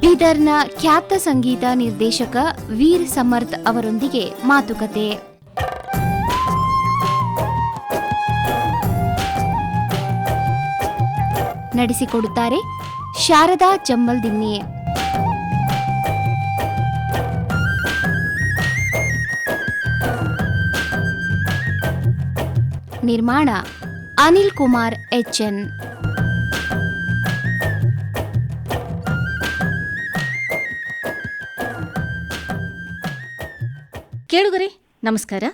ಬೀದರ್ನ ಖ್ಯಾತ ಸಂಗೀತ ನಿರ್ದೇಶಕ ವೀರ್ ಸಮರ್ಥ್ ಅವರೊಂದಿಗೆ ಮಾತುಕತೆ. ನಡೆಸಿಕೊಡುತ್ತಾರೆ ಶಾರದಾ ಚಮ್ಮಲ್ದಿನ್ನಿ. ನಿರ್ಮಾಣ ಅನಿಲ್ ಕುಮಾರ್ ಎಚ್ಎನ್. ಕೇಳುಗರೆ ನಮಸ್ಕಾರ.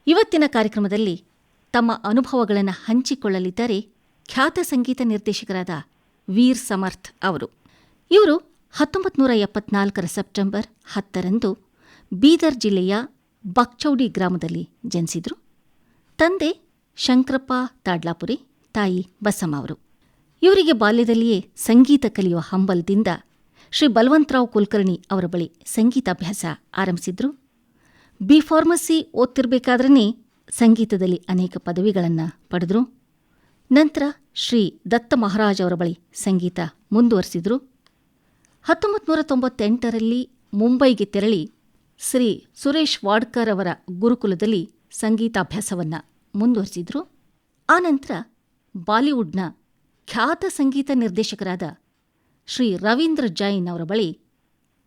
ಇವತ್ತಿನ ಕಾರ್ಯಕ್ರಮದಲ್ಲಿ ತಮ್ಮ ಅನುಭವಗಳನ್ನು ಹಂಚಿಕೊಳ್ಳಲಿದ್ದಾರೆ ಖ್ಯಾತ ಸಂಗೀತ ನಿರ್ದೇಶಕರಾದ ವೀರ್ ಸಮರ್ಥ್ ಅವರು. ಇವರು 1974 ಸೆಪ್ಟೆಂಬರ್ 10 ಬೀದರ್ ಜಿಲ್ಲೆಯ ಬಕ್ಚೌಡಿ ಗ್ರಾಮದಲ್ಲಿ ಜನಿಸಿದರು. ತಂದೆ ಶಂಕರಪ್ಪ ತಾಡ್ಲಾಪುರಿ, ತಾಯಿ ಬಸಮ್ಮ ಅವರು. ಇವರಿಗೆ ಬಾಲ್ಯದಲ್ಲಿಯೇ ಸಂಗೀತ ಕಲಿಯುವ ಹಂಬಲದಿಂದ ಶ್ರೀ ಬಲವಂತರಾವ್ ಕುಲಕರ್ಣಿ ಅವರ ಬಳಿ ಸಂಗೀತಾಭ್ಯಾಸ ಆರಂಭಿಸಿದ್ರು. ಬಿ ಫಾರ್ಮಸಿ ಓದ್ತಿರ್ಬೇಕಾದ್ರೇ ಸಂಗೀತದಲ್ಲಿ ಅನೇಕ ಪದವಿಗಳನ್ನು ಪಡೆದರು. ನಂತರ ಶ್ರೀ ದತ್ತ ಮಹಾರಾಜ್ ಅವರ ಬಳಿ ಸಂಗೀತ ಮುಂದುವರಿಸಿದರು. 1998 ಮುಂಬೈಗೆ ತೆರಳಿ ಶ್ರೀ ಸುರೇಶ್ ವಾಡ್ಕರ್ ಅವರ ಗುರುಕುಲದಲ್ಲಿ ಸಂಗೀತಾಭ್ಯಾಸವನ್ನು ಮುಂದುವರಿಸಿದರು. ಆನಂತರ ಬಾಲಿವುಡ್ನ ಖ್ಯಾತ ಸಂಗೀತ ನಿರ್ದೇಶಕರಾದ ಶ್ರೀ ರವೀಂದ್ರ ಜೈನ್ ಅವರ ಬಳಿ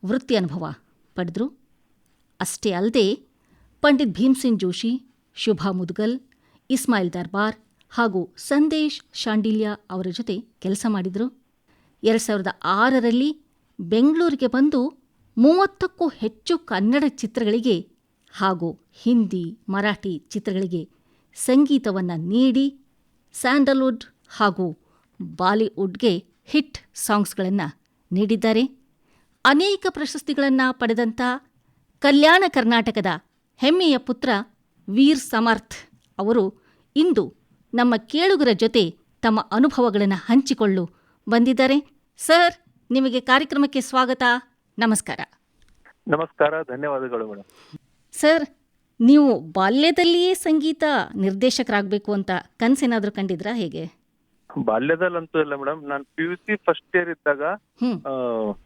ವೃತ್ತಿ ಅನುಭವ ಪಡೆದರು. ಅಷ್ಟೇ ಅಲ್ಲದೆ ಪಂಡಿತ್ ಭೀಮ್ಸೇನ್ ಜೋಶಿ, ಶುಭಾ ಮುದ್ಗಲ್, ಇಸ್ಮಾಯಿಲ್ ದರ್ಬಾರ್ ಹಾಗೂ ಸಂದೇಶ್ ಶಾಂಡಿಲ್ಯ ಅವರ ಜೊತೆ ಕೆಲಸ ಮಾಡಿದರು. 2006 ಬೆಂಗಳೂರಿಗೆ ಬಂದು 30ಕ್ಕೂ ಹೆಚ್ಚು ಕನ್ನಡ ಚಿತ್ರಗಳಿಗೆ ಹಾಗೂ ಹಿಂದಿ, ಮರಾಠಿ ಚಿತ್ರಗಳಿಗೆ ಸಂಗೀತವನ್ನು ನೀಡಿ ಸ್ಯಾಂಡಲ್ವುಡ್ ಹಾಗೂ ಬಾಲಿವುಡ್ಗೆ ಹಿಟ್ ಸಾಂಗ್ಸ್ಗಳನ್ನು ನೀಡಿದ್ದಾರೆ. ಅನೇಕ ಪ್ರಶಸ್ತಿಗಳನ್ನು ಪಡೆದಂಥ ಕಲ್ಯಾಣ ಕರ್ನಾಟಕದ ಹೆಮ್ಮೆಯ ಪುತ್ರ ವೀರ್ ಸಮರ್ಥ್ ಅವರು ಇಂದು ನಮ್ಮ ಕೇಳುಗರ ಜೊತೆ ತಮ್ಮ ಅನುಭವಗಳನ್ನು ಹಂಚಿಕೊಳ್ಳಲು ಬಂದಿದ್ದಾರೆ. ಸರ್, ನಿಮಗೆ ಕಾರ್ಯಕ್ರಮಕ್ಕೆ ಸ್ವಾಗತ. ನಮಸ್ಕಾರ. ನಮಸ್ಕಾರ, ಧನ್ಯವಾದಗಳು ಮೇಡಮ್. ಸರ್, ನೀವು ಬಾಲ್ಯದಲ್ಲಿಯೇ ಸಂಗೀತ ನಿರ್ದೇಶಕರಾಗಬೇಕು ಅಂತ ಕನಸೇನಾದರೂ ಕಂಡಿದ್ರಾ? ಹೇಗೆ? ಬಾಲ್ಯದಲ್ಲಂತೂ ಇಲ್ಲ ಮೇಡಮ್. ನಾನು PUC ಫಸ್ಟ್ ಇಯರ್ ಇದ್ದಾಗ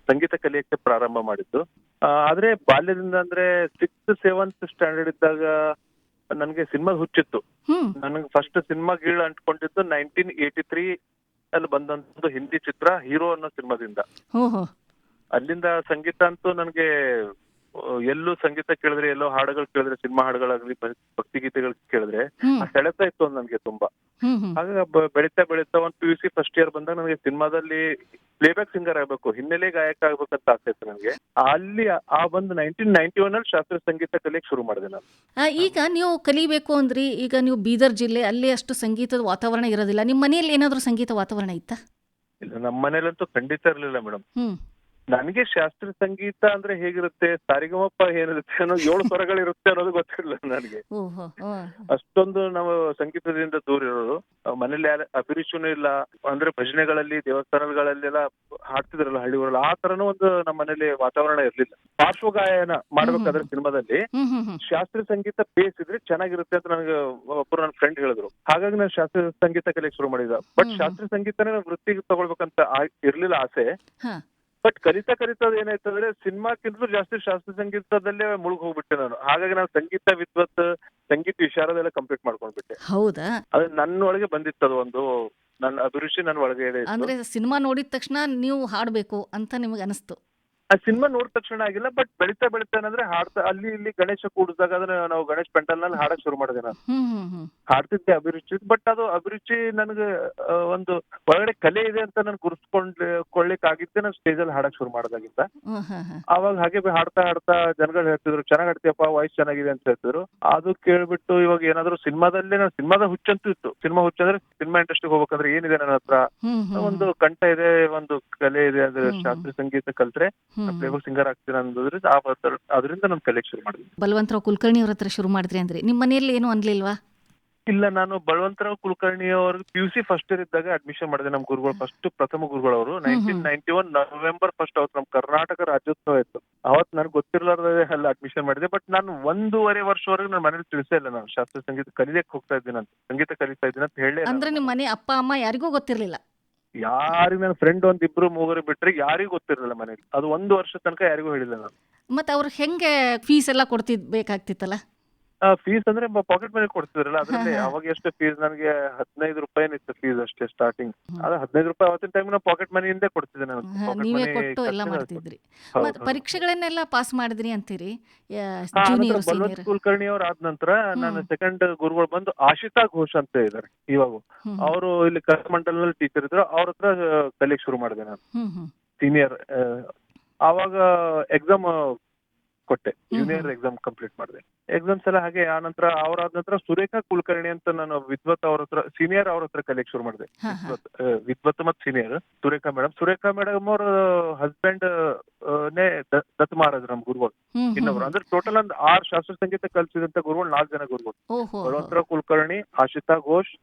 ಸಂಗೀತ ಕಲಿಯಕ್ಕೆ ಪ್ರಾರಂಭ ಮಾಡಿದ್ದು. ಆದ್ರೆ ಬಾಲ್ಯದಿಂದ ಅಂದ್ರೆ 6th 7th ಸ್ಟ್ಯಾಂಡರ್ಡ್ ಇದ್ದಾಗ ನನ್ಗೆ ಸಿನಿಮಾ ಹುಚ್ಚಿತ್ತು. ನನಗೆ ಫಸ್ಟ್ ಸಿನಿಮಾ ಗೀಳು ಅಂಟ್ಕೊಂಡಿದ್ದು 1983 ಅಲ್ಲಿ ಬಂದಂತ ಹಿಂದಿ ಚಿತ್ರ ಹೀರೋ ಅನ್ನೋ ಸಿನಿಮಾದಿಂದ. ಅಲ್ಲಿಂದ ಸಂಗೀತ ಅಂತೂ ನನ್ಗೆ ಎಲ್ಲೂ ಸಂಗೀತ ಕೇಳಿದ್ರೆ, ಎಲ್ಲೋ ಹಾಡುಗಳು ಕೇಳಿದ್ರೆ, ಸಿನಿಮಾ ಹಾಡುಗಳಾಗ್ಲಿ, ಭಕ್ತಿಗೀತೆಗಳು ಕೇಳಿದ್ರೆ ಆ ಸೆಳೆತ ಇತ್ತು ನನ್ಗೆ ತುಂಬಾ. ಹಾಗಾಗಿ ಬೆಳೀತಾ ಒಂದು PUC ಫಸ್ಟ್ ಇಯರ್ ಬಂದಾಗ ನನಗೆ ಸಿನಿಮಾದಲ್ಲಿ ಪ್ಲೇಬ್ಯಾಕ್ ಸಿಂಗರ್ ಆಗ್ಬೇಕು, ಹಿನ್ನೆಲೆ ಗಾಯಕ ಆಗ್ಬೇಕಂತ ಆಗ್ತಾ ಇತ್ತು ನನಗೆ. ಅಲ್ಲಿ ಬಂದು 1991 ಶಾಸ್ತ್ರೀಯ ಸಂಗೀತ ಕಲಿಯಕ್ಕೆ ಶುರು ಮಾಡಿದೆ ನಾನು. ಈಗ ನೀವು ಕಲಿಬೇಕು ಅಂದ್ರಿ, ಈಗ ನೀವು ಬೀದರ್ ಜಿಲ್ಲೆ, ಅಲ್ಲಿ ಅಷ್ಟು ಸಂಗೀತದ ವಾತಾವರಣ ಇರೋದಿಲ್ಲ. ನಿಮ್ಮ ಮನೆಯಲ್ಲಿ ಏನಾದರೂ ಸಂಗೀತ ವಾತಾವರಣ ಇತ್ತಾ? ಇಲ್ಲ, ನಮ್ಮ ಮನೇಲಂತೂ ಖಂಡಿತ ಇರ್ಲಿಲ್ಲ ಮೇಡಮ್. ನನಗೆ ಶಾಸ್ತ್ರೀಯ ಸಂಗೀತ ಅಂದ್ರೆ ಹೇಗಿರುತ್ತೆ, ಸಾರಿಗಮಪ್ಪ ಏನಿರುತ್ತೆ ಅನ್ನೋ 7 ಸ್ವರಗಳಿರುತ್ತೆ ಅನ್ನೋದು ಗೊತ್ತಿರಲಿಲ್ಲ ನನಗೆ. ಅಷ್ಟೊಂದು ನಾವು ಸಂಗೀತದಿಂದ ದೂರ ಇರೋದು. ಮನೇಲಿ ಅಭಿರುಚಿನೂ ಇಲ್ಲ. ಅಂದ್ರೆ ಭಜನೆಗಳಲ್ಲಿ, ದೇವಸ್ಥಾನಗಳಲ್ಲೆಲ್ಲ ಹಾಡ್ತಿದ್ರಲ್ಲ ಹಳ್ಳಿಗಳಲ್ಲಿ, ಆ ತರನೂ ಒಂದು ನಮ್ಮ ಮನೇಲಿ ವಾತಾವರಣ ಇರ್ಲಿಲ್ಲ. ಪಾರ್ಶ್ವಗಾಯನ ಮಾಡ್ಬೇಕಾದ್ರೆ ಸಿನಿಮಾದಲ್ಲಿ ಶಾಸ್ತ್ರೀಯ ಸಂಗೀತ ಬೇಸ್ ಇದ್ರೆ ಚೆನ್ನಾಗಿರುತ್ತೆ ಅಂತ ನನಗೆ ಒಬ್ಬರು ನನ್ನ ಫ್ರೆಂಡ್ ಹೇಳಿದ್ರು. ಹಾಗಾಗಿ ನಾನು ಶಾಸ್ತ್ರೀಯ ಸಂಗೀತ ಕಲಿಯಕ್ಕೆ ಶುರು ಮಾಡಿದ. ಬಟ್ ಶಾಸ್ತ್ರೀಯ ಸಂಗೀತನೇ ವೃತ್ತಿಗೆ ತಗೊಳ್ಬೇಕಂತ ಇರ್ಲಿಲ್ಲ ಆಸೆ. ಬಟ್ ಕಲಿತಾ ಏನಾಯ್ತಂದ್ರೆ ಸಿನಿಮಾಕ್ಕಿಂತಲೂ ಜಾಸ್ತಿ ಶಾಸ್ತ್ರೀಯ ಸಂಗೀತದಲ್ಲೇ ಮುಳುಗ್ ಹೋಗ್ಬಿಟ್ಟೆ ನಾನು. ಹಾಗಾಗಿ ನಾನು ಸಂಗೀತ ವಿದ್ವತ್, ಸಂಗೀತ ವಿಶಾರದೆಲ್ಲ ಕಂಪ್ಲೀಟ್ ಮಾಡ್ಕೊಂಡ್ಬಿಟ್ಟೆ. ಹೌದಾ? ಅದು ನನ್ನ ಒಳಗೆ ಬಂದಿತ್ತು. ಅದು ಒಂದು ನನ್ನ ಅಭಿರುಚಿ ನನ್ನ ಒಳಗೆ ಇದೆ. ಅಂದ್ರೆ ಸಿನಿಮಾ ನೋಡಿದ ತಕ್ಷಣ ನೀವು ಹಾಡ್ಬೇಕು ಅಂತ ನಿಮಗೆ ಅನಿಸ್ತು? ಆ ಸಿನಿಮಾ ನೋಡಿದ ತಕ್ಷಣ ಆಗಿಲ್ಲ, ಬಟ್ ಬೆಳಿತಾ ಏನಂದ್ರೆ ಹಾಡ್ತಾ ಅಲ್ಲಿ ಇಲ್ಲಿ ಗಣೇಶ ಕೂಡಿದಾಗ ಅದನ್ನ ನಾವು ಗಣೇಶ್ ಪೆಂಡಲ್ ನಲ್ಲಿ ಹಾಡಕ್ ಶುರು ಮಾಡಿದೆ ನಾನು. ಹಾಡ್ತಿದ್ದೆ ಅಭಿರುಚಿ. ಬಟ್ ಅದು ಅಭಿರುಚಿ ನನಗೆ ಒಂದು ಒಳಗಡೆ ಕಲೆ ಇದೆ ಅಂತ ನಾನು ಗುರುತಿಸ್ಕೊಳ್ಳಿಕ್ ಆಗಿದ್ದೆ ನಾನು ಸ್ಟೇಜ್ ಅಲ್ಲಿ ಹಾಡಕ್ ಶುರು ಮಾಡೋದಾಗಿತ್ತ. ಅವಾಗ ಹಾಗೆ ಹಾಡ್ತಾ ಜನಗಳು ಹೇಳ್ತಿದ್ರು, ಚೆನ್ನಾಗ್ ಹಾಡ್ತೀಯಪ್ಪ, ವಾಯ್ಸ್ ಚೆನ್ನಾಗಿದೆ ಅಂತ ಹೇಳ್ತಿದ್ರು. ಅದು ಕೇಳ್ಬಿಟ್ಟು ಇವಾಗ ಏನಾದ್ರು ಸಿನಿಮಾದಲ್ಲೇ, ನಾನು ಸಿನಿಮಾದ ಹುಚ್ಚಂತೂ ಇತ್ತು. ಸಿನಿಮಾ ಹುಚ್ಚಂದ್ರೆ ಸಿನಿಮಾ ಇಂಡಸ್ಟ್ರಿಗೆ ಹೋಗ್ಬೇಕಂದ್ರೆ ಏನಿದೆ ನನ್ನ ಹತ್ರ, ಒಂದು ಕಂಠ ಇದೆ, ಒಂದು ಕಲೆ ಇದೆ, ಅಂದ್ರೆ ಶಾಸ್ತ್ರೀಯ ಸಂಗೀತ ಕಲ್ತ್ರೆ ಸಿಂಗರ್ ಆಗ್ತೀನಿ ಅನ್ನೋದ್ರಿಂದ ಅದರಿಂದ ನಾನು ಕಲಿಯಕ್ಕೆ ಶುರು ಮಾಡಿದ್ವಿ. ಬಲವಂತರಾವ್ ಕುಲಕರ್ಣಿ ಅವ್ರ ಹತ್ರ ಶುರು ಮಾಡಿದ್ರಿ ಅಂದ್ರೆ ನಿಮ್ಮ ಮನೆಯಲ್ಲಿ ಏನು ಅನ್ಲಿಲ್ವಾ? ಇಲ್ಲ, ನಾನು ಬಲವಂತರಾವ್ ಕುಲಕರ್ಣಿ ಅವ್ರಿಗೆ PUC ಫಸ್ಟ್ ಇಯರ್ ಇದ್ದಾಗ ಅಡ್ಮಿಷನ್ ಮಾಡಿದೆ. ನಮ್ ಗುರುಗಳು ಫಸ್ಟ್ ಪ್ರಥಮ ಗುರುಗಳು ಅವರು 1991 ನವೆಂಬರ್ 1 ಅವತ್ತು ನಮ್ ಕರ್ನಾಟಕ ರಾಜ್ಯೋತ್ಸವ ಇತ್ತು. ಅವತ್ತು ನನ್ಗೆ ಗೊತ್ತಿರ್ಲಾರ್ದೆ ಅಲ್ಲಿ ಅಡ್ಮಿಷನ್ ಮಾಡಿದೆ. ಬಟ್ ನಾನು 1.5 ವರ್ಷವರೆಗೂ ನನ್ನ ಮನೇಲಿ ತಿಳಿಸೇ ಇಲ್ಲ ನಾನು ಶಾಸ್ತ್ರೀಯ ಸಂಗೀತ ಕಲಿಯಕ್ಕೆ ಹೋಗ್ತಾ ಇದ್ದೀನಿ ಅಂತ, ಸಂಗೀತ ಕಲಿತಾ ಇದ್ದೀನಿ ಅಂತ ಹೇಳಿ. ಅಂದ್ರೆ ನಿಮ್ಮ ಮನೆ ಅಪ್ಪ ಅಮ್ಮ ಯಾರಿಗೂ ಗೊತ್ತಿರ್ಲಿಲ್ಲ? ಯಾರಿಗೂ, ನನ್ನ ಫ್ರೆಂಡ್ ಒಂದಿಬ್ರು ಮೂವರು ಬಿಟ್ರೆ ಯಾರಿಗೂ ಗೊತ್ತಿರಲಿಲ್ಲ ಮನೇಲಿ. ಅದು 1 ವರ್ಷ ತನಕ ಯಾರಿಗೂ ಹೇಳಿಲ್ಲ ನಾನು. ಮತ್ತೆ ಅವ್ರು ಹೆಂಗೆ ಫೀಸ್ ಎಲ್ಲ ಬೇಕಾಗ್ತಿತ್ತಲ್ಲ? ಫೀಸ್ ಅಂದ್ರೆ ಪಾಕೆಟ್ ಮನಿ ಕೊಡ್ತಿದ್ರಲ್ಲ, ಅದ್ರಲ್ಲಿ ಅವಾಗ ಎಷ್ಟು ಫೀಸ್, ನನಗೆ 15 ರೂಪಾಯಿ ಇತ್ತು ಫೀಸ್ ಅಷ್ಟೇ ಸ್ಟಾರ್ಟಿಂಗ್. ಅದು 15 ರೂಪಾಯಿ ಅವತ್ತಿನ ಟೈಮ್ ನಾವು ಪಾಕೆಟ್ ಮನಿಯಿಂದೇ ಕೊಡ್ತಿದ್ದೆ ನಾನು. ನೀವೇ ಕೊಟ್ಟು ಎಲ್ಲ ಮಾಡ್ತಿದ್ರಿ. ಮತ್ತೆ ಪರೀಕ್ಷೆಗಳನ್ನೆಲ್ಲ ಪಾಸ್ ಮಾಡಿದ್ರಿ ಅಂತೀರಿ. ಜೂನಿಯರ್ ಸೀನಿಯರ್ ಕುಲಕರ್ಣಿ ಅವ್ರು ಆದ ನಂತರ ನಾನು ಸೆಕೆಂಡ್ ಗುರುಗಳು ಬಂದು ಆಶಿತಾ ಘೋಷ್ ಅಂತ ಇದ್ದಾರೆ ಇವಾಗ. ಅವರು ಇಲ್ಲಿ ಕರ್ಮಂಡಲ್ ಟೀಚರ್ ಇದ್ರು, ಅವ್ರ ಹತ್ರ ಕಲಿಯಕ್ ಶುರು ಮಾಡಿದೆ ನಾನು ಸೀನಿಯರ್. ಆವಾಗ ಎಕ್ಸಾಮ್ ಕೊಟ್ಟೆ, ಜೂನಿಯರ್ ಎಕ್ಸಾಮ್ ಕಂಪ್ಲೀಟ್ ಮಾಡಿದೆ. ಎಕ್ಸಾಮ್ಸ್ ಎಲ್ಲ ಹಾಗೆ. ಆನಂತರ ಅವ್ರಾದ ನಂತರ ಸುರೇಖಾ ಕುಲಕರ್ಣಿ ಅಂತ ನಾನು ವಿದ್ವತ್ ಅವ್ರ ಹತ್ರ ಸೀನಿಯರ್ ಅವ್ರ ಹತ್ರ ಕಲಿಯಕ್ ಶುರು ಮಾಡಿದೆ. ವಿದ್ವತ್ ಮತ್ತು ಸೀನಿಯರ್ ಸುರೇಖಾ ಮೇಡಮ್ ಅವ್ರ ಹಸ್ಬೆಂಡ್ ನೇ ದತ್ ಮಹಾರಾಜ್ ನಮ್ ಗುರುಗಳು ಇನ್ನೊಬ್ರು. ಅಂದ್ರೆ ಟೋಟಲ್ ಒಂದು 6 ಶಾಸ್ತ್ರೀಯ ಸಂಗೀತ ಕಲಿಸಿದಂತ ಗುರುಗಳು 4 ಜನ ಗುರುಗಳು. ಬಲವಂತರಾವ್ ಕುಲಕರ್ಣಿ, ಆಶಿತಾ ಘೋಷ್,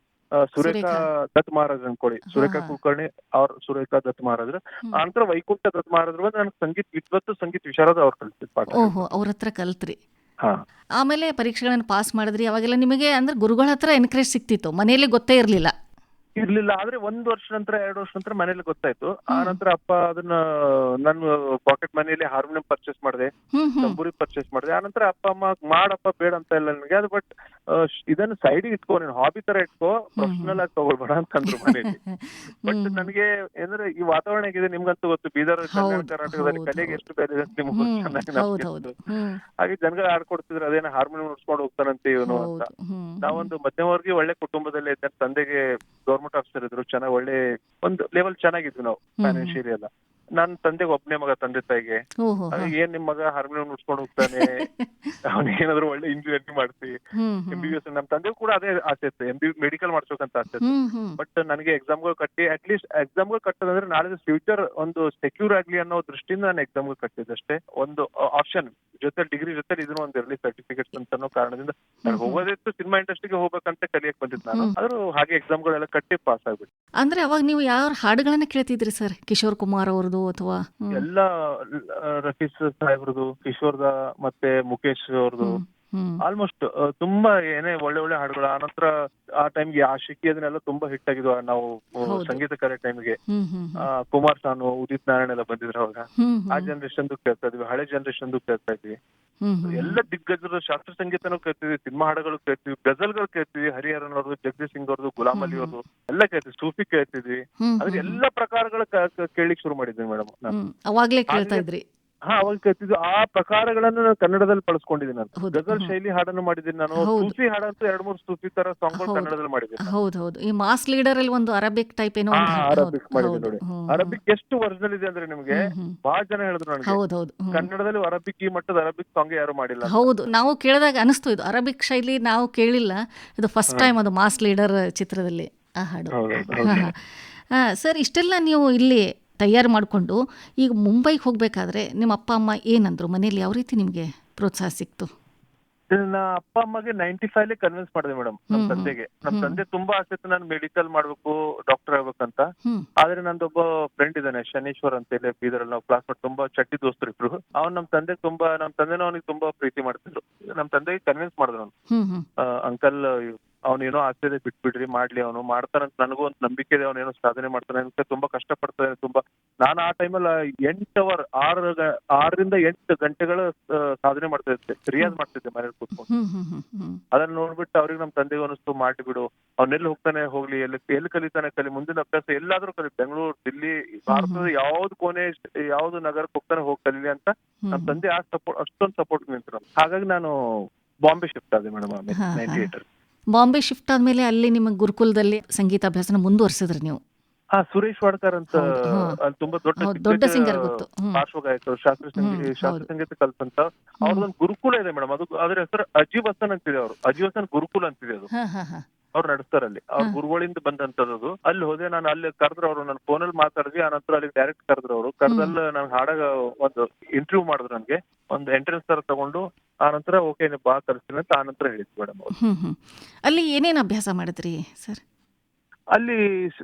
ಸುರೇಖಾ ದತ್ ಮಹಾರಾಜ್ ಅನ್ಕೊಳ್ಳಿ. ಸುರೇಖಾ ಕುಲಕರ್ಣಿ ಅವ್ರ ಸುರೇಖಾ ದತ್ ಮಹಾರಾಜ್. ಆನಂತರ ವೈಕುಂಠ ದತ್ ಮಹಾರಾಜ್ ಬಂದು ನನಗೆ ಸಂಗೀತ ವಿದ್ವತ್ತು ಸಂಗೀತ ವಿಶಾರದ ಅವ್ರು ಕಲಿಸಿದ ಪಾಠ. ಅವ್ರ ಹತ್ರ ಕಲ್ತ್ರಿ. ಆಮೇಲೆ ಪರೀಕ್ಷೆಗಳನ್ನು ಪಾಸ್ ಮಾಡಿದ್ರಿ. ಅವಾಗೆಲ್ಲ ನಿಮಗೆ ಅಂದ್ರೆ ಗುರುಗಳ ಹತ್ರ ಎನ್ಕರೇಜ್ ಸಿಕ್ತಿತ್ತು, ಮನೆಯಲ್ಲಿ ಗೊತ್ತೇ ಇರ್ಲಿಲ್ಲ? ಆದ್ರೆ 1 ವರ್ಷ ನಂತರ 2 ವರ್ಷ ನಂತರ ಮನೇಲಿ ಗೊತ್ತಾಯ್ತು. ಆ ನಂತರ ಅಪ್ಪ ಅದನ್ನ ನಾನು ಪಾಕೆಟ್ ಮನಿಯಲ್ಲಿ ಹಾರ್ಮೋನಿಯಂ ಪರ್ಚೇಸ್ ಮಾಡಿದೆ, ತಂಬೂರಿ ಪರ್ಚೇಸ್ ಮಾಡಿದೆ. ಆನಂತರ ಅಪ್ಪ ಅಮ್ಮ ಮಾಡಪ್ಪ ಬೇಡ ಅಂತ ಇಲ್ಲ ನನಗೆ ಅದು. ಬಟ್ ಇದನ್ನು ಸೈಡ್ ಇಟ್ಕೋ, ನೀನು ಹಾಬಿ ತರ ಇಟ್ಕೋ, ಪ್ರೊಫೆಷನಲ್ ಆಗಿ ತಗೊಳ್ಬೇಡ ಅಂತಂದ್ರು ಮನೇಲಿ. ಬಟ್ ನನಗೆ ಅಂದ್ರೆ ಈ ವಾತಾವರಣ ಹೇಗಿದೆ ನಿಮ್ಗಂತೂ ಗೊತ್ತು, ಬೀದರ್ ಕರ್ನಾಟಕದಲ್ಲಿ ಕಲೆಗೆ ಎಷ್ಟು ಬೇರೆ ಇದೆ ಅಂತ ನಿಮ್ಗೆ ಚೆನ್ನಾಗಿ. ಹಾಗೆ ಜನಗಳು ಆಡ್ಕೊಡ್ತಿದ್ರು, ಅದೇನೋ ಹಾರ್ಮೋನಿಯಂ ನುಡ್ಸ್ಕೊಂಡು ಹೋಗ್ತಾನಂತೆ ಇವನು ಅಂತ. ನಾವೊಂದು ಮಧ್ಯಮವರ್ಗೀಯ ಒಳ್ಳೆ ಕುಟುಂಬದಲ್ಲಿ ಇದ್ದ, ತಂದೆಗೆ ಗೌರ್ಮೆಂಟ್ ಆಫೀಸರ್ ಇದ್ರು, ಚೆನ್ನಾಗಿ ಒಳ್ಳೆ ಒಂದು ಲೆವೆಲ್ ಚೆನ್ನಾಗಿದ್ವಿ ನಾವು ಫೈನಾನ್ಷಿಯಲಿ ಎಲ್ಲ. ನನ್ ತಂದೆಗೆ ಒಬ್ಬನೇ ಮಗ, ತಂದೆ ತಾಯಿಗೆ. ಏನ್ ನಿಮ್ ಮಗ ಹಾರ್ಮೋನಿಯಂ ನುಡ್ಸ್ಕೊಂಡು ಹೋಗ್ತಾನೆ, ಅವ್ನಿಗೆ ಏನಾದ್ರು ಒಳ್ಳೆ ಇಂಜಿನಿಯರಿಂಗ್ ಮಾಡಿಸಿ MBBS. ನಮ್ ತಂದೆಗೂ ಕೂಡ ಅದೇ ಆಸೆ ಇತ್ತು, ಮೆಡಿಕಲ್ ಮಾಡ್ಬೇಕಂತ ಆಸೆ ಇತ್ತು. ಬಟ್ ನನಗೆ ಎಕ್ಸಾಮ್ಗಳು ಕಟ್ಟಿ, ಅಟ್ಲೀಸ್ಟ್ ಎಕ್ಸಾಮ್ಗಳು ಕಟ್ಟೋದಂದ್ರೆ ನಾಳೆ ಫ್ಯೂಚರ್ ಒಂದು ಸೆಕ್ಯೂರ್ ಆಗ್ಲಿ ಅನ್ನೋ ದೃಷ್ಟಿಯಿಂದ ನಾನು ಎಕ್ಸಾಮ್ಗಳು ಕಟ್ಟಿದ್ದಷ್ಟೇ. ಒಂದು ಆಪ್ಷನ್ ಜೊತೆ ಡಿಗ್ರಿ ಜೊತೆ ಇದನ್ನು ಒಂದು ಇರಲಿ ಸರ್ಟಿಫಿಕೇಟ್ಸ್ ಅಂತ ಅನ್ನೋ ಕಾರಣದಿಂದ ನಾನು ಹೋಗೋದಿತ್ತು. ಸಿನಿಮಾ ಇಂಡಸ್ಟ್ರಿಗೆ ಹೋಗ್ಬೇಕಂತ ಕಲಿಯಕ್ ಬಂದಿದ್ದು ನಾನು. ಆದ್ರೂ ಹಾಗೆ ಎಕ್ಸಾಮ್ಗಳೆಲ್ಲ ಕಟ್ಟಿ ಪಾಸ್ ಆಗ್ಬಿಟ್ಟು. ಅಂದ್ರೆ ಅವಾಗ ನೀವು ಯಾವ ಹಾಡುಗಳನ್ನ ಕೇಳ್ತಿದ್ರಿ ಸರ್? ಕಿಶೋರ್ ಕುಮಾರ್ ಅವ್ರದ್ದು ಅಥವಾ ಎಲ್ಲ ರಫೀಸ್ ಸಾಹೇಬ್ರದು, ಕಿಶೋರ್ದ ಮತ್ತೆ ಮುಖೇಶ್ ಅವ್ರದ್ದು, ಆಲ್ಮೋಸ್ಟ್ ತುಂಬಾ ಏನೇ ಒಳ್ಳೆ ಒಳ್ಳೆ ಹಾಡುಗಳು. ಆನಂತರ ಆ ಟೈಮ್ಗೆ ಆಶಿಕಿ ಅದನ್ನೆಲ್ಲ ತುಂಬಾ ಹಿಟ್ ಆಗಿದ್ವು. ನಾವು ಸಂಗೀತ ಕಲೆ ಟೈಮ್ಗೆ ಕುಮಾರ್ ಸಾನು, ಉದಿತ್ ನಾರಾಯಣ್ ಎಲ್ಲ ಬಂದಿದ್ರು ಅವಾಗ. ಆ ಜನರೇಷನ್ ಕೇಳ್ತಾ ಇದ್ವಿ, ಹಳೆ ಜನರೇಷನ್ ಕೇಳ್ತಾ ಇದ್ವಿ. ಎಲ್ಲ ದಿಗ್ಗಜರು ಶಾಸ್ತ್ರೀಯ ಸಂಗೀತನೂ ಕೇಳ್ತೀವಿ, ಸಿನಿಮಾ ಹಾಡುಗಳು ಕೇಳ್ತೀವಿ, ಗಜಲ್ಗಳು ಕೇಳ್ತೀವಿ. ಹರಿಹರನ್ ಅವ್ರದ್ದು, ಜಗದೀಶ್ ಸಿಂಗ್ ಅವ್ರದ್ದು, ಗುಲಾಮ್ ಅಲಿ ಅವ್ರದ್ದು ಎಲ್ಲ ಕೇಳ್ತೀವಿ, ಸೂಫಿ ಕೇಳ್ತಿದ್ವಿ. ಅದ್ರ ಎಲ್ಲ ಪ್ರಕಾರಗಳ ಕೇಳಿಕ್ ಶುರು ಮಾಡಿದ್ವಿ ಮೇಡಮ್ ನಾನು. ಅವಾಗ್ಲೇ ಕೇಳ್ತಾ ಇದ್ರಿ? ಅವಾಗ ಕೇಳ್ತಿದ್ವಿ. ಆ ಪ್ರಕಾರಗಳನ್ನು ನಾನು ಕನ್ನಡದಲ್ಲಿ ಬಳಸ್ಕೊಂಡಿದ್ದೀನಿ ನಾನು. ಗಜಲ್ ಶೈಲಿ ಹಾಡನ್ನು ಮಾಡಿದ್ದೀನಿ ನಾನು. ಸೂಫಿ ಹಾಡಂತೂ 2-3 ಸೂಫಿ ತರ ಸಾಂಗ್ಗಳು ಕನ್ನಡದಲ್ಲಿ ಮಾಡಿದ್ದೀನಿ. ಹೌದೌದು. ಈ ಮಾಸ್ ಲೀಡರ್ ಅಲ್ಲಿ ಒಂದು ಅರಬಿಕ್ ಟೈಪ್ ಏನೋ ಅರಬಿಕ್ ಮಾಡಿದ್ದೀನಿ ನೋಡಿ. ಅರಬಿಕ್ ಎಷ್ಟು ಒರಿಜಿನಲ್ ಇದೆ ಅಂದ್ರೆ ನಿಮ್ಗೆ ಬಹಳ ಜನ ಹೇಳಿದ್ರು ನನಗೆ, ಕನ್ನಡದಲ್ಲಿ ಅರಬಿಕ್ ಈ ಮಟ್ಟದ ಅರಬಿಕ್ ಸಾಂಗ್ ಯಾರು ಮಾಡಿಲ್ಲ. ಹೌದು, ನಾವು ಕೇಳಿದಾಗ ಅನಿಸ್ತು ಇದು ಅರಬಿಕ್ ಶೈಲಿ ನಾವು ಕೇಳಿಲ್ಲ, ಇದು ಫಸ್ಟ್ ಟೈಮ್ ಅದು ಮಾಸ್ ಲೀಡರ್ ಚಿತ್ರದಲ್ಲಿ ಆ ಹಾಡು. ಸರ್, ಇಷ್ಟೆಲ್ಲ ನೀವು ಇಲ್ಲಿ ತಯಾರು ಮಾಡಿಕೊಂಡು ಈಗ ಮುಂಬೈಗೆ ಹೋಗ್ಬೇಕಾದ್ರೆ ನಿಮ್ಮ ಅಪ್ಪ ಅಮ್ಮ ಏನಂದ್ರು? ಮನೇಲಿ ಯಾವ ರೀತಿ ನಿಮ್ಗೆ ಪ್ರೋತ್ಸಾಹ ಸಿಕ್ತು? ನಾ ಅಪ್ಪ ಅಮ್ಮಗೆ 95 ಕನ್ವಿನ್ಸ್ ಮಾಡಿದೆ ಮೇಡಮ್. ನಮ್ ತಂದೆಗೆ, ನಮ್ ತಂದೆ ತುಂಬಾ ಆಸೆ ಇತ್ತು ನಾನು ಮೆಡಿಕಲ್ ಮಾಡ್ಬೇಕು, ಡಾಕ್ಟರ್ ಆಗ್ಬೇಕಂತ. ಆದ್ರೆ ನಂದೊಬ್ಬ ಫ್ರೆಂಡ್ ಇದ್ದಾನೆ ಶನೀಶ್ವರ್ ಅಂತ ಹೇಳಿ, ಬೀದರಲ್ಲಿ ನಾವು ಕ್ಲಾಸ್ ಮಾಡಿ ತುಂಬಾ ಚಡ್ಡಿ ದೋಸ್ತರು ಇಬ್ರು. ಅವ್ನು ನಮ್ ತಂದೆನೂ ಅವನಿಗೆ ತುಂಬಾ ಪ್ರೀತಿ ಮಾಡ್ತಿದ್ರು. ನಮ್ ತಂದೆಗೆ ಕನ್ವಿನ್ಸ್ ಮಾಡಿದ್ರು ಅವ್ನು, ಅಂಕಲ್ ಅವನೇನೋ ಆಸೆ ಇದೆ, ಬಿಟ್ಬಿಡ್ರಿ, ಮಾಡ್ಲಿ, ಅವನು ಮಾಡ್ತಾನಂತ ನನಗೂ ಒಂದು ನಂಬಿಕೆ ಇದೆ, ಅವನೇನೋ ಸಾಧನೆ ಮಾಡ್ತಾನೆ ಅಂತ. ತುಂಬಾ ಕಷ್ಟಪಡ್ತಾನೆ ತುಂಬಾ. ನಾನು ಆ ಟೈಮಲ್ಲಿ 6 ರಿಂದ 8 ಗಂಟೆಗಳ ಸಾಧನೆ ಮಾಡ್ತಾ ಇದ್ದೆ, ರಿಯಾಜ್ ಮಾಡ್ತಿದ್ದೆ ಮನೇಲಿ ಕೂತ್ಕೊಂಡು. ಅದನ್ನ ನೋಡ್ಬಿಟ್ಟು ಅವ್ರಿಗೆ ನಮ್ ತಂದೆಗೆ ಅನಿಸ್ತು, ಮಾಡಿ ಬಿಡು, ಅವ್ನೆಲ್ಲಿ ಹೋಗ್ತಾನೆ ಹೋಗ್ಲಿ, ಎಲ್ಲಿ ಕಲಿತಾನೆ ಕಲಿ, ಮುಂದಿನ ಅಭ್ಯಾಸ ಎಲ್ಲಾದ್ರೂ ಕಲಿ, ಬೆಂಗಳೂರು, ದಿಲ್ಲಿ, ಭಾರತದ ಯಾವ್ದು ಕೋಣೆ, ಯಾವ್ದು ನಗರಕ್ಕೆ ಹೋಗ್ತಾನೆ ಹೋಗಿ ಕಲೀಲಿ ಅಂತ ನಮ್ ತಂದೆ ಅಷ್ಟೊಂದು ಸಪೋರ್ಟ್ ನಿಂತರು. ಹಾಗಾಗಿ ನಾನು ಬಾಂಬೆ ಶಿಫ್ಟ್ ಆದೆ ಮೇಡಮ್ ಆಮೇಲೆ 98. ಬಾಂಬೆ ಶಿಫ್ಟ್ ಆದ್ಮೇಲೆ ಅಲ್ಲಿ ನಿಮ್ಮ ಗುರುಕುಲದಲ್ಲಿ ಸಂಗೀತಾಭ್ಯಾಸನ ಮುಂದುವರಿಸಿದ್ರಿ ನೀವು? ಸುರೇಶ್ ವಾಡ್ಕರ್ ಅಂತ ತುಂಬಾ ದೊಡ್ಡ ಸಿಂಗರ್, ಗೊತ್ತು, ಪಾರ್ಶ್ವಗಾಯಕರು, ಶಾಸ್ತ್ರೀಯ ಸಂಗೀತ ಕಲ್ಪಂತ. ಅವ್ರದೊಂದು ಗುರುಕುಲ ಇದೆ ಮೇಡಮ್, ಅದು ಅದ್ರ ಹೆಸರು ಅಜೀವಸನ್ ಅಂತಿದೆ. ಅವರು ಅಜೀವಸನ್ ಗುರುಕುಲ ಅಂತಿದೆ, ಅದು ಅವ್ರು ನಡೆಸ್ತಾರಲ್ಲಿ. ಅವ್ರ ಗುರುಗಳಿಂದ ಬಂದಂತದ್ದು. ಅಲ್ಲಿ ಹೋದೆ ನಾನು, ಅಲ್ಲಿ ಕರೆದ್ರು ಅವರು, ನನ್ನ ಫೋನಲ್ಲಿ ಮಾತಾಡಿದ್ವಿ. ಆನಂತರ ಅಲ್ಲಿ ಡೈರೆಕ್ಟ್ ಕರೆದ್ರು ಅವರು. ಕರೆದಲ್ಲಿ ನನ್ಗೆ ಹಾಡಾಗ ಒಂದು ಇಂಟರ್ವ್ಯೂ ಮಾಡಿದ್ರು, ನನ್ಗೆ ಒಂದು ಎಂಟ್ರೆನ್ಸ್ ತರ ತಗೊಂಡು ಆನಂತರ ಓಕೆ ಬಾ ಕರ್ಸ್ತೀನಿ ಅಂತ ಆನಂತರ ಹೇಳಿದ್ರು ಮೇಡಮ್ ಅವ್ರು. ಅಲ್ಲಿ ಏನೇನು ಅಭ್ಯಾಸ ಮಾಡಿದ್ರಿ ಸರ್? ಅಲ್ಲಿ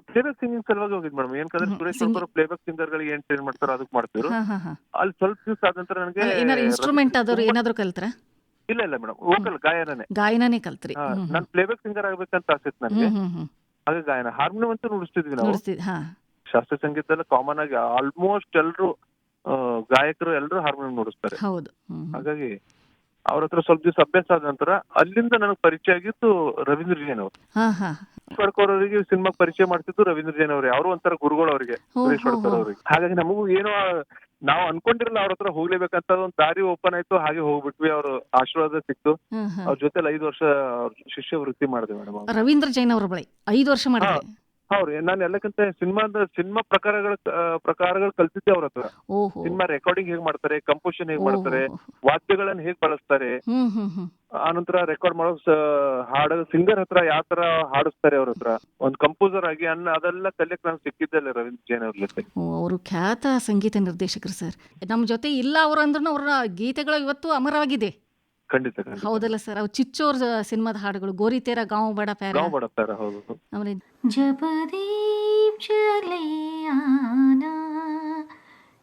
ಪ್ಲೇಬ್ಯಾಕ್ ಸಿಂಗಿಂಗ್ ಸಲುವಾಗಿ ಹೋಗಿದ್ ಮೇಡಮ್. ಏನಂದ್ರೆ ಸುರೇಶ್ ಅವರು ಪ್ಲೇಬ್ಯಾಕ್ ಸಿಂಗರ್ ಗಳಿಗೆ ಏನ್ ಟ್ರೈನ್ ಮಾಡ್ತಾರೋ ಅದಕ್ಕೆ ಮಾಡ್ತಿದ್ರು. ಅಲ್ಲಿ ಸ್ವಲ್ಪ ದಿವಸ ಆದ ನಂತರ ನನಗೆ ಏನಾದ್ರು ಇನ್ಸ್ಟ್ರೂಮೆಂಟ್ ಆದವ್ರು ಏನಾದ್ರು ಕಲ್ತ್ರ? ಇಲ್ಲ ಮೇಡಮ್, ವೋಕಲ್ ಗಾಯನನೇ ಕಲ್ತ್ರಿ. ನಾನು ಪ್ಲೇಬ್ಯಾಕ್ ಸಿಂಗರ್ ಆಗ್ಬೇಕಂತ ಆಸೆ ಇತ್ತು ನನಗೆ. ಹಾಗೆ ಗಾಯನ ಹಾರ್ಮೋನಿಯಂ ಅಂತೂ ನುಡಿಸ್ತಿದ್ವಿ ನಾವು. ಶಾಸ್ತ್ರೀಯ ಸಂಗೀತದಲ್ಲಿ ಕಾಮನ್ ಆಗಿ ಆಲ್ಮೋಸ್ಟ್ ಎಲ್ರು ಗಾಯಕರು ಎಲ್ಲರೂ ಹಾರ್ಮೋನಿಯಂ ನುಡಿಸ್ತಾರೆ. ಹೌದು. ಹಾಗಾಗಿ ಅವ್ರ ಹತ್ರ ಸ್ವಲ್ಪ ದಿವಸ ಅಭ್ಯಾಸ ಆದ ನಂತರ ಅಲ್ಲಿಂದ ನನಗೆ ಪರಿಚಯ ಆಗಿತ್ತು ರವೀಂದ್ರ ಜೈನ್ ಅವರು. ಫಡ್ಕೋರ್ ಅವರಿಗೆ ಸಿನಿಮಾ ಪರಿಚಯ ಮಾಡ್ತಿದ್ದು ರವೀಂದ್ರ ಜೈನ್ ಅವ್ರಿಗೆ. ಅವರು ಒಂಥರ ಗುರುಗಳು ಅವರಿಗೆ, ಸುರೇಶ್ ಫಡ್ಕೋರ್ ಅವ್ರಿಗೆ. ಹಾಗಾಗಿ ನಮಗೂ ಏನೋ ನಾವು ಅನ್ಕೊಂಡಿರಲ್ಲ ಅವ್ರ ಹತ್ರ ಹೋಗ್ಲೇಬೇಕಂತ ಒಂದು ದಾರಿ ಓಪನ್ ಆಯ್ತು. ಹಾಗೆ ಹೋಗ್ಬಿಟ್ವಿ. ಅವ್ರ ಆಶೀರ್ವಾದ ಸಿಕ್ತು. ಅವ್ರ ಜೊತೆ 5 ವರ್ಷ ಶಿಷ್ಯ ವೃತ್ತಿ ಮಾಡಿದೆ ಮೇಡಮ್. ರವೀಂದ್ರ ಜೈನ್ ಅವ್ರ ಬಳಿ 5 ವರ್ಷ ಮಾಡಿದೆ. ಹೌದು, ನಾನು ಎಲ್ಲಕ್ಕಿಂತ ಸಿನಿಮಾ ಪ್ರಕಾರಗಳು ಕಲ್ತಿದ್ದೆ ಅವ್ರ ಹತ್ರ. ಸಿನಿಮಾ ರೆಕಾರ್ಡಿಂಗ್ ಹೇಗ್ ಮಾಡ್ತಾರೆ, ಕಂಪೋಸಿಷನ್ ಹೇಗ್ ಮಾಡ್ತಾರೆ, ವಾದ್ಯಗಳನ್ನ ಹೇಗ್ ಬಳಸ್ತಾರೆ, ಆನಂತರ ರೆಕಾರ್ಡ್ ಮಾಡೋ ಹಾಡ ಸಿಂಗರ್ ಹತ್ರ ಯಾವ ತರ ಹಾಡಿಸ್ತಾರೆ ಅವ್ರ ಹತ್ರ, ಒಂದು ಕಂಪೋಸರ್ ಆಗಿ ಅದೆಲ್ಲ ಕಲಿಯಕ್ ನಾನು ಸಿಕ್ಕಿದ್ದಲ್ಲ ರವೀಂದ್ರ ಜೈನ್ ಅವ್ರ ಜೊತೆ. ಅವರು ಖ್ಯಾತ ಸಂಗೀತ ನಿರ್ದೇಶಕರು ಸರ್. ನಮ್ ಜೊತೆ ಇಲ್ಲ ಅವ್ರು ಅಂದ್ರೂ ಅವರ ಗೀತೆಗಳು ಇವತ್ತು ಅಮರವಾಗಿದೆ. ಖಂಡಿತ ಹೌದಲ್ಲ ಸರ್. ಅವು ಚಿಚ್ಚೋರ್ ಸಿನಿಮಾದ ಹಾಡುಗಳು, ಗೋರಿ ತೇರಾ ಗಾಂವ್ ಬಡ ಪ್ಯಾರಾ. ಹೌದು. ಜಬ ದೀಪ್ ಜಲೆ ಆನಾ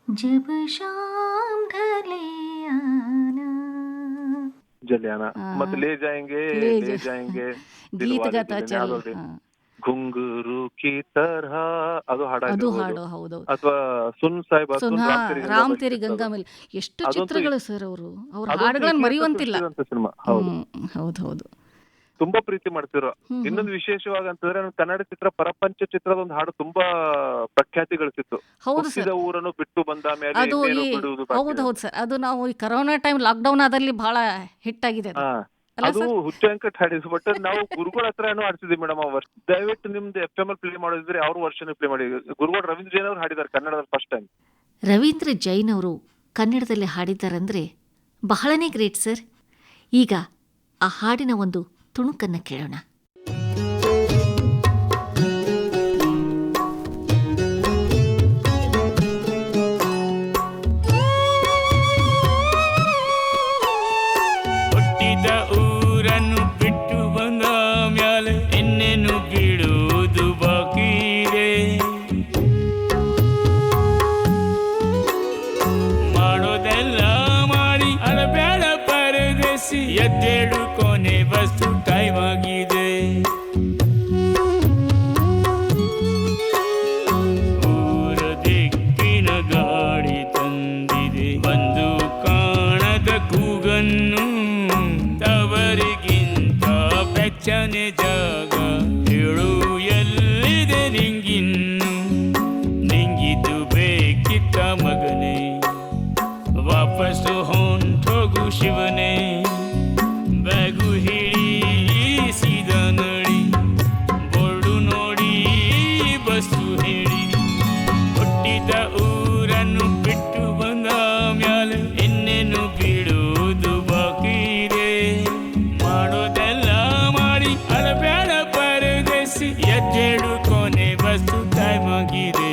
ಜಬ ಶಾಮ್ ಢಲೆ ಆನಾ ಜಲಿಯಾನ ಮತ್ತೆ ಲೇ ಜಾಯೆಂಗೆ ಗೀತಗಾತ ಚಲ್ घुंगरू की तरह ಅದು ಹಾಡು. ಹೌದು. ಅಥವಾ ಸುನ್ ಸಾಹಿಬ್ ರಾಮ್ ತೇರಿ ಗಂಗಾ ಮೇಲೆ ಎಷ್ಟು ಚಿತ್ರಗಳು ಸರ್. ಅವರು ಅವ್ರ ಹಾಡುಗಳನ್ನು ಮರೆಯುವಂತಿಲ್ಲ. ಹೌದು. ತುಂಬಾ ಪ್ರೀತಿ ಮಾಡ್ತಿರೋ. ಇನ್ನೊಂದು ವಿಶೇಷವಾಗಿ ಅಂತಂದ್ರೆ ಕನ್ನಡ ಚಿತ್ರ ಪರಪಂಚ ಚಿತ್ರದ ಒಂದು ಹಾಡು ತುಂಬಾ ಪ್ರಖ್ಯಾತಿ ಗಳಿಸಿತ್ತು. ಊರನ್ನು ಬಿಟ್ಟು ಬಂದ ಮೇಲೆ ಹೌದು ಸರ್. ಅದು ನಾವು ಈ ಕರೋನಾ ಟೈಮ್ ಲಾಕ್ಡೌನ್ ಆದಲ್ಲಿ ಬಹಳ ಹಿಟ್ ಆಗಿದೆ. ಅದು ಹುಚ್ಚ ಅಂಕಟ್ ಹಾಡಿದ್ರು. ಬಟ್ ನಾವು ಗುರುಗಳ ಹತ್ರ ಏನೋ ಆಡ್ತಿದ್ವಿ ಮೇಡಮ್. ದಯವಿಟ್ಟು ನಿಮ್ದು FM ಅಲ್ಲಿ ಪ್ಲೇ ಮಾಡೋದಿದ್ರೆ ಅವ್ರ ವರ್ಷನ್ ಪ್ಲೇ ಮಾಡಿ. ಗುರುಗಳು ರವೀಂದ್ರ ಜೈನ್ ಅವರು ಹಾಡಿದ್ದಾರೆ ಕನ್ನಡದಲ್ಲಿ ಫಸ್ಟ್ ಟೈಮ್. ರವೀಂದ್ರ ಜೈನ್ ಅವರು ಕನ್ನಡದಲ್ಲಿ ಹಾಡಿದ್ದಾರಂದ್ರೆ ಬಹಳನೇ ಗ್ರೇಟ್ ಸರ್. ಈಗ ಆ ಹಾಡಿನ ಒಂದು ತುಣುಕನ್ನು ಕೇಳೋಣ. ಎದ್ದೇಳು ಕೊನೆ ಬಸ್ಸು ಟೈಮ್ ಆಗಿದೆ. ಊರ ದಿಕ್ಕಿನ ಗಾಡಿ ತಂದಿದೆ ಒಂದು ಕಾಣದ ಕೂಗನ್ನು. ತವರಿಗಿಂತ ಬೆಚ್ಚನೆ ಜಾಗ ಹೇಳು ಎಲ್ಲಿದೆ ನಿಂಗಿನ್ನು. ನಿಂಗಿದು ಬೇಕಿತ್ತ ಮಗನೇ, ವಾಪಸ್ಸು ಹೊಂಟೋಗು ಶಿವನೇ. ಬ್ಯಾಗು ಹಿಡಿ ಸೀದ ನಡಿ, ಬೋರ್ಡು ನೋಡಿ ಬಸ್ಸು ಹೇಳಿ. ಹುಟ್ಟಿದ ಊರನ್ನು ಬಿಟ್ಟು ಬಂದ ಮ್ಯಾಲೆ ಇನ್ನೇನು ಬಿಡುವುದು ಬಾಕಿ ಇದೆ. ಮಾಡೋದೆಲ್ಲ ಮಾಡಿ ಅಳಬೇಡ ಪರದೇಸಿ, ಎದ್ದೇಳು ಕೊನೆ ಬಸ್ಸು ಟೈಮ್ ಆಗಿದೆ.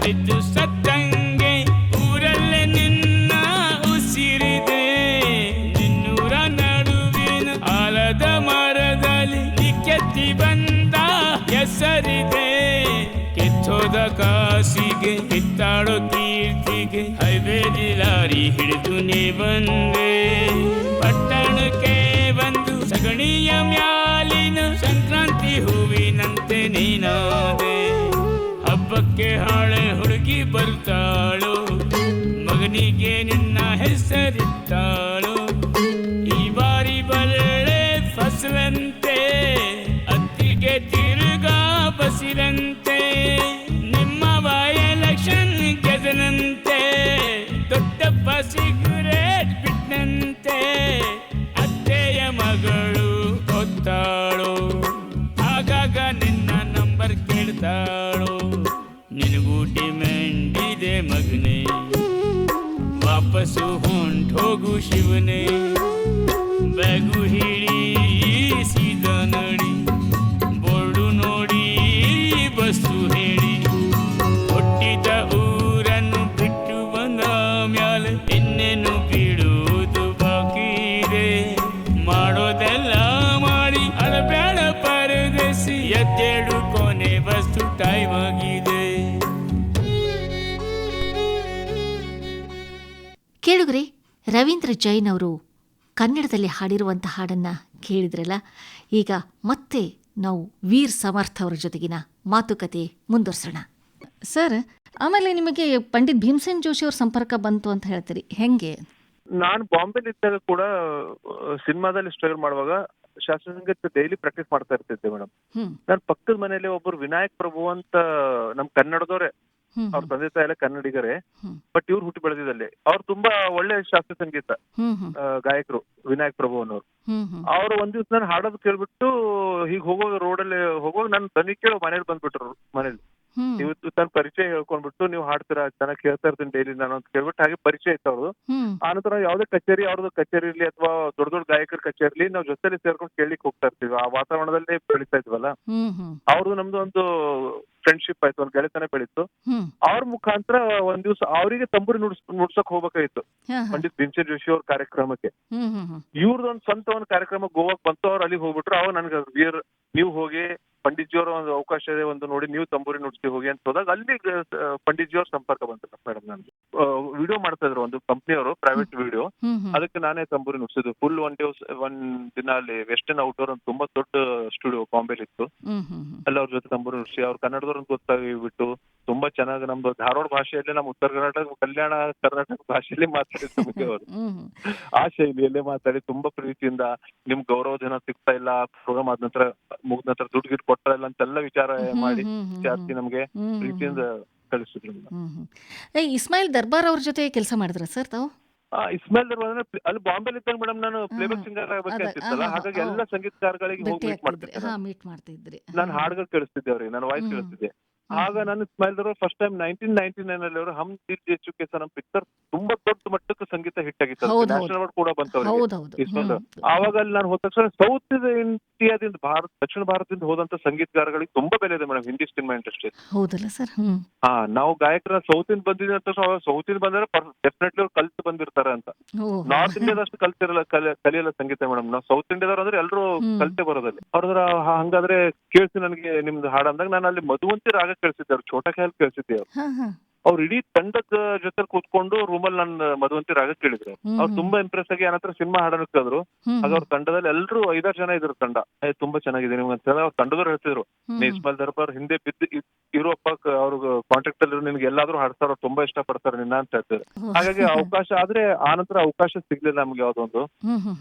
ಇದ್ದು ಸತ್ತಂಗೆ ಊರಲ್ಲೇ ನಿನ್ನ ಉಸಿರಿದೆ. ನಿನ್ನೂರ ನಡುವಿನ ಆಲದ ಮರದಲ್ಲಿ ಕೆತ್ತಿ ಬಂದ ಹೆಸರಿದೆ. ಕೆತ್ತೋದ ಕಾಸಿಗೆ ಕಿತ್ತಾಡೋ ಕೀರ್ತಿಗೆ ಹೈವೇಲಿ ಲಾರಿ ಹಿಡಿದು ನೀ ಬಂದೆ. ಪಟ್ಟಣಕ್ಕೆ ಬಂದು ಸಗಣಿಯ ಮ್ಯಾಲಿನ ಸಂಕ್ರಾಂತಿ ಹೂವಿನಂತೆ ನೀನಾದೆ. ಹಬ್ಬಕ್ಕೆ ಹಾಳೆ ಹುಡುಗಿ ಬರ್ತಾಳು, ಮಗನಿಗೆ ನಿನ್ನ ಹೆಸರಿತ್ತಾಳು. ಈ ಬಾರಿ ಬಳ್ಳೆ ಫಸಲಂತೆ, ಅತ್ತಿಗೆ ತಿರುಗಾ ಬಸಿರಂತೆ. ನಿಮ್ಮ ಎಲೆಕ್ಷನ್ ಗೆದನಂತೆ, ದೊಡ್ಡಪ್ಪ ಸಿಗರೇಟ್ ಬಿಟ್ಟಂತೆ. ಅತ್ತೆಯ ಮಗಳು ಒತ್ತಾಳು, ಆಗಾಗ ನಿನ್ನ ನಂಬರ್ ಕೇಳ್ತಾಳು. ನಿನಗೂ ಡಿಮ್ಯಾಂಡ್ ಇದೆ ಮಗನೇ. ಬಸ್ಸು ಹೊಂಟೋಗು ಶಿವನೇ ಬ್ಯಾಗು ಹಿಡಿ ಸೀದ ನಡಿ ಬೋರ್ಡು ನೋಡಿ ಬಸ್ಸು ಹೇಳಿ ಹುಟ್ಟಿದ ಊರನ್ನು ಬಿಟ್ಟು ಬಂದ ಮ್ಯಾಲೆ ಇನ್ನೇನು ಬಿಡುವುದು ಬಾಕಿ ಇದೆ ಮಾಡೋದೆಲ್ಲ ಮಾಡಿ ಅಳಬ್ಯಾಡ ಪರದೇಸಿ ಎದ್ದೇಳು ಕೊನೆ ಬಸ್ಸು ಟೈಮ್ ಆಗಿದೆ. ಕೇಳುಗರೆ, ರವೀಂದ್ರ ಜೈನ್ ಅವರು ಕನ್ನಡದಲ್ಲಿ ಹಾಡಿರುವಂಥ ಹಾಡನ್ನು ಕೇಳಿದ್ರಲ್ಲ. ಈಗ ಮತ್ತೆ ನಾವು ವೀರ್ ಸಮರ್ಥ್ ಅವರ ಜೊತೆಗಿನ ಮಾತುಕತೆ ಮುಂದುವರ್ಸೋಣ. ಸರ್, ಆಮೇಲೆ ನಿಮಗೆ ಪಂಡಿತ್ ಭೀಮಸೇನ್ ಜೋಶಿ ಅವ್ರ ಸಂಪರ್ಕ ಬಂತು ಅಂತ ಹೇಳ್ತೀರಿ, ಹೆಂಗೆ? ನಾನು ಬಾಂಬೆಲಿ ಇದ್ದಾಗ ಕೂಡ ಸಿನಿಮಾದಲ್ಲಿ ಸ್ಟ್ರಗಲ್ ಮಾಡುವಾಗ ಶಾಸ್ತ್ರೀಯ ಸಂಗೀತ ಡೈಲಿ ಪ್ರಾಕ್ಟೀಸ್ ಮಾಡ್ತಾ ಇರ್ತಿದ್ದೆ ಮೇಡಮ್. ನಾನು ಪಕ್ಕದ ಮನೆಯಲ್ಲಿ ಒಬ್ಬರು ವಿನಾಯಕ್ ಪ್ರಭು ಅಂತ ನಮ್ ಕನ್ನಡದವ್ರೆ, ಅವ್ರ ತಂದೆ ತಾಯಿ ಎಲ್ಲ ಕನ್ನಡಿಗರೇ, ಬಟ್ ಇವ್ರು ಹುಟ್ಟಿ ಬೆಳೆದಿದ್ದಲ್ಲಿ. ಅವ್ರು ತುಂಬಾ ಒಳ್ಳೆ ಶಾಸ್ತ್ರೀಯ ಸಂಗೀತ ಗಾಯಕರು, ವಿನಾಯಕ್ ಪ್ರಭು ಅನ್ನೋರು. ಅವ್ರು ಒಂದ್ ದಿವ್ಸ ನಾನು ಹಾಡೋದು ಕೇಳ್ಬಿಟ್ಟು ಹೀಗ್ ಹೋಗುವಾಗ ರೋಡಲ್ಲಿ ಹೋಗುವಾಗ ನನ್ ದನಿ ಕೇಳೋ ಮನೇಲಿ ಬಂದ್ಬಿಟ್ರು. ಮನೇಲಿ ಇವತ್ತು ತನ್ನ ಪರಿಚಯ ಹೇಳ್ಕೊಂಡ್ಬಿಟ್ಟು, ನೀವು ಹಾಡ್ತೀರಾ, ಚೆನ್ನಾಗಿ ಕೇಳ್ತಾ ಇರ್ತೀನಿ ಡೈಲಿ ನಾನು ಅಂತ ಕೇಳ್ಬಿಟ್ಟು ಹಾಗೆ ಪರಿಚಯ ಇತ್ತು ಅವ್ರದ್ದು. ಆನಂತರ ಯಾವ್ದೇ ಕಚೇರಿ, ಅವ್ರದ್ದು ಕಚೇರಿ ಇರ್ಲಿ ಅಥವಾ ದೊಡ್ಡ ದೊಡ್ಡ ಗಾಯಕರ ಕಚೇರಿ ಇರ್ಲಿ, ನಾವು ಜೊತೆಲಿ ಸೇರ್ಕೊಂಡು ಕೇಳಿಕ್ ಹೋಗ್ತಾ ಇರ್ತೀವಿ. ಆ ವಾತಾವರಣದಲ್ಲೇ ಬೆಳೀತಾ ಇದ್ವಲ್ಲ. ಅವ್ರದ್ದು ನಮ್ದು ಒಂದು ಫ್ರೆಂಡ್ಶಿಪ್ ಆಯ್ತು, ಒಂದ್ ಗೆಳೆತನ ಬೆಳೀತು. ಅವ್ರ ಮುಖಾಂತರ ಒಂದ್ ದಿವ್ಸ ಅವರಿಗೆ ತಂಬೂರಿ ನುಡ್ಸಕ್ ಹೋಗ್ಬೇಕಾಯ್ತು ಪಂಡಿತ್ ಭೀಮಸೇನ್ ಜೋಶಿ ಅವ್ರ ಕಾರ್ಯಕ್ರಮಕ್ಕೆ. ಇವ್ರದೊಂದ್ ಸ್ವಂತ ಒಂದು ಕಾರ್ಯಕ್ರಮ ಗೋವಾಕ್ ಬಂತು. ಅವ್ರು ಅಲ್ಲಿಗೆ ಹೋಗ್ಬಿಟ್ರು. ಅವಾಗ ನನ್ಗೆ ವೀರ್, ನೀವು ಹೋಗಿ ಪಂಡಿತ್ ಜಿ ಅವರ ಒಂದು ಅವಕಾಶ ಇದೆ, ಒಂದು ನೋಡಿ ನೀವು ತಂಬೂರಿ ನುಡ್ಸಿ ಹೋಗಿ ಅಂತ ಹೋದಾಗ ಅಲ್ಲಿ ಪಂಡಿತ್ ಜಿ ಅವ್ರ ಸಂಪರ್ಕ ಬಂತು ಮೇಡಮ್. ನನ್ಗೆ ವಿಡಿಯೋ ಮಾಡ್ತಾ ಇದ್ರು ಒಂದು ಕಂಪ್ನಿಯವರು, ಪ್ರೈವೇಟ್ ವಿಡಿಯೋ. ಅದಕ್ಕೆ ನಾನೇ ತಂಬೂರಿ ನುಡ್ಸಿದ್ದು. ಫುಲ್ ಒಂದ್ ದಿನ ಅಲ್ಲಿ ವೆಸ್ಟರ್ನ್ ಔಟ್ಡೋರ್ ಅಂತ ತುಂಬಾ ದೊಡ್ಡ ಸ್ಟುಡಿಯೋ ಬಾಂಬೆಲಿ ಇತ್ತು. ಅಲ್ಲಿ ಅವ್ರ ಜೊತೆ ತಂಬೂರಿ ನುಡ್ಸಿ, ಅವ್ರ ಕನ್ನಡದವ್ರನ್ನ ಗೊತ್ತಾಗಿಬಿಟ್ಟು ತುಂಬಾ ಚೆನ್ನಾಗಿ ನಮ್ದು ಧಾರವಾಡ ಭಾಷೆಯಲ್ಲೇ, ನಮ್ಮ ಉತ್ತರ ಕರ್ನಾಟಕ, ಕಲ್ಯಾಣ ಕರ್ನಾಟಕ ಭಾಷೆಯಲ್ಲಿ ಮಾತಾಡಿದ್ರು ಅವರು. ಆ ಶೈಲಿಯಲ್ಲೇ ಮಾತಾಡಿ ತುಂಬಾ ಪ್ರೀತಿಯಿಂದ, ನಿಮ್ ಗೌರವ ದಿನ ಸಿಗ್ತಾ ಇಲ್ಲ, ಪ್ರೋಗ್ರಾಮ್ ಆದ ನಂತರ ಮುಗಿದ ನಂತರ ದುಡ್ಡು ಗಿಟ್ಟು ಕೊಡ್ತಾ ಇಲ್ಲ ಅಂತೆಲ್ಲ ವಿಚಾರ ಮಾಡಿ ಜಾಸ್ತಿ ನಮ್ಗೆ ಪ್ರೀತಿಯಿಂದ ಕಳಿಸಿದ್ರು. ಇಸ್ಮಾಯಿಲ್ ದರ್ಬಾರ್ ಅವ್ರ ಜೊತೆ ಕೆಲಸ ಮಾಡಿದ್ರ ಸರ್ ತಾವು? ಇಸ್ಮಾಯಿಲ್ ದರ್ಬಾರ್ ಅಲ್ಲಿ ಬಾಂಬೆಲಿ ಇದ್ದಾಗ ಮೇಡಮ್ ನಾನು ಪ್ಲೇಬ್ಯಾಕ್ ಸಿಂಗರ್ ಆಗ್ಬೇಕಂತಿತ್ತಲ್ಲ, ಹಾಗಾಗಿ ಎಲ್ಲ ಸಂಗೀತಗಾರಗಳಿಗೆ ಹೋಗಿ ಮೀಟ್ ಮಾಡ್ತಿದ್ರಿ. ನಾನು ಹಾಡುಗಳು ಕೇಳಿಸ್ತಿದ್ದೆ ಅವ್ರಿಗೆ, ನಾನು ವಾಯ್ಸ್ ಕೇಳಿಸ್ತಿದ್ದೆ. ಆಗ ನಾನು ಇಸ್ಮಾಯಿಲ್ ದರ್ಬಾರ್ ಫಸ್ಟ್ ಟೈಮ್ 1999 ಅಲ್ಲಿ ಅವರು ಹಮ್ ದಿಲ್ ಜೇ ಚುಕೆ ಸನಮ್ ಪಿಕ್ಚರ್ ತುಂಬಾ ದೊಡ್ಡ ಮಟ್ಟಕ್ಕೆ ಸಂಗೀತ ಹಿಟ್ ಆಗಿತ್ತು. ನ್ಯಾಷನಲ್ ಅವಾರ್ಡ್ ಕೂಡ ಬಂತವ್ರಿಗೆ ಇಸ್ಮಾಯಿಲ್. ಆವಾಗ ಅಲ್ಲಿ ನಾನು ಹೋದ ತಕ್ಷಣ ಸೌತ್ ಇಂಡಿಯಾದಿಂದ ದಕ್ಷಿಣ ಭಾರತದಿಂದ ಹೋದಂತ ಸಂಗೀತಗಾರಗಳಿಗೆ ತುಂಬಾ ಬೆಲೆ ಇದೆ ಮೇಡಮ್ ಹಿಂದಿ ಸಿನಿಮಾ ಇಂಡಸ್ಟ್ರಿ. ಹೌದಲ್ಲ ಸರ್? ನಾವು ಗಾಯಕರ ಸೌತ್ ಇಂದ ಬಂದಿದ್ದೀವಿ ಅಂತ, ಸೌತ್ ಇಂದ ಬಂದ್ರೆ ಡೆಫಿನೆಟ್ಲಿ ಅವ್ರು ಕಲ್ತು ಬಂದಿರ್ತಾರೆ ಅಂತ. ನಾರ್ತ್ ಇಂಡಿಯಾದಷ್ಟು ಕಲ್ತಿರಲ್ಲ, ಕಲಿಯಲ್ಲ ಸಂಗೀತ ಮೇಡಮ್. ನಾವು ಸೌತ್ ಇಂಡಿಯಾದವ್ರು ಅಂದ್ರೆ ಎಲ್ಲರೂ ಕಲ್ತೆ ಬರೋದಲ್ಲಿ. ಅವ್ರ ಹಂಗಾದ್ರೆ ಕೇಳಿಸಿ ನನಗೆ ನಿಮ್ದು ಹಾಡು ಅಂದಾಗ ನಾನು ಅಲ್ಲಿ ಮಧುವಂತಿ ರಾಗ ಕೇಳಿಸಿದ್ದೆ, ಅವ್ರು ಛೋಟಾ ಖ್ಯಾಲ್ ಕೇಳಿಸಿದ್ದೆ. ಅವ್ರು ಇಡೀ ತಂಡದ ಜೊತೆ ಕೂತ್ಕೊಂಡು ರೂಮಲ್ಲಿ ನನ್ನ ಮಧುವಂತಿ ರಾಗ ಕೇಳಿದ್ರು. ಅವ್ರು ತುಂಬಾ ಇಂಪ್ರೆಸ್ ಆಗಿ ನನ್ನ ಹತ್ರ ಸಿನಿಮಾ ಹಾಡನ್ನು ಕೇಳಿದ್ರು. ಆಗ ಅವ್ರ ತಂಡದಲ್ಲಿ ಎಲ್ಲರೂ 5-6 ಜನ ಇದ್ರು ತಂಡ. ತುಂಬಾ ಚೆನ್ನಾಗಿದೆ ನಿಮ್ಗೆ ಅಂತ ಅವ್ರ ತಂಡದವ್ರು ಹೇಳ್ತಿದ್ರು, ಇಸ್ಮಾಯಿಲ್ ದರ್ಬಾರ್ ಹಿಂದೆ ಬಿದ್ದು ಇರೋಪ್ಪ, ಅವ್ರಿಗೆ ಕಾಂಟ್ಯಾಕ್ಟ್ ಅಲ್ಲಿ ನಿನ್ಗೆ ಎಲ್ಲಾದ್ರೂ ಹಾಡ್ತಾರ, ಅವ್ರು ತುಂಬಾ ಇಷ್ಟ ಪಡ್ತಾರೆ ನಿನ್ನ ಅಂತ ಹೇಳ್ತಾರೆ. ಹಾಗಾಗಿ ಅವಕಾಶ ಆದ್ರೆ ಆನಂತರ ಅವಕಾಶ ಸಿಗ್ಲಿಲ್ಲ ನಮ್ಗೆ ಯಾವ್ದೊಂದು.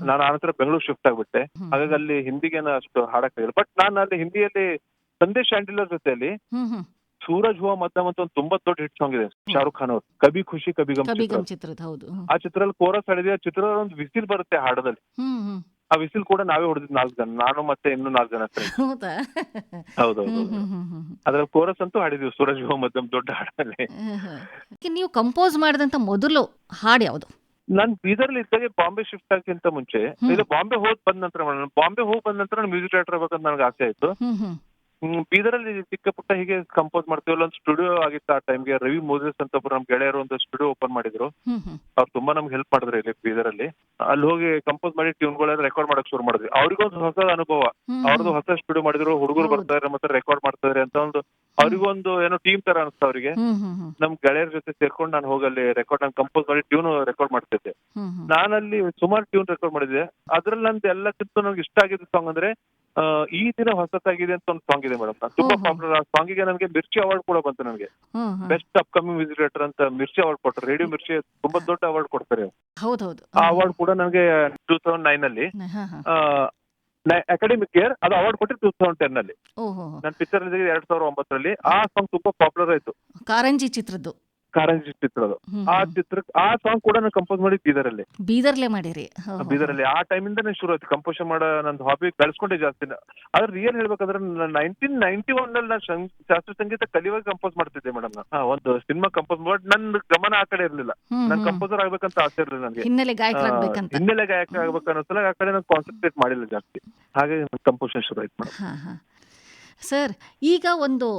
ನಾನು ಆನಂತರ ಬೆಂಗಳೂರು ಶಿಫ್ಟ್ ಆಗ್ಬಿಟ್ಟೆ. ಹಾಗಾಗಿ ಅಲ್ಲಿ ಹಿಂದಿಗೇನ ಅಷ್ಟು ಹಾಡಕ್ ಆಗಿಲ್ಲ. ಬಟ್ ನಾನು ಅಲ್ಲಿ ಹಿಂದಿಯಲ್ಲಿ ಸಂದೇಶ್ ಆಂಟಿಲರ್ ಜೊತೆಯಲ್ಲಿ ಸೂರಜ್ ಹುವಾ ಮಧ್ಯಮ ಅಂತ ಒಂದು ತುಂಬಾ ದೊಡ್ಡ ಹಿಟ್ ಸಾಂಗ್ ಇದೆ ಶಾರುಖ್ ಖಾನ್ ಅವ್ರು, ಕಭಿ ಖುಷಿ ಕಭಿ ಗಮ್ ಚಿತ್ರದ. ಆ ಚಿತ್ರದಲ್ಲಿ ಕೋರಸ್ ಹಾಡಿದೆ. ಆ ಚಿತ್ರದ ಒಂದು ವಿಸಿಲ್ ಬರುತ್ತೆ ಹಾಡದಲ್ಲಿ. ಆ ವಿಸಿಲ್ ಕೂಡ ನಾವೇ ಹೊಡೆದಿದ್ 4 ಜನ, ನಾನು ಮತ್ತೆ ಇನ್ನೂ 4 ಜನ. ಹೌದೌದು. ಅದ್ರಲ್ಲಿ ಕೋರಸ್ ಅಂತೂ ಹಾಡಿದ್ವಿ ಸೂರಜ್ ಹುವಾ ಮಧ್ಯಮ ದೊಡ್ಡ ಹಾಡಲ್ಲಿ. ನೀವು ಕಂಪೋಸ್ ಮಾಡಿದಂತ ಮೊದಲು ಹಾಡು ಯಾವುದು? ನಾನ್ ಬೀದರ್ಲಿ ಇದ್ದಾಗ ಬಾಂಬೆ ಶಿಫ್ಟ್ ಆಗಕ್ಕಿಂತ ಮುಂಚೆ, ಇದು ಬಾಂಬೆ ಹೋಗಿ ಬಂದ ನಂತರ ಮ್ಯೂಸಿಕ್ ಡೈರೆಕ್ಟರ್ ಆಗ್ಬೇಕಂತ ನನಗೆ ಆಸೆ ಆಯ್ತು. ಬೀದರಲ್ಲಿ ಚಿಕ್ಕ ಪುಟ್ಟ ಹೀಗೆ ಕಂಪೋಸ್ ಮಾಡ್ತೀವಲ್ಲ, ಒಂದು ಸ್ಟುಡಿಯೋ ಆಗಿತ್ತು ಆ ಟೈಮ್ಗೆ. ರವಿ ಮೋಸೆಸ್ ಅಂತ ಒಬ್ರು ನಮ್ ಗೆಳೆಯರು ಒಂದು ಸ್ಟುಡಿಯೋ ಓಪನ್ ಮಾಡಿದ್ರು. ಅವ್ರು ತುಂಬಾ ನಮ್ಗೆ ಹೆಲ್ಪ್ ಮಾಡಿದ್ರು ಇಲ್ಲಿ ಬೀದರಲ್ಲಿ. ಅಲ್ಲಿ ಹೋಗಿ ಕಂಪೋಸ್ ಮಾಡಿ ಟ್ಯೂನ್ಗಳೆಲ್ಲ ರೆಕಾರ್ಡ್ ಮಾಡಕ್ ಶುರು ಮಾಡಿದ್ವಿ. ಅವ್ರಿಗೊಂದು ಹೊಸ ಅನುಭವ, ಅವ್ರದ್ದು ಹೊಸ ಸ್ಟುಡಿಯೋ ಮಾಡಿದ್ರು, ಹುಡುಗರು ಬರ್ತಾರೆ ಮತ್ತೆ ರೆಕಾರ್ಡ್ ಮಾಡ್ತಾರೆ ಅಂತ ಒಂದು ಅವ್ರಿಗೊಂದು ಏನೋ ಟೀಮ್ ತರ ಅನಿಸ್ತಾ ಅವ್ರಿಗೆ. ನಮ್ ಗೆಳೆಯರ ಜೊತೆ ಸೇರ್ಕೊಂಡು ನಾನು ಹೋಗಲ್ಲಿ ರೆಕಾರ್ಡ್, ನಾನು ಕಂಪೋಸ್ ಮಾಡಿ ಟ್ಯೂನ್ ರೆಕಾರ್ಡ್ ಮಾಡ್ತಿದ್ದೆ. ನಾನಲ್ಲಿ ಸುಮಾರು ಟ್ಯೂನ್ ರೆಕಾರ್ಡ್ ಮಾಡಿದ್ದೆ. ಅದ್ರಲ್ಲಿ ನಂದು ಎಲ್ಲಕ್ಕಿಂತ ನಂಗೆ ಇಷ್ಟ ಆಗಿದ್ದ ಸಾಂಗ್ ಅಂದ್ರೆ ಈ ದಿನ ಹೊಸತಾಗಿದೆ ಅಂತ ಒಂದು ಸಾಂಗ್ ಇದೆ ಮೇಡಮ್. ತುಂಬಾ ಪಾಪ್ಯುಲರ್. ಆ ಸಾಂಗಿಗೆ ನನಗೆ ಮಿರ್ಚಿ ಅವಾರ್ಡ್ ಕೂಡ ಬಂತು. ನನಗೆ ಬೆಸ್ಟ್ ಅಪ್ಕಮಿಂಗ್ ಮ್ಯೂಸಿಕ್ ಡೈರೆಕ್ಟರ್ ಅಂತ ಮಿರ್ಚಿ ಅವಾರ್ಡ್ ಕೊಟ್ಟರು. ರೇಡಿಯೋ ಮಿರ್ಚಿ ತುಂಬಾ ದೊಡ್ಡ ಅವಾರ್ಡ್ ಕೊಡ್ತಾರೆ. ಆ ಅವಾರ್ಡ್ ಕೂಡ ನನಗೆ 2009 ಅಲ್ಲಿ ಅಕಾಡೆಮಿಕ್ ಇಯರ್ ಅದು ಅವಾರ್ಡ್ ಕೊಟ್ಟು 2010 ಅಲ್ಲಿ. ನನ್ನ ಪಿಕ್ಚರ್ 2009 ಆ ಸಾಂಗ್ ತುಂಬಾ ಪಾಪ್ಯುಲರ್ ಆಯ್ತು. ಕಾರಂಜಿ ಚಿತ್ರದ್ದು ಕಾರಂಜಿ ಚಿತ್ರದ ಆ ಸಾಂಗ್ ಕೂಡ ನಾನು ಕಂಪೋಸ್ ಮಾಡಿ ಬೀದರ್ಲೆ ಮಾಡಿರಿ. ಬೀದರಲ್ಲಿ ಆ ಟೈಮಿಂದಾನೇ ಶುರು ಆಯ್ತು ಕಂಪೋಸ್ ಮಾಡೋ ನಂದು ಹಾಬಿ ಬೆಳೆಸ್ಕೊಂಡೆ ಜಾಸ್ತಿ. ಆದ್ರೆ ರಿಯಲ್ ಹೇಳ್ಬೇಕಂದ್ರೆ 1991 ನಲ್ಲಿ ನಾನು ಶಾಸ್ತ್ರೀಯ ಸಂಗೀತ ಕಲಿಯುವಾಗ ಕಂಪೋಸ್ ಮಾಡ್ತಿದ್ದೆ ಮೇಡಮ್. ಒಂದು ಸಿನಿಮಾ ಕಂಪೋಸ್ ಮಾಡಿ ನನ್ನ ಗಮನ ಆ ಕಡೆ ಇರ್ಲಿಲ್ಲ. ನಾನು ಕಂಪೋಸರ್ ಆಗ್ಬೇಕಂತ ಆಸೆ ಇರ್ಲಿಲ್ಲ ನನಗೆ. ಹಿನ್ನೆಲೆ ಗಾಯಕ ಆಗ್ಬೇಕು ಅನ್ನೋಸಲ ಆ ಕಡೆ ನಾನು ಕಾನ್ಸಂಟ್ರೇಟ್ ಮಾಡಿಲ್ಲ ಜಾಸ್ತಿ. ಹಾಗೆ ಕಂಪೋಸರ್ ಶುರು ಆಯ್ತು ಮೇಡಮ್. ಸರ್, ಈಗ ಒಂದು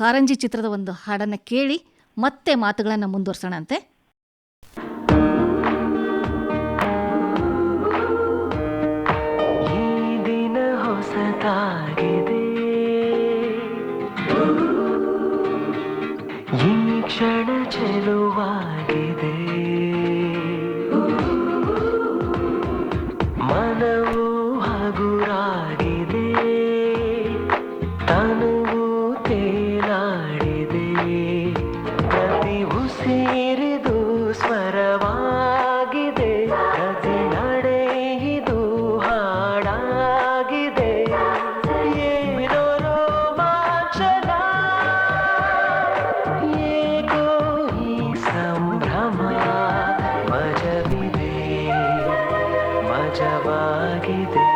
ಕಾರಂಜಿ ಚಿತ್ರದ ಒಂದು ಹಾಡನ್ನ ಕೇಳಿ ಮತ್ತೆ ಮಾತುಗಳನ್ನ ಮುಂದುವರ್ಸೋಣ ಅಂತೆ. ಈ ದಿನ ಹೊಸತಾಗಿದೆ, ಈ ಕ್ಷಣ ಚೆಲುವಾಗಿದೆ, ಮನವು ಹಗುರಾಗಿದೆ, ತನುವು ತೇಲಾಡಿದೆ, ಪ್ರತಿ ಉಸಿರಿದು ಸ್ವರವಾಗಿದೆ, ಪ್ರತಿ ನಡೆಯಿದು ಹಾಡಾಗಿದೆ, ಏನೋ ರೋಮಾಂಚನ, ಏಕೋ ಈ ಸಂಭ್ರಮ, ಮಜವಿದೆ, ಮಜವಾಗಿದೆ,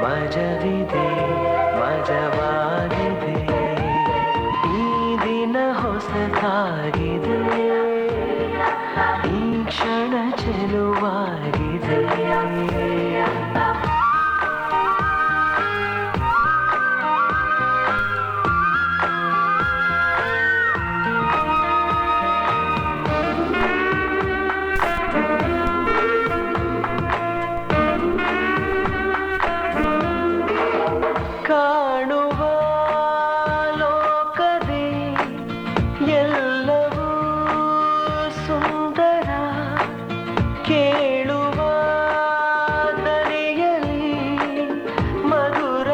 ಮಜವಿದೆ, ಮಜವಾಗಿದೆ, ಈ ದಿನ ಹೊಸತಾಗಿದೆ, ಈ ಕ್ಷಣ ಚೆಲುವಾಗಿದೆ. ಕಾಣುವ ಲೋಕದಿ ಎಲ್ಲವೂ ಸುಂದರ, ಕೇಳುವ ದನಿಯಲ್ಲಿ ಮಧುರ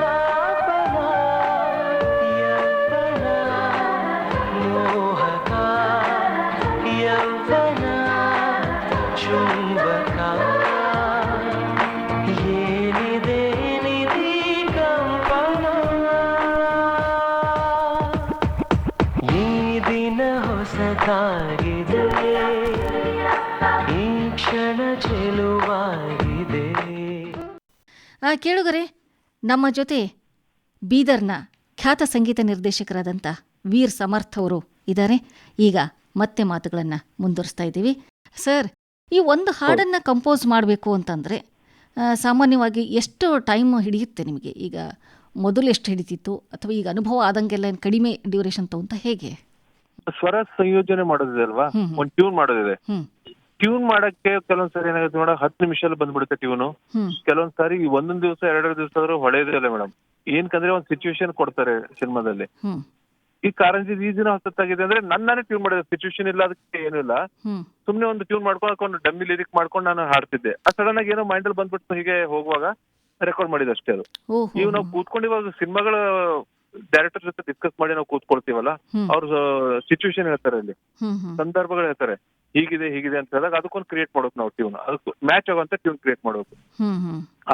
ಲಾಪನ, ಯೌವನ ಮೋಹಕ, ಯೌವನ ಚುಂಬಕ, ಏನಿದೆ ನಿಧಿ ಕಂಪನ, ಈ ದಿನ ಹೊಸತಾಗಿದೆ, ಈ ಕ್ಷಣ ಚೆಲುವಾಗಿದೆ. ಕೇಳುಗರೆ, ನಮ್ಮ ಜೊತೆ ಬೀದರ್ನ ಖ್ಯಾತ ಸಂಗೀತ ನಿರ್ದೇಶಕರಾದಂಥ ವೀರ್ ಸಮರ್ಥ್ ಅವರು ಇದ್ದಾರೆ. ಈಗ ಮತ್ತೆ ಮಾತುಗಳನ್ನು ಮುಂದುವರಿಸ್ತಾ ಇದ್ದೀವಿ. ಸರ್, ಈ ಒಂದು ಹಾಡನ್ನು ಕಂಪೋಸ್ ಮಾಡಬೇಕು ಅಂತಂದರೆ ಸಾಮಾನ್ಯವಾಗಿ ಎಷ್ಟು ಟೈಮ್ ಹಿಡಿಯುತ್ತೆ ನಿಮಗೆ? ಈಗ ಮೊದಲು ಎಷ್ಟು ಹಿಡಿತಿತ್ತು, ಅಥವಾ ಈಗ ಅನುಭವ ಆದಂಗೆಲ್ಲ ಕಡಿಮೆ ಡ್ಯೂರೇಷನ್ ತಗೊಂತ ಹೇಗೆ? ಸ್ವರ ಸಂಯೋಜನೆ ಮಾಡೋದಿದೆ ಅಲ್ವಾ, ಒಂದು ಟ್ಯೂನ್ ಮಾಡೋದಿದೆ. ಟ್ಯೂನ್ ಮಾಡಕ್ಕೆ ಕೆಲವೊಂದ್ಸರಿ ಏನಾಗುತ್ತೆ ಮೇಡಮ್, 10 ನಿಮಿಷದಲ್ಲಿ ಬಂದ್ಬಿಡುತ್ತೆ ಟ್ಯೂನು. ಕೆಲವೊಂದ್ಸಾರಿ ಒಂದೊಂದ್ ದಿವಸ 2 ದಿವಸ ಆದ್ರೂ ಹೊಳೆಯೋದೇ ಇಲ್ಲ ಮೇಡಮ್. ಏನ್ಕಂದ್ರೆ ಒಂದ್ ಸಿಚುವೇಶನ್ ಕೊಡ್ತಾರೆ ಸಿನಿಮಾದಲ್ಲಿ. ಈ ಕಾರಂಜಿ ಈ ದಿನ ಹೊಸತ್ತಾಗಿದೆ ಅಂದ್ರೆ ನಾನೇ ಟ್ಯೂನ್ ಮಾಡಿದೆ, ಸಿಚುವೇಶನ್ ಇಲ್ಲ, ಅದಕ್ಕೆ ಏನೂ ಇಲ್ಲ. ಸುಮ್ನೆ ಒಂದು ಟ್ಯೂನ್ ಮಾಡ್ಕೊಂಡು ಡಮ್ಮಿ ಲಿರಿಕ್ ಮಾಡ್ಕೊಂಡು ನಾನು ಹಾಡ್ತಿದ್ದೆ. ಆ ಸಡನ್ ಆಗಿ ಏನೋ ಮೈಂಡ್ ಅಲ್ಲಿ ಬಂದ್ಬಿಟ್ಟು ಹೀಗೆ ಹೋಗುವಾಗ ರೆಕಾರ್ಡ್ ಮಾಡಿದ ಅಷ್ಟೇ ಅದು. ಇವ್ ನಾವು ಕೂತ್ಕೊಂಡು ಇವಾಗ ಸಿನಿಮಾಗಳ ಡೈರೆಕ್ಟರ್ ಜೊತೆ ಡಿಸ್ಕಸ್ ಮಾಡಿ ನಾವು ಕೂತ್ಕೊಳ್ತೀವಲ್ಲ, ಅವ್ರ ಸಿಚುವೇಶನ್ ಹೇಳ್ತಾರೆ, ಅಲ್ಲಿ ಸಂದರ್ಭಗಳು ಹೇಳ್ತಾರೆ, ಹೀಗಿದೆ ಅಂತ ಹೇಳಿದಾಗ ಅದಕ್ಕೊಂದು ಕ್ರಿಯೇಟ್ ಮಾಡೋದು ನಾವು ಟ್ಯೂನ್, ಅದಕ್ಕೆ ಮ್ಯಾಚ್ ಆಗುವಂತ ಟ್ಯೂನ್ ಕ್ರಿಯೇಟ್ ಮಾಡೋದು.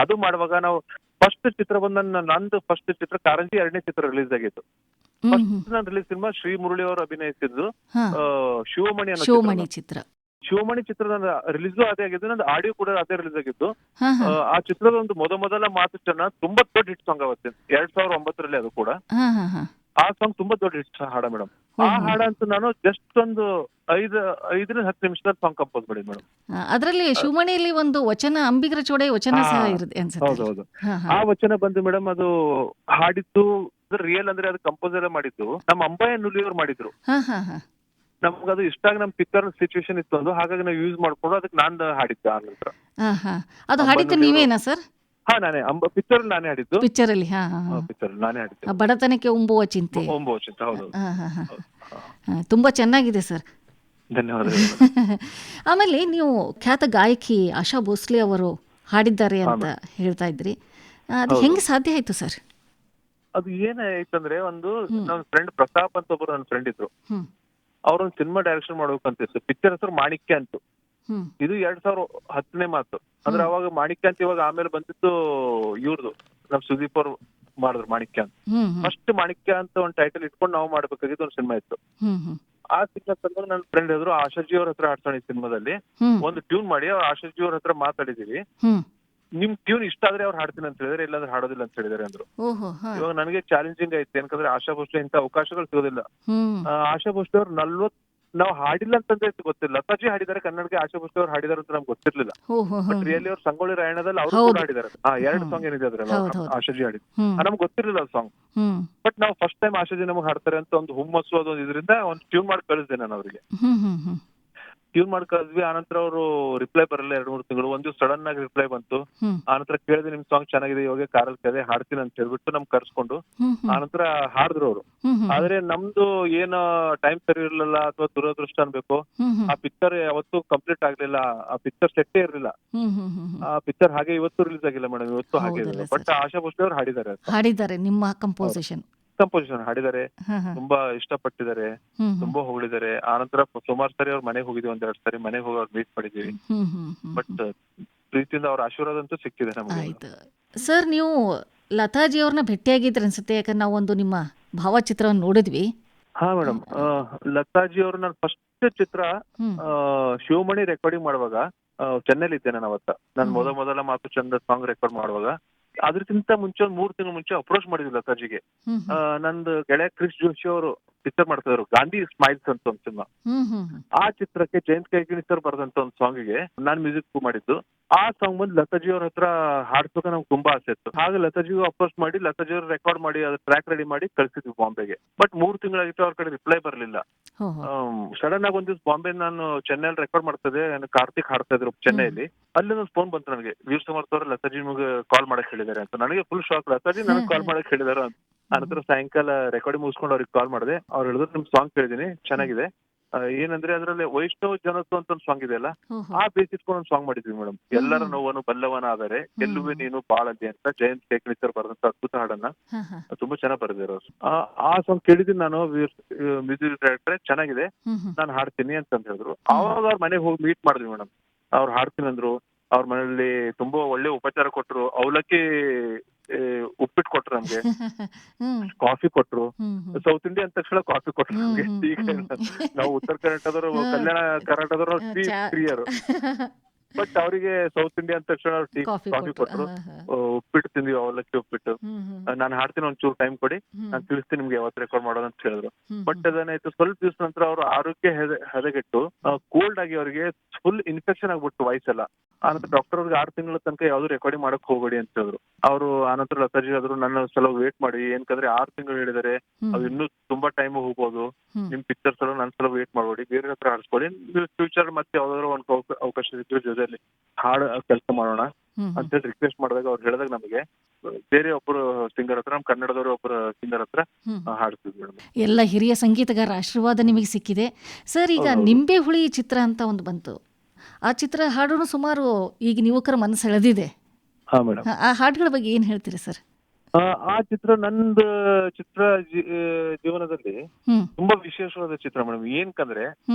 ಅದು ಮಾಡುವಾಗ ನಾವು ಫಸ್ಟ್ ಚಿತ್ರ ನಂದು ಫಸ್ಟ್ ಚಿತ್ರ ಕಾರಂಜಿ, 2ನೇ ಚಿತ್ರ ರಿಲೀಸ್ ಆಗಿತ್ತು. ಫಸ್ಟ್ ನಾನು ರಿಲೀಸ್ ಸಿನಿಮಾ ಶ್ರೀ ಮುರಳಿ ಅವರು ಅಭಿನಯಿಸಿದ್ದು ಶಿವಮಣಿ ಅನ್ನೋ ಚಿತ್ರ. ಶಿವಮಣಿ ಚಿತ್ರದ ರಿಲೀಸ್ ಅದೇ ಆಗಿದ್ದು, ನಂದು ಆಡಿಯೋ ಕೂಡ ಅದೇ ರಿಲೀಸ್ ಆಗಿದ್ದು. ಆ ಚಿತ್ರದ ಒಂದು ಮೊದಲ ಮಾತು ಚೆನ್ನ ತುಂಬಾ ದೊಡ್ಡ ಹಿಟ್ ಸಾಂಗ್ ಆಗುತ್ತೆ, 2009ರಲ್ಲಿ ಅದು ಕೂಡ. ಆ ಸಾಂಗ್ ತುಂಬಾ ದೊಡ್ಡ ಹಿಟ್ ಹಾಡ ಮೇಡಮ್. ಆ ಹಾಡಂತೂ ನಾನು ಜಸ್ಟ್ ಒಂದು 5-10 ನಿಮಿಷದಲ್ಲಿ ಸಾಂಗ್ ಕಂಪೋಸ್ ಮಾಡಿದ್ ಮೇಡಮ್. ಅದರಲ್ಲಿ ಶಿವಮಣಿಯಲ್ಲಿ ಒಂದು ವಚನ, ಅಂಬಿಗರ ಚೋಡೆ ವಚನ ಸಹ ಇರುತ್ತೆ ಅನ್ಸುತ್ತೆ. ಹೌದೌದು, ಆ ವಚನ ಬಂದು ಮೇಡಮ್ ಅದು ಹಾಡಿದ್ದು ರಿಯಲ್ ಅಂದ್ರೆ ಅದು ಕಂಪೋಸ್ ಎಲ್ಲ ಮಾಡಿದ್ದು ನಮ್ಮ ಅಂಬಯ್ಯ ನುಲಿಯವ್ರು ಮಾಡಿದ್ರು. ನಮ್ಗೆ ಅದು ಇಷ್ಟ ಆಗಿ ನಮ್ ಪಿಕ್ಚರ್ ಸಿಚುವೇಶನ್ ಇತ್ತು ಅದು, ಹಾಗಾಗಿ ನಾವು ಯೂಸ್ ಮಾಡ್ಕೊಂಡು ಅದಕ್ಕೆ ನಾನು ಹಾಡಿದ್ದೆ. ಆ ನಂತರ ಅದು ಹಾಡಿದ್ದು ನೀವೇನಾ ಸರ್? ನಾನೇ ಪಿಕ್ಚರ್ ನಾನೇ ಹಾಡಿದ್ದು. ಪಿಕ್ಚರ್ ಅಲ್ಲಿ ಪಿಕ್ಚರ್ ನಾನೇ ಹಾಡಿದ್ದು. ಬಡತನಕ್ಕೆ ಉಂಬುವ ಚಿಂತೆ. ಹೌದು. ತುಂಬಾ ಚೆನ್ನಾಗಿದೆ ಸರ್, ಧನ್ಯವಾದಗಳು. ಆಮೇಲೆ ನೀವು ಖ್ಯಾತ ಗಾಯಕಿ ಆಶಾ ಭೋಸ್ಲೆ ಅವರು ಹಾಡಿದ್ದಾರೆ ಅಂತ ಹೇಳ್ತಾ ಇದ್ರಿ, ಅದು ಹೆಂಗೆ ಸಾಧ್ಯ ಆಯ್ತು ಸರ್? ಅದು ಏನಾಯ್ತಂದ್ರೆ, ಒಂದು ನನ್ನ ಫ್ರೆಂಡ್ ಪ್ರತಾಪ್ ಅಂತ ಒಬ್ಬರು ನನ್ನ ಫ್ರೆಂಡ್ ಇದ್ರು. ಅವ್ರೊಂದು ಸಿನಿಮಾ ಡೈರೆಕ್ಷನ್ ಮಾಡ್ಬೇಕಂತಿತ್ತು. ಪಿಕ್ಚರ್ ಹೆಸರು ಮಾಣಿಕ್ಯ ಅಂತು. ಇದು 2010ನೇ ಮಾತು. ಅಂದ್ರೆ ಅವಾಗ ಮಾಣಿಕ್ಯ ಅಂತ, ಇವಾಗ ಆಮೇಲೆ ಬಂದಿತ್ತು ಇವ್ರದ್ದು, ನಮ್ ಸುದೀಪ್ ಅವ್ರು ಮಾಡಿದ್ರು ಮಾಣಿಕ್ಯ ಅಂತ. ಹ್ಮ್ ಹ್ಮ್ ಫಸ್ಟ್ ಮಾಣಿಕ್ಯ ಅಂತ ಒಂದು ಟೈಟಲ್ ಇಟ್ಕೊಂಡು ನಾವು ಮಾಡ್ಬೇಕಾಗಿದ್ದು ಒಂದು ಸಿನಿಮಾ ಇತ್ತು. ಹ್ಮ್ ಹ್ಮ್ ಆ ಸಿನಿಮಾ ತಂದ್ರೆ ನನ್ನ ಫ್ರೆಂಡ್ ಹೇಳಿದ್ರು ಆಶಾಜಿ ಅವ್ರ ಹತ್ರ ಆಡ್ಸೋಣ ಈ ಸಿನಿಮಾದಲ್ಲಿ, ಹ್ಮ್ ಒಂದು ಟ್ಯೂನ್ ಮಾಡಿ ಅವ್ರ ಆಶಾಜಿ ಅವ್ರ ಹತ್ರ ಮಾತಾಡಿದೀವಿ, ಹ್ಮ್ ನಿಮ್ ಟ್ಯೂನ್ ಇಷ್ಟ ಆದ್ರೆ ಅವ್ರು ಹಾಡ್ತೀನಿ ಅಂತ ಹೇಳಿದ್ರೆ, ಇಲ್ಲಾಂದ್ರೆ ಹಾಡೋದಿಲ್ಲ ಅಂತ ಹೇಳಿದಾರೆ ಅಂದ್ರು. ಓಹೋ ಹಾ ಇವಾಗ ನನಗೆ ಚಾಲೆಂಜಿಂಗ್ ಐತೆ, ಯಾಕಂದ್ರೆ ಆಶಾ ಭೋಸ್ಲೆ ಇಂತ ಅವಕಾಶಗಳು ಸಿಗೋದಿಲ್ಲ. ಹ್ಮ್ ಆಶಾ ಭೋಸ್ಲೆ ಅವ್ರು ನಾವು ಹಾಡಿಲ್ಲ ಅಂತಂದ್ರೆ ಗೊತ್ತಿಲ್ಲ. ಲತಾಜಿ ಹಾಡಿದ್ದಾರೆ ಕನ್ನಡಕ್ಕೆ, ಆಶಾ ಭೋಸ್ಲೆ ಅವ್ರು ಹಾಡಿದಾರೆ ಅಂತ ನಮ್ಗೆ ಗೊತ್ತಿರ್ಲಿಲ್ಲ. ಓಹೋ ಬಟ್ ರಿಯಲಿ ಅವ್ರು ಸಂಗೊಳ್ಳಿ ರಾಯಣ್ಣದಲ್ಲಿ ಅವರು ಹೌದು. ಕೂಡ ಹಾಡಿದ್ದಾರೆ. 2 ಸಾಂಗ್ ಏನಿದೆ ಅದ್ರಲ್ಲ ಹೌದು, ಹೌದು. ಆಶಾಜಿ ಹಾಡಿದ್, ಹ್ಮ್ ನಮ್ಗೆ ಗೊತ್ತಿರ್ಲಿಲ್ಲ ಅದು ಸಾಂಗ್. ಹ್ಮ್ ಬಟ್ ನಾವು ಫಸ್ಟ್ ಟೈಮ್ ಆಶಾಜಿ ನಮಗೆ ಹಾಡ್ತಾರೆ ಅಂತ ಒಂದು ಹುಮ್ಮಸ್ಸು ಅದೊಂದು ಇದರಿಂದ ಒಂದು ಟ್ಯೂನ್ ಮಾಡಿ ಕಳಿಸಿದೆ ನಾನು ಅವರಿಗೆ. ಹ್ಮ್ ಹ್ಮ್ ಹ್ಮ್ ಟ್ಯೂನ್ ಮಾಡಿ ಕಳಿದ್ವಿ. ಆನಂತರ ಅವರು ರಿಪ್ಲೈ ಬರಲ್ಲ 2-3 ತಿಂಗಳು. ಒಂದು ಸಡನ್ ಆಗಿ ರಿಪ್ಲೈ ಬಂತು. ಹ್ಮ್ ಆನಂತರ ಕೇಳಿದೆ ನಿಮ್ ಸಾಂಗ್ ಚೆನ್ನಾಗಿದೆ, ಇವಾಗ ಕಾರಲ್ಲಿ ಕೇಳಿದೆ ಹಾಡ್ತೀನಿ ಅಂತ ಹೇಳ್ಬಿಟ್ಟು ನಮ್ಗೆ ಕರ್ಸ್ಕೊಂಡು ಹ್ಮ್ ಹ್ಮ್ ಆನಂತರ ಹಾಡಿದ್ರು ಅವರು. ಹ್ಮ್ ಹ್ಮ್ ಆದ್ರೆ ನಮ್ದು ಏನು ಟೈಮ್ ಸರಿ ಇರ್ಲಿಲ್ಲ ಅಥವಾ ದುರದೃಷ್ಟ ಅನ್ಬೇಕು, ಹ್ಮ್ ಹ್ಮ್ ಆ ಪಿಕ್ಚರ್ ಯಾವತ್ತೂ ಕಂಪ್ಲೀಟ್ ಆಗ್ಲಿಲ್ಲ. ಆ ಪಿಕ್ಚರ್ ಸೆಟ್ಟೇ ಇರ್ಲಿಲ್ಲ. ಹ್ಮ್ ಹ್ಮ್ ಹ್ಮ್ ಆ ಪಿಕ್ಚರ್ ಹಾಗೆ ಇವತ್ತು ರಿಲೀಸ್ ಆಗಿಲ್ಲ ಮೇಡಮ್, ಇವತ್ತು ಹಾಗೆ ಹೌದಲ್ಲ ಇದೆ. ಬಟ್ ಆಶಾ ಭೋಸ್ಲೆ ಅವ್ರು ಹಾಡಿದ್ದಾರೆ, ಹಾಡಿದ್ದಾರೆ ನಿಮ್ಮ ಕಂಪೋಸಿಷನ್. ಕಂಪೋಸಿಷನ್ ಹಾಡಿದ್ದಾರೆ, ಹಾ ಹಾ ತುಂಬಾ ಇಷ್ಟಪಟ್ಟಿದ್ದಾರೆ, ಹ್ಮ್ ತುಂಬಾ ಹೊಗಳಿದ್ದಾರೆ. ಆನಂತರ ಸುಮಾರು ಸರಿ ಅವ್ರ ಮನೆಗೆ ಹೋಗಿದ್ವಿ, 1-2 ಸರಿ ಮನೆಗೆ ಹೋಗಿ ಅವ್ರು ಮೀಟ್ ಮಾಡಿದೀವಿ. ಹ್ಮ್ ಹ್ಮ್ ಹ್ಮ್ ಬಟ್ ಪ್ರೀತಿಯಿಂದ ಅವ್ರ ಆಶೀರ್ವಾದ ಅಂತೂ ಸಿಕ್ಕಿದೆ ನಮಗೆ. ಆಯ್ತು ಸರ್, ನೀವು ಲತಾಜಿ ಅವ್ರನ್ನ ಭೇಟಿಯಾಗಿದ್ರಿ ಅನ್ಸುತ್ತೆ, ಯಾಕಂದ್ರೆ ನಾವು ಒಂದು ನಿಮ್ಮ ಭಾವಚಿತ್ರವನ್ನು ನೋಡಿದ್ವಿ. ಹಾ ಮೇಡಮ್, ಲತಾಜಿ ಅವರು ನಾನು ಫಸ್ಟ್ ಚಿತ್ರ ಹ್ಮ್ ಶಿವಮಣಿ ರೆಕಾರ್ಡಿಂಗ್ ಮಾಡುವಾಗ ಚೆನ್ನೈಲಿ ಇದ್ದೆ ನಾನು ಅವತ್ತ. ನಾನು ಮೊದಲ ಮಾತು ಚಂದ ಸಾಂಗ್ ರೆಕಾರ್ಡ್ ಮಾಡುವಾಗ ಅದಕ್ಕಿಂತ ಮುಂಚೆ 3 ತಿಂಗಳು ಮುಂಚೆ ಅಪ್ರೋಚ್ ಮಾಡಿದ್ವಿ ಲತಾಜಿಗೆ. ಹ್ಮ್ ನಂದು ಗೆಳೆಯ ಕ್ರಿಶ್ ಜೋಶಿ ಅವರು ಪಿಕ್ಚರ್ ಮಾಡ್ತಾ ಇದ್ರು, ಗಾಂಧಿ ಸ್ಮೈಲ್ಸ್ ಅಂತ ಒಂದು ಸಿನಿಮಾ. ಹ್ಮ್ ಹ್ಮ್ ಆ ಚಿತ್ರಕ್ಕೆ ಜಯಂತ್ ಕೈಕಿಣಿ ಸರ್ ಬರೆದಂತ ಒಂದು ಸಾಂಗಿಗೆ ನಾನ್ ಮ್ಯೂಸಿಕ್ ಮಾಡಿದ್ದು. ಆ ಸಾಂಗ್ ಬಂದು ಲತಾಜಿ ಅವ್ರ ಹತ್ರ ಹಾಡ್ಬೇಕು ನಮ್ಗೆ ತುಂಬಾ ಆಸೆ ಇತ್ತು. ಹಾಗೆ ಲತಾಜಿಗೂ ಅಪ್ರೋಚ್ ಮಾಡಿ ಲತಾಜಿ ಅವ್ರು ರೆಕಾರ್ಡ್ ಮಾಡಿ ಅದ್ರ ಟ್ರ್ಯಾಕ್ ರೆಡಿ ಮಾಡಿ ಕಳ್ಸಿದ್ವಿ ಬಾಂಬೆಗೆ. ಬಟ್ 3 ತಿಂಗಳಾಗಿತ್ತು, ಅವ್ರ ಕಡೆ ರಿಪ್ಲೈ ಬರಲಿಲ್ಲ. ಸಡನ್ ಆಗಿ ಒಂದ್ ದಿವಸ ಬಾಂಬೆ ನಾನು ಚೆನ್ನೈಲಿ ರೆಕಾರ್ಡ್ ಮಾಡ್ತಿದ್ದೆ, ಕಾರ್ತಿಕ್ ಹಾಡ್ತಾ ಇದ್ರು ಚೆನ್ನೈಲಿ. ಅಲ್ಲಿ ಒಂದು ಫೋನ್ ಬಂತು ನನಗೆ, ವೀರ್ ಸಮರ್ಥ ಅವರು ಲತಾಜಿ ನಿಮಗೆ ಕಾಲ್ ಮಾಡಕ್ ಹೇಳಿದ್ದಾರೆ ಅಂತ. ನನಗೆ ಫುಲ್ ಶಾಕ್, ಲತಾಜಿ ನನಗೆ ಕಾಲ್ ಮಾಡಕ್ ಹೇಳಿದಾರೆ ಅಂತ. ಆನಂತರ ಸಾಯಂಕಾಲ ರೆಕಾರ್ಡಿಂಗ್ ಮುಗಿಸ್ಕೊಂಡು ಅವ್ರಿಗೆ ಕಾಲ್ ಮಾಡಿದೆ. ಅವ್ರು ಹೇಳಿದ್ರು ನಿಮ್ ಸಾಂಗ್ ಕೇಳಿದೀನಿ, ಚೆನ್ನಾಗಿದೆ. ಏನಂದ್ರೆ ಅದ್ರಲ್ಲಿ ವೈಷ್ಣವ್ ಜನತ್ವ ಅಂತ ಒಂದು ಸಾಂಗ್ ಇದೆ ಅಲ್ಲ, ಆ ಬೇಸ್ ಇಟ್ಕೊಂಡು ಒಂದು ಸಾಂಗ್ ಮಾಡಿದ್ವಿ ಮೇಡಮ್. ಎಲ್ಲರ ನೋವನ್ನು ಬಲ್ಲವನ ಆದರೆ ಗೆಲ್ಲುವೆ ನೀನು ಬಾಳದೆ ಅಂತ ಜಯಂತ್ ಕೈಕಿಣಿ ಸರ್ ಬರೆದಂತ ಅದ್ಭುತ ಹಾಡನ್ನ ತುಂಬಾ ಚೆನ್ನಾಗಿ ಬರೆದಿರೋ. ಆ ಸಾಂಗ್ ಕೇಳಿದ್ದೀನಿ ನಾನು, ಮ್ಯೂಸಿಕ್ ಡೈರೆಕ್ಟರ್ ಚೆನ್ನಾಗಿದೆ, ನಾನು ಹಾಡ್ತೀನಿ ಅಂತ ಹೇಳಿದ್ರು. ಅವಾಗ ಅವ್ರ ಮನೆಗೆ ಹೋಗಿ ಮೀಟ್ ಮಾಡಿದ್ವಿ ಮೇಡಮ್. ಅವ್ರು ಹಾಡ್ತೀನಿ ಅಂದ್ರು. ಅವ್ರ ಮನೇಲಿ ತುಂಬಾ ಒಳ್ಳೆ ಉಪಚಾರ ಕೊಟ್ರು, ಅವಲಕ್ಕಿ ಉಪ್ಪಿಟ್ಟು ಕೊಟ್ರು ನಮ್ಗೆ, ಕಾಫಿ ಕೊಟ್ರು. ಸೌತ್ ಇಂಡಿಯಾ ಅಂದ ತಕ್ಷಣ ಕಾಫಿ ಕೊಟ್ರು ನಮ್ಗೆ. ಈಗ ನಾವು ಉತ್ತರ ಕರ್ನಾಟಕದವರು, ಕಲ್ಯಾಣ ಕರ್ನಾಟಕದವರು ಟೀ ಪ್ರಿಯರು. ಬಟ್ ಅವರಿಗೆ ಸೌತ್ ಇಂಡಿಯಾ ಅಂದ ತಕ್ಷಣ ಟೀ ಕಾಫಿ ಕೊಟ್ರು, ಉಪ್ಪಿಟ್ಟು ತಿಂದ್ವಿ, ಅವಲಕ್ಕಿ ಉಪ್ಪಿಟ್ಟು. ನಾನು ಹಾಡ್ತೀನಿ, ಒಂಚೂರು ಟೈಮ್ ಕೊಡಿ, ನಾನು ತಿಳಿಸ್ತೀನಿ ನಿಮ್ಗೆ ಯಾವತ್ತು ರೆಕಾರ್ಡ್ ಮಾಡೋದು ಅಂತ ಹೇಳಿದ್ರು. ಬಟ್ ಅದೇನಾಯ್ತು, ಸ್ವಲ್ಪ ದಿವಸ ನಂತರ ಅವ್ರ ಆರೋಗ್ಯ ಹದಗೆಟ್ಟು ಕೋಲ್ಡ್ ಆಗಿ ಅವರಿಗೆ ಫುಲ್ ಇನ್ಫೆಕ್ಷನ್ ಆಗ್ಬಿಟ್ಟು ವಾಯ್ಸ್ ಎಲ್ಲ. ಆನಂತರ ಡಾಕ್ಟರ್ ಅವ್ರಿಗೆ 6 ತಿಂಗಳ ತನಕ ಯಾವ್ದು ರೆಕಾರ್ಡಿಂಗ್ ಮಾಡಕ್ ಹೋಗ್ಬೇಡಿ ಅಂತ ಹೇಳಿದ್ರು. ಅವರು ಆನಂತರ ಲತಾಜಿ ಆದ್ರು ನನ್ನ ಸಲ ವೇಟ್ ಮಾಡಿ, ಏನಕಂದ್ರೆ 6 ತಿಂಗಳು ಹೇಳಿದಾರೆ, ಅದು ಇನ್ನೂ ತುಂಬಾ ಟೈಮ್ ಹೋಗ್ಬೋದು, ನಿಮ್ ಪಿಕ್ಚರ್ಸ್ ಎಲ್ಲ ನನ್ನ ಸಲ ವೇಟ್ ಮಾಡ್ಬೇಡಿ, ಬೇರೆ ಹತ್ರ ಹಾಡ್ಸ್ಕೊಳ್ಳಿ, ಫ್ಯೂಚರ್ ಮತ್ತೆ ಯಾವ್ದಾದ್ರು ಒಂದು ಅವಕಾಶ ಸಿಕ್ಕರೆ ಜೊತೆಲಿ ಹಾಡು ಕೆಲಸ ಮಾಡೋಣ ಅಂತ ಹೇಳಿ ರಿಕ್ವೆಸ್ಟ್ ಮಾಡಿದಾಗ ಅವ್ರು ಹೇಳಿದಾಗ ನಮಗೆ ಬೇರೆ ಒಬ್ಬರು ಸಿಂಗರ್ ಹತ್ರ, ನಮ್ ಕನ್ನಡದವರು ಒಬ್ಬರು ಸಿಂಗರ್ ಹತ್ರ ಹಾಡ್ತಿದ್ವಿ ಮೇಡಮ್. ಎಲ್ಲ ಹಿರಿಯ ಸಂಗೀತಗಾರ ಆಶೀರ್ವಾದ ನಿಮಗೆ ಸಿಕ್ಕಿದೆ ಸರ್. ಈಗ ನಿಂಬೆ ಹುಳಿ ಚಿತ್ರ ಅಂತ ಒಂದು ಬಂತು, ಆ ಚಿತ್ರ ಹಾಡೋನು ಸುಮಾರು ಈಗ ಯುವಕರ ಮನಸ್ಸು ಎಳೆದಿದೆ. ಹಾ ಮೇಡಮ್, ಆ ಹಾಡುಗಳ ಬಗ್ಗೆ ಏನ್ ಹೇಳ್ತೀರಿ ಸರ್? ಆ ಚಿತ್ರ ನಂದು ಚಿತ್ರ ಜೀವನದಲ್ಲಿ ತುಂಬಾ ವಿಶೇಷವಾದ ಚಿತ್ರ ಮೇಡಮ್. ಏನ್ಕಂದ್ರೆ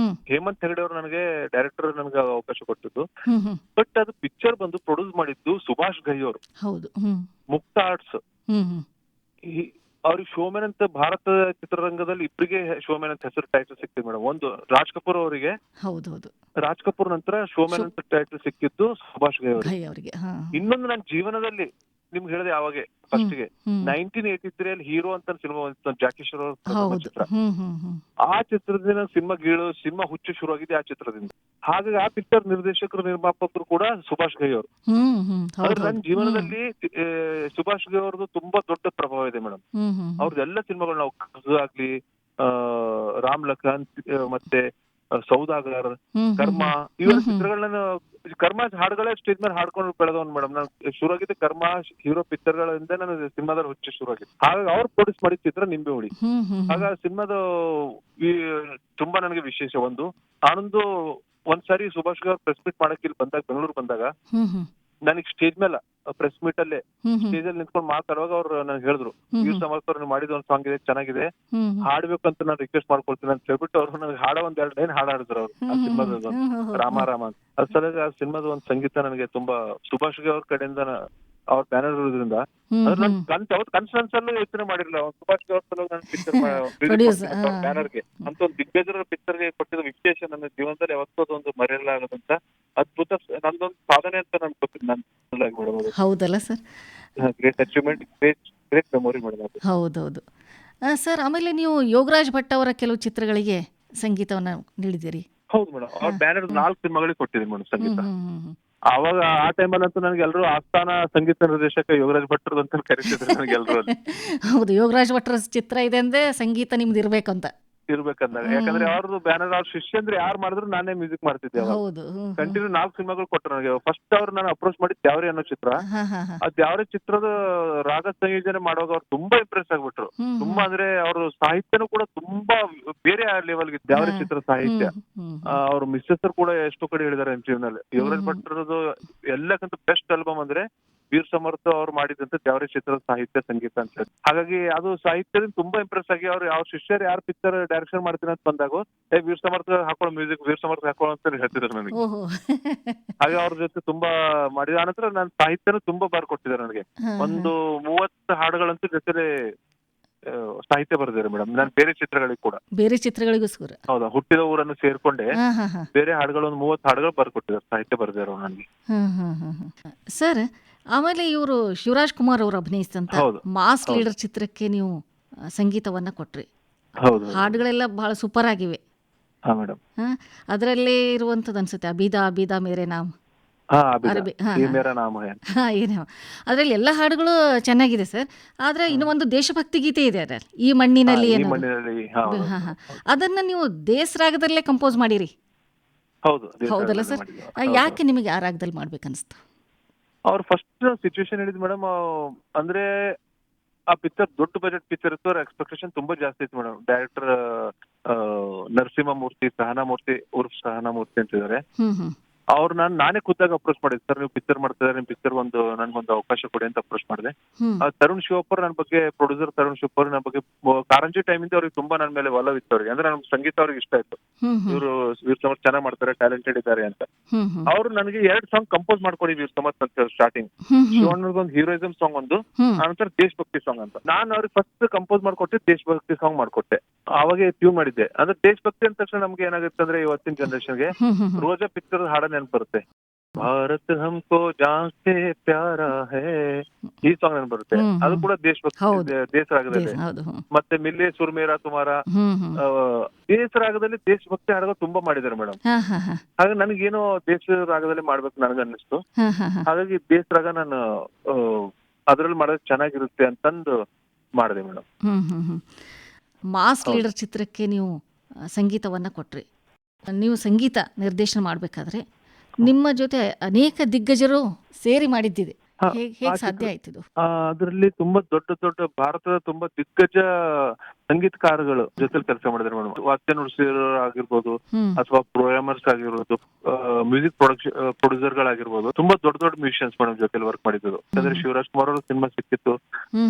ಹೇಮಂತ್ ಹೆಗಡೆ ಅವರು ನನಗೆ ಡೈರೆಕ್ಟರ್ ನನಗೆ ಅವಕಾಶ ಕೊಟ್ಟಿದ್ದು. ಬಟ್ ಅದು ಪಿಕ್ಚರ್ ಬಂದು ಪ್ರೊಡ್ಯೂಸ್ ಮಾಡಿದ್ದು ಸುಭಾಷ್ ಘೈ ಅವರು. ಹೌದು, ಮುಕ್ತ ಆರ್ಟ್ಸ್. ಅವ್ರಿಗೆ ಶೋಮ್ಯಾನ್ ಅಂತ ಭಾರತ ಚಿತ್ರರಂಗದಲ್ಲಿ ಇಬ್ಬರಿಗೆ ಶೋಮ್ಯಾನ್ ಅಂತ ಹೆಸರು ಟೈಟಲ್ ಸಿಕ್ತಿದೆ ಮೇಡಮ್. ಒಂದು ರಾಜ್ ಕಪೂರ್ ಅವರಿಗೆ, ರಾಜ್ ಕಪೂರ್ ನಂತರ ಶೋಮ್ಯಾನ್ ಅಂತ ಟೈಟಲ್ ಸಿಕ್ಕಿದ್ದು ಸುಭಾಷ್ ಘೈ ಅವರಿಗೆ. ಇನ್ನೊಂದು ನನ್ನ ಜೀವನದಲ್ಲಿ ನಿಮ್ಗೆ ಹೇಳಿದೆ ಅವಾಗೆ ಫಸ್ಟ್ ಗೆ 1983 ಅಲ್ಲಿ ಹೀರೋ ಅಂತ ಸಿನಿಮಾ ಬಂತು, ಜಾಕಿ ಶ್ರಾಫ್ ಅವ್ರ ಚಿತ್ರ. ಆ ಚಿತ್ರದಿಂದ ಸಿನಿಮಾ ಹುಚ್ಚು ಶುರು ಆಗಿದೆ ಆ ಚಿತ್ರದಿಂದ. ಹಾಗಾಗಿ ಆ ಪಿಕ್ಚರ್ ನಿರ್ದೇಶಕರು ನಿರ್ಮಾಪಕರು ಕೂಡ ಸುಭಾಷ್ ಘೈ ಅವರು. ಆದ್ರೆ ನನ್ನ ಜೀವನದಲ್ಲಿ ಸುಭಾಷ್ ಘೈ ಅವ್ರದ್ದು ತುಂಬಾ ದೊಡ್ಡ ಪ್ರಭಾವ ಇದೆ ಮೇಡಮ್. ಅವ್ರದ್ದೆಲ್ಲ ಸಿನಿಮಾಗಳು ನಾವು ಕರ್ಜ್ ಆಗ್ಲಿ, ರಾಮ್ ಲಖನ್, ಮತ್ತೆ ಸೌದಾಗರ್, ಕರ್ಮ, ಇವೆಲ್ಲ ಚಿತ್ರಗಳನ್ನ, ಕರ್ಮ ಹಾಡುಗಳೇ ಸ್ಟೇಜ್ ಮೇಲೆ ಹಾಡ್ಕೊಂಡು ಬೆಳೆದವನ್ ಮೇಡಮ್. ನಾನು ಶುರು ಆಗಿದ್ದೆ ಕರ್ಮ ಹೀರೋ ಪಿಕ್ಚರ್ ಗಳಿಂದ ನಾನು ಸಿನಿಮಾದಲ್ಲಿ ಹುಚ್ಚು ಶುರು ಆಗಿತ್ತು. ಹಾಗಾಗಿ ಅವ್ರು ಪ್ರೊಡ್ಯೂಸ್ ಮಾಡಿದ ಚಿತ್ರ ನಿಂಬೆ ಹುಳಿ. ಹಾಗಾಗಿ ಸಿನಿಮಾದ ತುಂಬಾ ನನಗೆ ವಿಶೇಷ. ಆನಂದು ಒಂದ್ಸಾರಿ ಸುಭಾಷ್ ಅವ್ರು ಪ್ರೆಸ್ ಮೀಟ್ ಮಾಡಕ್ಕೆ ಇಲ್ಲಿ ಬಂದಾಗ, ಬೆಂಗಳೂರು ಬಂದಾಗ, ನನಗೆ ಸ್ಟೇಜ್ ಮೇಲೆ ಪ್ರೆಸ್ ಮೀಟ್ ಅಲ್ಲೇ ಸ್ಟೇಜ್ ಅಲ್ಲಿ ನಿಂತ್ಕೊಂಡು ಮಾತಾಡುವಾಗ ಅವ್ರು ನನಗೆ ಹೇಳಿದ್ರು, ವೀರ್ ಸಮರ್ಥ ಅವ್ರು ಮಾಡಿದ ಒಂದು ಸಾಂಗ್ ಇದೆ, ಚೆನ್ನಾಗಿದೆ, ಹಾಡ್ಬೇಕಂತ ನಾನು ರಿಕ್ವೆಸ್ಟ್ ಮಾಡ್ಕೊಳ್ತೀನಿ ಅಂತ ಹೇಳ್ಬಿಟ್ಟು ಅವ್ರು ನನಗೆ ಹಾಡ 1-2 ಲೈನ್ ಹಾಡಿದ್ರು ಅವ್ರು ಆ ಸಿನಿಮಾದ ರಾಮ ರಾಮ ಅಂತ. ಅದ್ ಸಲುವಾಗಿ ಆ ಸಿನಿಮಾದ ಒಂದು ಸಂಗೀತ ನನಗೆ ತುಂಬಾ ಸುಭಾಷ್ ಅವ್ರ ಕಡೆಯಿಂದ ಅವ್ರ ಬ್ಯಾನರ್ ಇರೋದ್ರಿಂದ ಅದ್ರ ನನ್ ಅವತ್ತು ಕನ್ಸಲ್ಲೂ ಯೋಚನೆ ಮಾಡಿರಲಿಲ್ಲ. ಸುಭಾಷ್ ಅವ್ರ ಸಲುವಾಗಿ ನಾನು ಪಿಕ್ಚರ್ ಬ್ಯಾನರ್ಗೆ ಅಂತ ಒಂದು ದಿಗ್ಗಜರ ಪಿಕ್ಚರ್ಗೆ ಕೊಟ್ಟಿದ್ದ ವಿಶೇಷ ನನ್ನ ಜೀವನದಲ್ಲಿ ಯಾವತ್ತೂ ಒಂದು ಮರೆಯಲಾಗದಂತ ಅದ್ಭುತ ನಂದೊಂದು ಸಾಧನೆ ಅಂತ ನಾನು ಗೊತ್ತಿಲ್ಲ. ನಾನು ಹೌದಲ್ಲ sir? Great achievement, great memory madam. ಹೌದೌದು ಸರ್. ಆಮೇಲೆ ನೀವು ಯೋಗರಾಜ್ ಭಟ್ ಅವರ ಕೆಲವು ಚಿತ್ರಗಳಿಗೆ ಸಂಗೀತವನ್ನ ನೀಡಿದ್ದೀರಿ. ಹೌದು ಮೇಡಮ್. ಅವ್ರ ಬ್ಯಾನರ್ 4 ಸಿನಿಮಾಗಳಿಗೆ ಕೊಟ್ಟಿದ್ದೀನಿ ಮೇಡಮ್ ಸಂಗೀತ. ಅವಾಗ ಆ ಟೈಮಲ್ಲಂತೂ ನನಗೆ ಎಲ್ಲರೂ ಆಸ್ಥಾನ ಸಂಗೀತ ನಿರ್ದೇಶಕ ಯೋಗರಾಜ್ ಭಟ್ರು ಅಂತ ಕರೀತಿದ್ರು ನನಗೆ ಎಲ್ಲರೂ. ಹೌದು, ಯೋಗರಾಜ್ ಭಟ್ರ ಚಿತ್ರ ಇದೆ ಅಂದ್ರೆ ಸಂಗೀತ ನಿಮ್ದು ಇರ್ಬೇಕಂತ ಇರ್ಬೇಕಂದಾಗ. ಯಾಕಂದ್ರೆ ಅವ್ರದ್ದು ಬ್ಯಾನರ್ ಅವ್ರ ಶಿಷ್ಯಂದ್ರೆ ಯಾರು ಮಾಡಿದ್ರು ನಾನೇ ಮ್ಯೂಸಿಕ್ ಮಾಡ್ತಿದ್ದೆ. ಹೌದು. ಕಂಟಿನ್ಯೂ 4 ಸಿನಿಮಾಗಳು ಕೊಟ್ಟರು ನನಗೆ. ಫಸ್ಟ್ ಅವ್ರು ನಾನು ಅಪ್ರೋಚ್ ಮಾಡಿ ದ್ಯಾವ್ರಿ ಅನ್ನೋ ಚಿತ್ರ. ಆ ದ್ಯಾವ್ರಿ ಚಿತ್ರದ ರಾಗ ಸಂಯೋಜನೆ ಮಾಡುವಾಗ ಅವ್ರು ತುಂಬಾ ಇಂಪ್ರೆಸ್ ಆಗ್ಬಿಟ್ರು. ತುಂಬಾ ಅಂದ್ರೆ ಅವ್ರ ಸಾಹಿತ್ಯನೂ ಕೂಡ ತುಂಬಾ ಬೇರೆ ಲೆವೆಲ್ಗೆ ದ್ಯಾವ್ರಿ ಚಿತ್ರ ಸಾಹಿತ್ಯ. ಅವ್ರ ಮಿಸ್ಸಸ್ ಕೂಡ ಎಷ್ಟೋ ಕಡೆ ಹೇಳಿದಾರೆ ಇಂಟರ್ವ್ಯೂನಲ್ಲಿ. ಯೋಗರಾಜ್ ಭಟ್ರದ್ದು ಎಲ್ಲಕ್ಕಿಂತ ಬೆಸ್ಟ್ ಆಲ್ಬಮ್ ಅಂದ್ರೆ ವೀರ್ ಸಮರ್ಥ ಅವ್ರು ಮಾಡಿದಂತ ದ್ಯಾವ್ರಿ ಚಿತ್ರದ ಸಾಹಿತ್ಯ ಸಂಗೀತ ಅಂತ ಹೇಳಿ. ಹಾಗಾಗಿ ಅದು ಸಾಹಿತ್ಯದಿಂದ ತುಂಬಾ ಇಂಪ್ರೆಸ್ ಆಗಿ ಅವ್ರು ಯಾವ ಶಿಷ್ಯರು ಯಾರು ಪಿಕ್ಚರ್ ಡೈರೆಕ್ಷನ್ ಮಾಡ್ತೀನಿ ಅಂತ ಬಂದಾಗ ವೀರ್ ಸಮರ್ಥ ಹಾಕೊಳ್ಳೋ ಮ್ಯೂಸಿಕ್ ವೀರ್ ಸಮರ್ಥ ಹಾಕೊಳ್ಳೋ ಅಂತ ಹೇಳ್ತಿದ್ರು ನನಗೆ. ಹಾಗೆ ಅವ್ರ ಜೊತೆ ತುಂಬಾ ಮಾಡಿದ. ಆನಂತರ ನನ್ನ ಸಾಹಿತ್ಯನೂ ತುಂಬಾ ಬರ್ಕೊಟ್ಟಿದ್ದಾರೆ ನನಗೆ. ಒಂದು 30 ಹಾಡುಗಳಂತೂ ಜೊತೆ ಸಾಹಿತ್ಯ ಬರೆದಿದ್ದಾರೆ ಮೇಡಮ್. ನಾನು ಬೇರೆ ಚಿತ್ರಗಳಿಗೆ ಕೂಡ, ಬೇರೆ ಚಿತ್ರಗಳಿಗೋಸ್ಕರ. ಹೌದಾ, ಹುಟ್ಟಿದ ಊರನ್ನು ಸೇರ್ಕೊಂಡೆ ಬೇರೆ ಹಾಡುಗಳು ಒಂದು 30 ಹಾಡುಗಳು ಬರ್ಕೊಟ್ಟಿದ್ದಾರೆ, ಸಾಹಿತ್ಯ ಬರೆದಿರೋ ನನಗೆ. ಸರ್, ಆಮೇಲೆ ಇವರು ಶಿವರಾಜ್ ಕುಮಾರ್ ಅವರು ಅಭಿನಯಿಸಿದಂತ ಮಾಸ್ ಲೀಡರ್ ಚಿತ್ರಕ್ಕೆ ನೀವು ಸಂಗೀತವನ್ನ ಕೊಟ್ರಿ. ಹಾಡುಗಳೆಲ್ಲ ಬಹಳ ಸೂಪರ್ ಆಗಿವೆ. ಅದರಲ್ಲಿ ಇರುವಂತದ್ದು ಅನ್ಸುತ್ತೆ ಅಬೀದಾ ಅಬೀದಾ ಮೇರೆ ನಾಮ್. ಅದ್ರಲ್ಲಿ ಎಲ್ಲ ಹಾಡುಗಳು ಚೆನ್ನಾಗಿದೆ ಸರ್. ಆದ್ರೆ ಇನ್ನು ಒಂದು ದೇಶಭಕ್ತಿ ಗೀತೆ ಇದೆ ಅದ್ರಲ್ಲಿ, ಈ ಮಣ್ಣಿನಲ್ಲಿ. ಅದನ್ನ ನೀವು ದೇಶ ರಾಗದಲ್ಲೇ ಕಂಪೋಸ್ ಮಾಡಿರಿ. ಹೌದಲ್ಲ ಸರ್? ಯಾಕೆ ನಿಮಗೆ ಆ ರಾಗದಲ್ಲಿ ಮಾಡ್ಬೇಕನ್ಸ್ತು? ಅವ್ರ ಫಸ್ಟ್ ಸಿಚುವೇಶನ್ ಹೇಳಿದ್ ಮೇಡಮ್, ಅಂದ್ರೆ ಆ ಪಿಕ್ಚರ್ ದೊಡ್ಡ ಬಜೆಟ್ ಪಿಕ್ಚರ್ ಇತ್ತು. ಅವ್ರ ಎಕ್ಸ್ಪೆಕ್ಟೇಷನ್ ತುಂಬಾ ಜಾಸ್ತಿ ಇತ್ತು ಮೇಡಮ್. ಡೈರೆಕ್ಟರ್ ನರಸಿಂಹಮೂರ್ತಿ, ಸಹನಾಮೂರ್ತಿ ಉರ್ಫ್ ಸಹನಾಮೂರ್ತಿ ಅಂತಿದ್ದಾರೆ. ಅವ್ರು ನಾನೇ ಖುದ್ದಾಗಿ ಅಪ್ರೋಚ್ ಮಾಡಿದ್ದೆ. ಸರ್, ನೀವು ಪಿಕ್ಚರ್ ಮಾಡ್ತಿದ್ದಾರೆ, ನಿಮ್ ಪಿಕ್ಚರ್ ನನ್ಗೊಂದು ಅವಕಾಶ ಕೊಡಿ ಅಂತ ಅಪ್ರೋಚ್ ಮಾಡಿದೆ. ತರುಣ್ ಶಿವಪ್ಪರ್ ನನ್ನ ಬಗ್ಗೆ, ಪ್ರೊಡ್ಯೂಸರ್ ತರುಣ್ ಶಿವಪ್ಪರ್ ನನ್ನ ಬಗ್ಗೆ ಕಾರಂಜಿ ಟೈಮ್ ಇಂದ ಅವ್ರಿಗೆ ತುಂಬಾ ನನ್ನ ಮೇಲೆ ಒಲವಿತ್ತು ಅವ್ರಿಗೆ. ಅಂದ್ರೆ ನಮ್ಗೆ ಸಂಗೀತ ಅವ್ರಿಗೆ ಇಷ್ಟ ಆಯ್ತು. ಇವರು ವೀರ್ ಸಮರ್ಥ್ ಚೆನ್ನಾಗಿ ಮಾಡ್ತಾರೆ, ಟ್ಯಾಲೆಂಟೆಡ್ ಇದ್ದಾರೆ ಅಂತ. ಅವ್ರು ನನಗೆ 2 ಸಾಂಗ್ ಕಂಪೋಸ್ ಮಾಡ್ಕೊಡಿ ವೀರ್ ಸಮರ್ಥ್ ಅಂತ ಸ್ಟಾರ್ಟಿಂಗ್. ಶಿವಣ್ಣಗೊಂದು ಹೀರೋಯಿಸಮ್ ಸಾಂಗ್ ಒಂದು, ಆನಂತರ ದೇಶಭಕ್ತಿ ಸಾಂಗ್ ಅಂತ. ನಾನು ಅವ್ರಿಗೆ ಫಸ್ಟ್ ಕಂಪೋಸ್ ಮಾಡ್ಕೊಟ್ಟೆ ದೇಶಭಕ್ತಿ ಸಾಂಗ್ ಮಾಡ್ಕೊಟ್ಟೆ. ಅವಾಗೆ ಟ್ಯೂನ್ ಮಾಡಿದ್ದೆ. ಅಂದ್ರೆ ದೇಶಭಕ್ತಿ ಅಂದ ತಕ್ಷಣ ನಮ್ಗೆ ಏನಾಗುತ್ತೆ ಅಂದ್ರೆ ಇವತ್ತಿನ ಜನರೇಷನ್ಗೆ ರೋಜಾ ಪಿಕ್ಚರ್ ಹಾಡ ನೆನಪು ಬರುತ್ತೆ. ಭಾರತ್ ಹಮ್ಕೋ ಜಾನ್ ಸೆ ಪ್ಯಾರಾ ಹೇ, ಈ ಸಾಂಗ್ ನೆನಪು ಬರುತ್ತೆ. ಅದು ಕೂಡ ದೇಶಭಕ್ತಿ ದೇಶ ರಾಗದಲ್ಲಿ. ಮತ್ತೆ ಮಿಲ್ಲೆ ಸುರ್ ಮೇರಾ ತುಮಾರ, ದೇಶ ರಾಗದಲ್ಲಿ ದೇಶಭಕ್ತಿ ಹಾಡುಗಳು ತುಂಬಾ ಮಾಡಿದ್ದಾರೆ ಮೇಡಮ್. ಹಾಗಾಗಿ ನನಗೇನೋ ದೇಶ ರಾಗದಲ್ಲಿ ಮಾಡ್ಬೇಕು ನನಗೆ ಅನ್ನಿಸ್ತು. ಹಾಗಾಗಿ ದೇಶ ರಾಗ ನಾನು ಅದ್ರಲ್ಲಿ ಮಾಡೋದು ಚೆನ್ನಾಗಿರುತ್ತೆ ಅಂತಂದು ಮಾಡಿದೆ ಮೇಡಮ್. ಮಾಸ್ ಲೀಡರ್ ಚಿತ್ರಕ್ಕೆ ನೀವು ಸಂಗೀತವನ್ನ ಕೊಟ್ರಿ. ನೀವು ಸಂಗೀತ ನಿರ್ದೇಶನ ಮಾಡ್ಬೇಕಾದ್ರೆ ನಿಮ್ಮ ಜೊತೆ ಅನೇಕ ದಿಗ್ಗಜರು ಸೇರಿ ಮಾಡಿದ್ದಿದೆ. ಹೇಗೆ ಸಾಧ್ಯ ಆಯ್ತಿದು? ಅದರಲ್ಲಿ ತುಂಬಾ ದೊಡ್ಡ ಭಾರತದ ತುಂಬಾ ದಿಗ್ಗಜ ಸಂಗೀತಕಾರಗಳು ಜೊತೆ ಕೆಲಸ ಮಾಡಿದ್ರು ಮೇಡಮ್. ವಾದ್ಯ ನುಡಿಸಿರೋ ಆಗಿರ್ಬೋದು, ಅಥವಾ ಪ್ರೋಗ್ರಾಮರ್ಸ್ ಆಗಿರ್ಬೋದು, ಮ್ಯೂಸಿಕ್ ಪ್ರೊಡ್ಯೂಸರ್ ಗಳಾಗಿರ್ಬೋದು, ತುಂಬಾ ದೊಡ್ಡ ಮ್ಯೂಸಿಷಿಯನ್ಸ್ ಮೇಡಮ್ ಜೊತೆ ವರ್ಕ್ ಮಾಡಿದ್ರು. ಯಾಕಂದ್ರೆ ಶಿವರಾಜ್ ಕುಮಾರ್ ಅವರು ಸಿನಿಮಾ ಸಿಕ್ಕಿತ್ತು.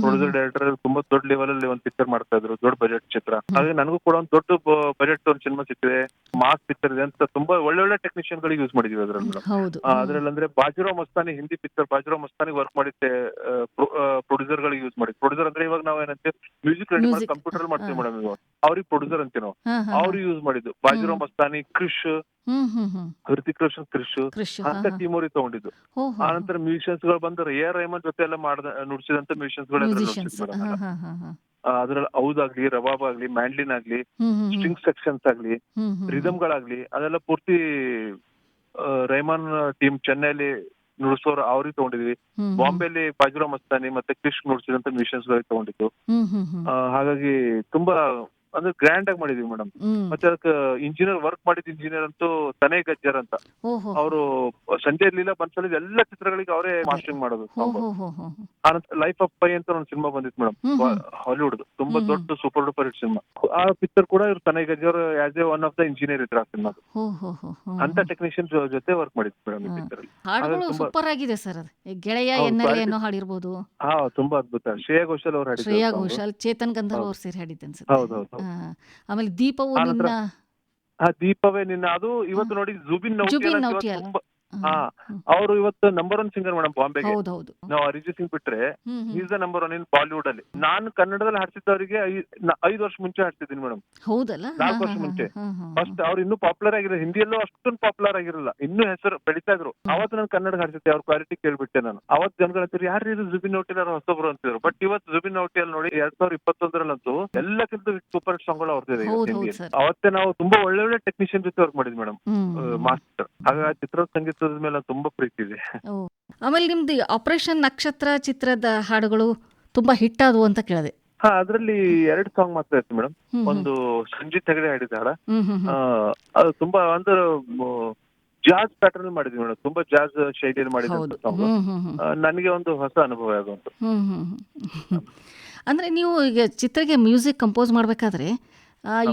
ಪ್ರೊಡ್ಯೂಸರ್ ಡೈರೆಕ್ಟರ್ ತುಂಬಾ ದೊಡ್ಡ ಲೆವೆಲ್ ಅಲ್ಲಿ ಒಂದು ಪಿಕ್ಚರ್ ಮಾಡ್ತಾ ಇದ್ರು, ದೊಡ್ಡ ಬಜೆಟ್ ಚಿತ್ರ. ಹಾಗೆ ನನಗೂ ಕೂಡ ಒಂದು ದೊಡ್ಡ ಬಜೆಟ್ ಒಂದು ಸಿನಿಮಾ ಸಿಕ್ಕಿದೆ, ಮಾಸ್ ಪಿಕ್ಚರ್ ಇದೆ ಅಂತ ತುಂಬಾ ಒಳ್ಳೆ ಟೆಕ್ನಿಷಿಯನ್ ಗಳಿಗೆ ಯೂಸ್ ಮಾಡಿದ್ವಿ ಅದ್ರಲ್ಲಿ ಮೇಡಮ್. ಅದ್ರಲ್ಲಿ ಅಂದ್ರೆ ಬಾಜಿರಾವ್ ಮಸ್ತಾನಿ, ಹಿಂದಿ ಪಿಕ್ಚರ್ ಬಾಜಿರಾವ್ ಮಸ್ತಾನಿ ವರ್ಕ್ ಮಾಡಿದ್ದೆ ಪ್ರೊಡ್ಯೂಸರ್ ಗಳಿಗೆ ಯೂಸ್ ಮಾಡಿದ್ವಿ. ಪ್ರೊಡ್ಯೂಸರ್ ಅಂದ್ರೆ ಇವಾಗ ನಾವು ಏನಂತೆ ಮ್ಯೂಸಿಕ್ ರೆಡಿ ಮಾಡಿ ಕಂಪ್ಯೂಟರ್ ಮಾಡ್ತೀವಿ ಮೇಡಮ್. ಇವಾಗ ಅವ್ರಿಗೆ ಪ್ರೊಡ್ಯೂಸರ್ ಅಂತೀವಿ ನಾವು. ಅವ್ರಿಗೆ ಯೂಸ್ ಮಾಡಿದ್ದು ಬಾಜಿರಾವ್ ಮಸ್ತಾನಿ, ಕ್ರಿಶ್, ಹೃತಿಕ್ ರೋಷನ್, ಕ್ರಿಶ್ ಅಂತ ಟೀಮ್ ಅವ್ರಿಗೆ ತಗೊಂಡಿದ್ದು. ಆನಂತರ ಮ್ಯೂಸಿಷಿಯನ್ಸ್ ಗಳು ಬಂದ್ರೆ ಎ ಆರ್ ರೆಹಮಾನ್ ಜೊತೆ ಎಲ್ಲ ನುಡಿಸಿದಂತ ಮ್ಯೂಸಿಷಿಯನ್ಸ್ ಗಳು ಅದ್ರಲ್ಲಿ ಔದಾಗ್ಲಿ, ರವಾಬ್ ಆಗ್ಲಿ, ಮ್ಯಾಂಡ್ಲಿನ್ ಆಗ್ಲಿ, ಸ್ಟ್ರಿಂಗ್ ಸೆಕ್ಷನ್ಸ್ ಆಗ್ಲಿ, ರಿದಮ್ ಗಳಾಗ್ಲಿ, ಅದೆಲ್ಲ ಪೂರ್ತಿ ರೆಹಮಾನ್ ಟೀಮ್ ಚೆನ್ನೈಲಿ ನುಡಿಸೋರು ಅವ್ರಿಗೆ ತಗೊಂಡಿದ್ವಿ. ಬಾಂಬೆಲಿ ಬಾಜಿರಾವ್ ಮಸ್ತಾನಿ ಮತ್ತೆ ಕ್ರಿಶ್ ನುಡಿಸಿದಂತ ಮ್ಯೂಸಿಷಿಯನ್ಸ್ ಗಳಿಗೆ ತಗೊಂಡಿದ್ದು. ಹಾಗಾಗಿ ತುಂಬಾ ಅಂದ್ರೆ ಗ್ರ್ಯಾಂಡ್ ಆಗಿ ಮಾಡಿದ್ವಿ ಮೇಡಮ್. ಮತ್ತೆ ಅದಕ್ಕೆ ಇಂಜಿನಿಯರ್ ವರ್ಕ್ ಮಾಡಿದ ಇಂಜಿನಿಯರ್ ಅಂತೂ ತನೇ ಗಜ್ಜರ್ ಅಂತ. ಅವರು ಸಂಜಯ್ ಲೀಲಾ ಬನ್ಸಲ್ ಎಲ್ಲ ಚಿತ್ರಗಳಿಗೆ ಅವರೇ ಮಾಸ್ಟರಿಂಗ್ ಮಾಡೋದು. ಲೈಫ್ ಆಫ್ ಪೈ ಅಂತ ಒಂದು ಸಿನಿಮಾ ಬಂದಿತ್ತು ಮೇಡಮ್, ಹಾಲಿವುಡ್ ತುಂಬಾ ದೊಡ್ಡ ಸೂಪರ್ ಡೂಪರ್ ಹಿಟ್ ಸಿನಿಮಾ. ಆ ಪಿಕ್ಚರ್ ಕೂಡ ಇವ್ರು ತನೇ ಗಜ್ಜರ್ as a one of the engineer ಇದ್ರು ಆ ಸಿನಿಮಾ. ಅಂತ ಟೆಕ್ನಿಷಿಯನ್ ಜೊತೆ ವರ್ಕ್ ಮಾಡಿದ್ವಿ ಮೇಡಮ್ ಈ ಪಿಕ್ಚರ್ ಅಲ್ಲಿ. ಹಾಡುಗಳು ಸೂಪರ್ ಆಗಿದೆ ಸರ್. ಗೆಳೆಯ ಎನ್ನಲೆ ಅನ್ನೋ ಹಾಡಿರ್ಬೋದು. ತುಂಬಾ ಅದ್ಭುತ. ಶ್ರೇಯಾ ಘೋಷಾಲ್ ಅವ್ರು ಹಾಡಿದ್ರು. ಶ್ರೇಯಾ ಘೋಷಾಲ್, ಚೇತನ್ ಗಂಧರ್ವ ಅವ್ರು ಸೇರಿ ಹಾಡಿದ್ದೆ ಅನ್ಸುತ್ತೆ. ಹೌದೌದು. ಆಮೇಲೆ ದೀಪವು ನಿನ್ನ, ದೀಪವೇ ನಿನ್ನ, ಅದು ಇವತ್ತು ನೋಡಿ ಜುಬಿನ್ ನೌಟಿಯಾಲ್ ಹಾ, ಅವರು ಇವತ್ತು ನಂಬರ್ 1 ಸಿಂಗರ್ ಮೇಡಮ್ ಬಾಂಬೆಗೆ. ಹೌದೌದು. ನಾವು ಅರಿಜಿತ್ ಸಿಂಗ್ ಬಿಟ್ರೆ hmm hmm. Is the number 1 in Bollywood ಅಲ್ಲಿ. ನಾನು ಕನ್ನಡದಲ್ಲಿ ಹಾಡ್ಸಿದ್ದವರಿಗೆ 5 ವರ್ಷ ಮುಂಚೆ ಹಾಡ್ತಿದ್ದೀನಿ ಮೇಡಮ್, ಹೌದಲ್ಲ? 4 ವರ್ಷ ಮುಂಚೆ. ಫಸ್ಟ್ ಅವ್ರು ಇನ್ನೂ ಪಾಪ್ಯುಲರ್ ಆಗಿರೋ, ಹಿಂದಿಯಲ್ಲೂ ಅಷ್ಟೊಂದು ಪಾಪ್ಯುಲರ್ ಆಗಿರಲಿಲ್ಲ, ಇನ್ನೂ ಹೆಸರು ಬೆಳಿತಾ ಇದ್ರು. ಅವತ್ತು ನಾನು ಕನ್ನಡ ಹಾಡ್ಸಿದ್ದೆ, ಅವ್ರ ಕ್ವಾಲಿಟಿ ಕೇಳ್ಬಿಟ್ಟೆ ನಾನು. ಅವತ್ತು ಜನಗಳು ಅಂತಾರೆ ಯಾರು ಇದು ಜುಬಿನ್ ನೌಟಿಯಾಲ್ ಹೊಸಬ್ರು ಅಂತಿದ್ರು. ಬಟ್ ಇವತ್ತು ಜುಬಿನ್ ನೌಟಿಯಾಲ್ ನೋಡಿ 2021 ಎಲ್ಲಕ್ಕಿಂತ ಸೂಪರ್ ಹಿಟ್ ಸಾಂಗ್ಗಳು ಅವ್ರದ್ದಿದೆ ಹೌದು ಹೌದು ಸರ್. ಅವತ್ತೇ ನಾವು ತುಂಬಾ ಒಳ್ಳೆ ಟೆಕ್ನಿಷಿಯನ್ ಜೊತೆ ವರ್ಕ್ ಮಾಡಿದ್ವಿ ಮೇಡಮ್, ಮಾಸ್ಟರ್. ಹಾಗಾಗಿ ಚಿತ್ರದ ಸಂಗೀತದ ಮೇಲೆ ತುಂಬಾ ಪ್ರೀತಿ ಇದೆ. ಆಮೇಲೆ ನಿಮ್ದು ಆಪರೇಷನ್ ನಕ್ಷತ್ರ ಚಿತ್ರದ ಹಾಡುಗಳು ತುಂಬಾ ಹಿಟ್ ಆದವು ಅಂತ ಕೇಳಿದೆ. ಹಾ, ಅದ್ರಲ್ಲಿ 2 ಸಾಂಗ್ ಮಾತ್ರ ಇತ್ತು ಮೇಡಮ್. ಒಂದು ಸಂಜಿತ್ ಹೆಗಡೆ ಹಾಡಿದ ಹಾಡ, ಅದು ತುಂಬಾ ಅಂದ್ರೆ ಜಾಜ್ ಪ್ಯಾಟರ್ನ್ ಮಾಡಿದ್ವಿ ಮೇಡಮ್, ತುಂಬಾ ಜಾಜ್ ಶೈಲಿಯಲ್ಲಿ ಮಾಡಿದ ಸಾಂಗ್. ನನಗೆ ಒಂದು ಹೊಸ ಅನುಭವ ಆಗುವಂತ. ಅಂದ್ರೆ ನೀವು ಈಗ ಚಿತ್ರಕ್ಕೆ ಮ್ಯೂಸಿಕ್ ಕಂಪೋಸ್ ಮಾಡ್ಬೇಕಾದ್ರೆ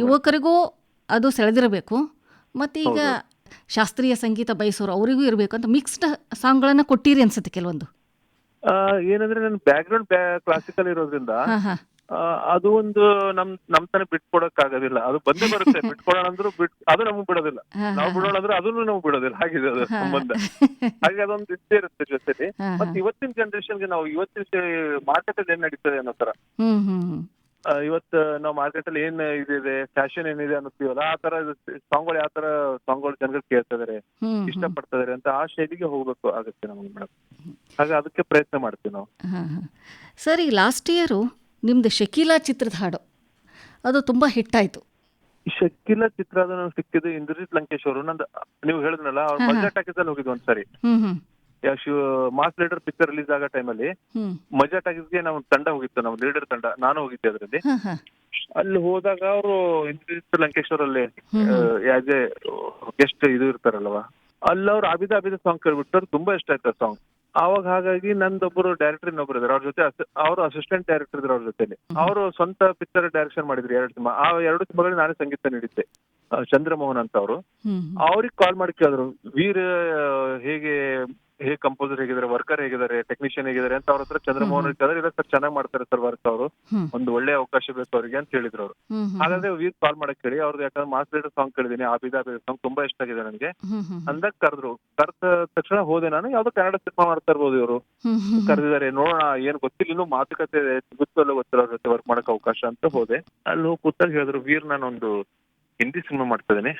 ಯುವಕರಿಗೂ ಅದು ಸೆಳೆದಿರಬೇಕು, ಮತ್ತೆ ಈಗ ಶಾಸ್ತ್ರೀಯ ಸಂಗೀತ ಬಯಸೋರು ಅವರಿಗೂ ಇರಬೇಕು ಅಂತ ಮಿಕ್ಸ್ಡ್ ಸಾಂಗ್ಗಳನ್ನ ಕೊಟ್ಟಿರಿ ಅನ್ಸುತ್ತೆ ಕೆಲವೊಂದು. ಏನಂದ್ರೆ ನನ್ನ ಬ್ಯಾಕ್ಗ್ರೌಂಡ್ ಕ್ಲಾಸಿಕಲ್ ಇರೋದ್ರಿಂದ ಅದು ಒಂದು ನಮ್ ತನ ಬಿಟ್ಕೊಡಕ್ ಆಗೋದಿಲ್ಲ. ಅದು ಬಂದೇ ಬರುತ್ತೆ, ಬಿಟ್ಕೊಡೋಣ ಅಂದ್ರೂ ಅದು ನಮಗ್ ಬಿಡೋದಿಲ್ಲ, ನಾವು ಬಿಡೋಣ ಅಂದ್ರೆ ಅದನ್ನು ನಮಗ್ ಬಿಡೋದಿಲ್ಲ. ಹಾಗಿದೆ ಅದು ಸಂಬಂಧ. ಹಾಗೆ ಅದೊಂದು ಇದ್ದೇ ಇರುತ್ತೆ ಜೊತೆಲಿ. ಮತ್ತೆ ಇವತ್ತಿನ ಜನರೇಷನ್ಗೆ, ನಾವು ಇವತ್ತಿನ ಮಾರ್ಕೆಟ್ ಅಲ್ಲಿ ಏನ್ ನಡೀತದೆ ಅನ್ನೋ ತರ, ಇವತ್ತು ನಾವು ಮಾರ್ಕೆಟ್ ಅಲ್ಲಿ ಏನ್ ಇದಿದೆ, ಫ್ಯಾಷನ್ ಏನಿದೆ ಅನ್ನೋತೀವಲ್ಲ, ಆ ತರ ಸಾಂಗ್ಗಳು, ಯಾವ ತರ ಸಾಂಗ್ಗಳು ಜನಗಳು ಕೇಳ್ತಾ ಇದಾರೆ, ಇಷ್ಟಪಡ್ತಾ ಇದಾರೆ ಅಂತ ಆ ಶೈಲಿಗೆ ಹೋಗ್ಬೇಕು ಆಗುತ್ತೆ ನಮಗೆ ಮೇಡಮ್. ಹಾಗೆ ಅದಕ್ಕೆ ಪ್ರಯತ್ನ ಮಾಡ್ತೀವಿ ನಾವು. ಸರ್, ಈ ಲಾಸ್ಟ್ ಇಯರು ನಿಮ್ದು ಶಕೀಲಾ ಚಿತ್ರದ ಹಾಡು ಅದು ತುಂಬಾ ಹಿಟ್ ಆಯ್ತು. ಶಕೀಲಾ ಚಿತ್ರ ಅದು ನಂಗೆ ಸಿಕ್ಕಿದ್ದು ಇಂದ್ರಜಿತ್ ಲಂಕೇಶ್ ಅವರು. ನಂದು ನೀವು ಹೇಳಿದ್ನಲ್ಲ, ಅವ್ರು ಮಜಾ ಟಾಕೀಸ್ ಅಲ್ಲಿ ಹೋಗಿದ್ವಿ ಒಂದ್ಸರಿ. ಮಾಸ್ ಲೀಡರ್ ಪಿಕ್ಚರ್ ರಿಲೀಸ್ ಆಗೋ ಟೈಮಲ್ಲಿ ಮಜಾ ಟಾಕೀಸ್ಗೆ ನಾವು ತಂಡ ಹೋಗಿತ್ತು, ನಾವು ಲೀಡರ್ ತಂಡ, ನಾನು ಹೋಗಿದ್ದೆ ಅದರಲ್ಲಿ. ಅಲ್ಲಿ ಹೋದಾಗ ಅವರು ಇಂದ್ರಜಿತ್ ಲಂಕೇಶ್ ಅವರಲ್ಲಿ ಆಸ್ ಎ ಗೆಸ್ಟ್ ಇದು ಇರ್ತಾರಲ್ವಾ, ಅಲ್ಲಿ ಅವ್ರು ಆಬಿದ ಸಾಂಗ್ ಕೇಳ್ಬಿಟ್ಟು ತುಂಬಾ ಇಷ್ಟ ಆಯ್ತು ಆ ಸಾಂಗ್. ಅವಾಗ ಹಾಗಾಗಿ ನಂದೊಬ್ಬರು ಡೈರೆಕ್ಟರ್ ಇನ್ನೊಬ್ರು ಇದಾರೆ, ಅವ್ರ ಜೊತೆ ಅವರು ಅಸಿಸ್ಟೆಂಟ್ ಡೈರೆಕ್ಟರ್ ಇದ್ರು. ಅವ್ರ ಜೊತೆಲಿ ಅವರು ಸ್ವಂತ ಪಿಕ್ಚರ್ ಡೈರೆಕ್ಷನ್ ಮಾಡಿದ್ರು 2 ಸಿನಿಮಾ. ಆ 2 ಸಿನಿಮಾಗಳಿಗೆ ನಾನೇ ಸಂಗೀತ ನೀಡಿದ್ದೆ. ಚಂದ್ರಮೋಹನ್ ಅಂತ ಅವರು. ಅವ್ರಿಗೆ ಕಾಲ್ ಮಾಡಿ ಕೇಳಿದ್ರು, ವೀರ್ ಹೇಗೆ ಕಂಪೋಸರ್ ಹೇಗಿದ್ದಾರೆ, ವರ್ಕರ್ ಹೇಗಿದ್ದಾರೆ, ಟೆಕ್ನಿಷಿಯನ್ ಹೇಗಿದ್ದಾರೆ ಅಂತ ಅವ್ರ ಹತ್ರ ಚಂದ್ರಮೋಹನ್ ಕೇಳಿದ್ರೆ, ಇಲ್ಲ ಸರ್ ಚೆನ್ನಾಗಿ ಮಾಡ್ತಾರೆ ಸರ್ ವರ್ಕ್, ಅವರು ಒಂದು ಒಳ್ಳೆ ಅವಕಾಶ ಬೇಕು ಅವ್ರಿಗೆ ಅಂತ ಹೇಳಿದ್ರು ಅವರು. ಹಾಗಾದ್ರೆ ವೀರ್ ಕಾಲ್ ಮಾಡಕ್ ಹೇಳಿ ಅವ್ರದ್ದು, ಯಾಕಂದ್ರೆ ಮಾಸ್ ಲೀಡರ್ ಸಾಂಗ್ ಕೇಳಿದೀನಿ, ಆಬಿದ ಸಾಂಗ್ ತುಂಬಾ ಇಷ್ಟ ಆಗಿದೆ ನನಗೆ ಅಂದಾಗ ಕರೆದ ತಕ್ಷಣ ಹೋದೆ ನಾನು. ಯಾವ್ದೋ ಕನ್ನಡ ಸಿನಿಮಾ ಮಾಡ್ತಾ ಇರ್ಬೋದು ಇವರು, ಕರೆದಿದ್ದಾರೆ, ನೋಡೋಣ, ಏನ್ ಗೊತ್ತಿಲ್ಲ, ಇನ್ನೂ ಮಾತುಕತೆ ಗೊತ್ತಿಲ್ಲ ಅವ್ರ ಜೊತೆ ವರ್ಕ್ ಮಾಡಕ್ ಅವಕಾಶ ಅಂತ ಹೋದೆ. ಅಲ್ಲಿ ಹೋಗಿ ಕೂತಾಗ ಹೇಳಿದ್ರು, ವೀರ್ ನಾನೊಂದು ಹಿಂದಿ ಸಿನಿಮಾ ಮಾಡ್ತಾ ಇದ್ದೀನಿ,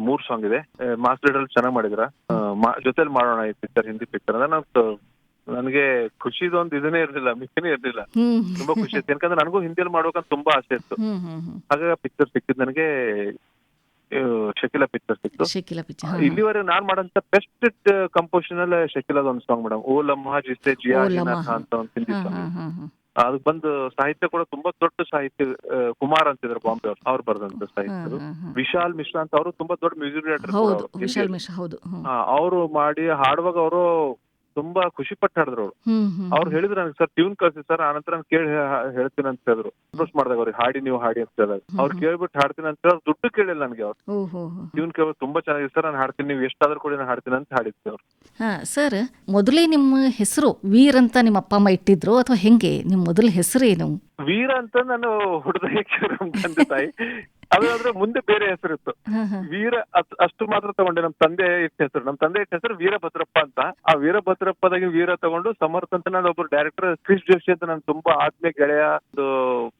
3 ಸಾಂಗ್ ಇದೆ, ಮಾಸ್ ಲೀಡರ್ ಚೆನ್ನಾಗಿ ಮಾಡಿದ್ರ, ಜೊತೆಲಿ ಮಾಡೋಣ ಈ ಪಿಕ್ಚರ್, ಹಿಂದಿ ಪಿಕ್ಚರ್ ಅಂದ್ರೆ. ನನಗೆ ಖುಷಿದೊಂದು ಇದನ್ನೇ ಇರ್ಲಿಲ್ಲ, ಮಿಕ್ಕನೇ ಇರ್ಲಿಲ್ಲ. ತುಂಬಾ ಖುಷಿ ಇತ್ತು, ಯಾಕಂದ್ರೆ ನನಗೂ ಹಿಂದಿಯಲ್ಲಿ ಮಾಡ್ಬೇಕಂತ ತುಂಬಾ ಆಸೆ ಇತ್ತು. ಹಾಗಾಗಿ ಪಿಕ್ಚರ್ ಸಿಕ್ಕಿದ್ ನನಗೆ, ಶಕೀಲಾ ಪಿಕ್ಚರ್ ಸಿಕ್ತು. ಇಲ್ಲಿವರೆಗೆ ನಾನ್ ಮಾಡೋಂತ ಬೆಸ್ಟ್ ಕಂಪೋಸಿಷನ್ ಅಲ್ಲಿ ಶಕೀಲಾದ ಒಂದು ಸಾಂಗ್ ಮೇಡಮ್, ಓ ಲಮ್ಹಾ ಜಿಸ್ಸೆ ಜಿಯಾ ಅಂತ ಒಂದು ಹಿಂದಿ ಸಾಂಗ್. ಅದು ಬಂದು ಸಾಹಿತ್ಯ ಕೂಡ ತುಂಬಾ ದೊಡ್ಡ ಸಾಹಿತ್ಯ, ಕುಮಾರ್ ಅಂತಿದ್ರು ಬಾಂಬೆ ಅವ್ರು ಬರೆದಂತ ಸಾಹಿತ್ಯ. ವಿಶಾಲ್ ಮಿಶ್ರಾ ಅಂತ ಅವರು ತುಂಬಾ ದೊಡ್ಡ ಮ್ಯೂಸಿಕ್ ಡೈರೆಕ್ಟರ್, ಅವರು ಮಾಡಿ ಹಾಡುವಾಗ ಅವರು ತುಂಬಾ ಖುಷಿ ಪಟ್ಟು ಹಾಡಿದ್ರು. ಅವ್ರು ಹೇಳಿದ್ರು ನನಗೆ, ಸರ್ ಟ್ಯೂನ್ ಕಳ್ಸಿ ಸರ್, ಆನಂತರ ನಾನು ಕೇಳಿ ಹೇಳ್ತೀನಿ ಅಂತ ಹೇಳಿದ್ರು. ಅಪ್ರೋಚ್ ಮಾಡಿದಾಗ ಅವ್ರಿಗೆ, ಹಾಡಿ ನೀವು ಹಾಡಿ ಅಂತ ಹೇಳಿದಾಗ ಅವ್ರು ಕೇಳ್ಬಿಟ್ಟು ಹಾಡ್ತೀನಿ ಅಂತ ಹೇಳಿ, ದುಡ್ಡು ಕೇಳಿಲ್ಲ ನನಗೆ. ಅವ್ರು ಟ್ಯೂನ್ ಕೇಳ್ಬಿಟ್ಟು ತುಂಬಾ ಚೆನ್ನಾಗಿದೆ ಸರ್, ನಾನು ಹಾಡ್ತೀನಿ, ನೀವು ಎಷ್ಟಾದ್ರೂ ಕೂಡ ನಾನು ಹಾಡ್ತೀನಿ ಅಂತ ಹಾಡಿದ್ದೆ ಅವ್ರು. ಸರ್, ಮೊದಲೇ ನಿಮ್ಮ ಹೆಸರು ವೀರ್ ಅಂತ ನಿಮ್ಮ ಅಪ್ಪ ಅಮ್ಮ ಇಟ್ಟಿದ್ರು ಅಥವಾ ಹೆಂಗೆ? ನಿಮ್ಮ ಮೊದಲ ಹೆಸರು ಏನು? ವೀರ ಅಂತ ನಾನು ಹುಡುಗ ತಂದೆ ತಾಯಿ, ಅದಾದ್ರೆ ಮುಂದೆ ಬೇರೆ ಹೆಸರಿತ್ತು. ವೀರ ಅಷ್ಟು ಮಾತ್ರ ತಗೊಂಡೆ. ನಮ್ಮ ತಂದೆ ಇಟ್ಟ ಹೆಸರು, ವೀರಭದ್ರಪ್ಪ ಅಂತ. ಆ ವೀರಭದ್ರಪ್ಪದಾಗಿ ವೀರ ತಗೊಂಡು ಸಮರ್ಥ ಅಂತ, ನಾನು ಒಬ್ರು ಡೈರೆಕ್ಟರ್ ಕ್ರಿಸ್ ಜೋಶಿ ಅಂತ, ನಾನು ತುಂಬಾ ಆತ್ಮೀಯ ಗೆಳೆಯ, ಒಂದು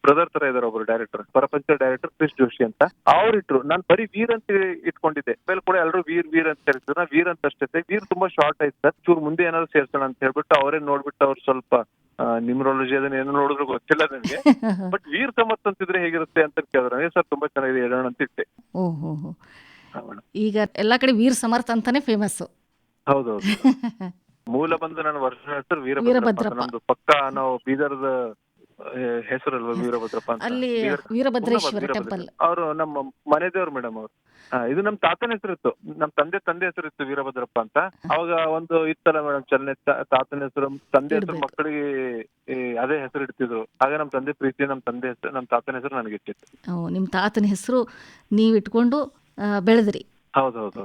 ಬ್ರದರ್ ತರ ಇದಾರೆ ಒಬ್ರು ಡೈರೆಕ್ಟರ್, ಪ್ರಪಂಚ ಡೈರೆಕ್ಟರ್ ಕ್ರಿಸ್ ಜೋಶಿ ಅಂತ. ಅವ್ರಿಟ್ರು, ನಾನು ಬರೀ ವೀರ್ ಅಂತ ಇಟ್ಕೊಂಡಿದ್ದೆ. ಮೇಲೆ ಕೂಡ ಎಲ್ಲರೂ ವೀರ್ ಅಂತ ಹೇಳ್ತಿದ್ರು, ನಾ ವೀರ್ ಅಂತ ಅಷ್ಟೇ. ವೀರ್ ತುಂಬಾ ಶಾರ್ಟ್ ಆಯ್ತು ಸರ್, ಚೂರು ಮುಂದೆ ಏನಾದ್ರು ಸೇರ್ಸೋಣ ಅಂತ ಹೇಳ್ಬಿಟ್ಟು ಅವರೇ ನೋಡ್ಬಿಟ್ಟು, ಅವ್ರು ಸ್ವಲ್ಪ ನ್ಯೂಮರಾಲಜಿ ಅದನ್ನ ಏನೋ ನೋಡಿದ್ರು ಗೊತ್ತಿಲ್ಲ ನನಗೆ, ಬಟ್ ವೀರ್ ಸಮರ್ಥ ಅಂತಿದ್ರೆ ಹೇಗಿರುತ್ತೆ ಅಂತ ಕೇಳಿದ್ರು. ನನಗೆ ಸರ್ ತುಂಬಾ ಚೆನ್ನಾಗಿದೆ, ಹೇಳೋಣ ಅಂತ ಇಟ್ಟೆ. ಈಗ ಎಲ್ಲಾ ಕಡೆ ವೀರ್ ಸಮರ್ಥ ಅಂತಾನೆ ಫೇಮಸ್. ಹೌದೌದು. ಮೂಲ ಬಂದು ನನ್ನ ವರ್ಷ ಹೆಸರು ವೀರಭದ್ರಪ್ಪ. ನಮ್ದು ಪಕ್ಕ ನಾವು ಬೀದರ್ದ ಹೆಸರಲ್ವ ವೀರಭದ್ರಪ್ಪ ಅಂತ. ಅಲ್ಲಿ ವೀರಭದ್ರೇಶ್ವರ ಟೆಂಪಲ್. ಅವರು ನಮ್ಮ ಮನೆ ದೇವ್ರು ಮೇಡಮ್ ಅವರು. ಇದು ನಮ್ ತಾತನ ಹೆಸರಿತ್ತು, ನಮ್ ತಂದೆ ಹೆಸರಿತ್ತು ವೀರಭದ್ರಪ್ಪ ಅಂತ. ಅವಾಗ ಒಂದು ಇತ್ತಲ್ಲ ಮೇಡಮ್ ಚಲನೆ, ತಾತನ ಹೆಸರು ತಂದೆ ಹೆಸರು ಮಕ್ಕಳಿಗೆ ಅದೇ ಹೆಸರು ಇಡ್ತಿದ್ರು. ಹಾಗೆ ನಮ್ ತಂದೆ ಪ್ರೀತಿ, ನಮ್ ತಾತನ ಹೆಸರು ನನಗೆ ಇಟ್ಟಿತ್ತು. ನಿಮ್ ತಾತನ ಹೆಸರು ನೀವ್ ಇಟ್ಕೊಂಡು ಬೆಳೆದ್ರಿ. ಹೌದೌದು.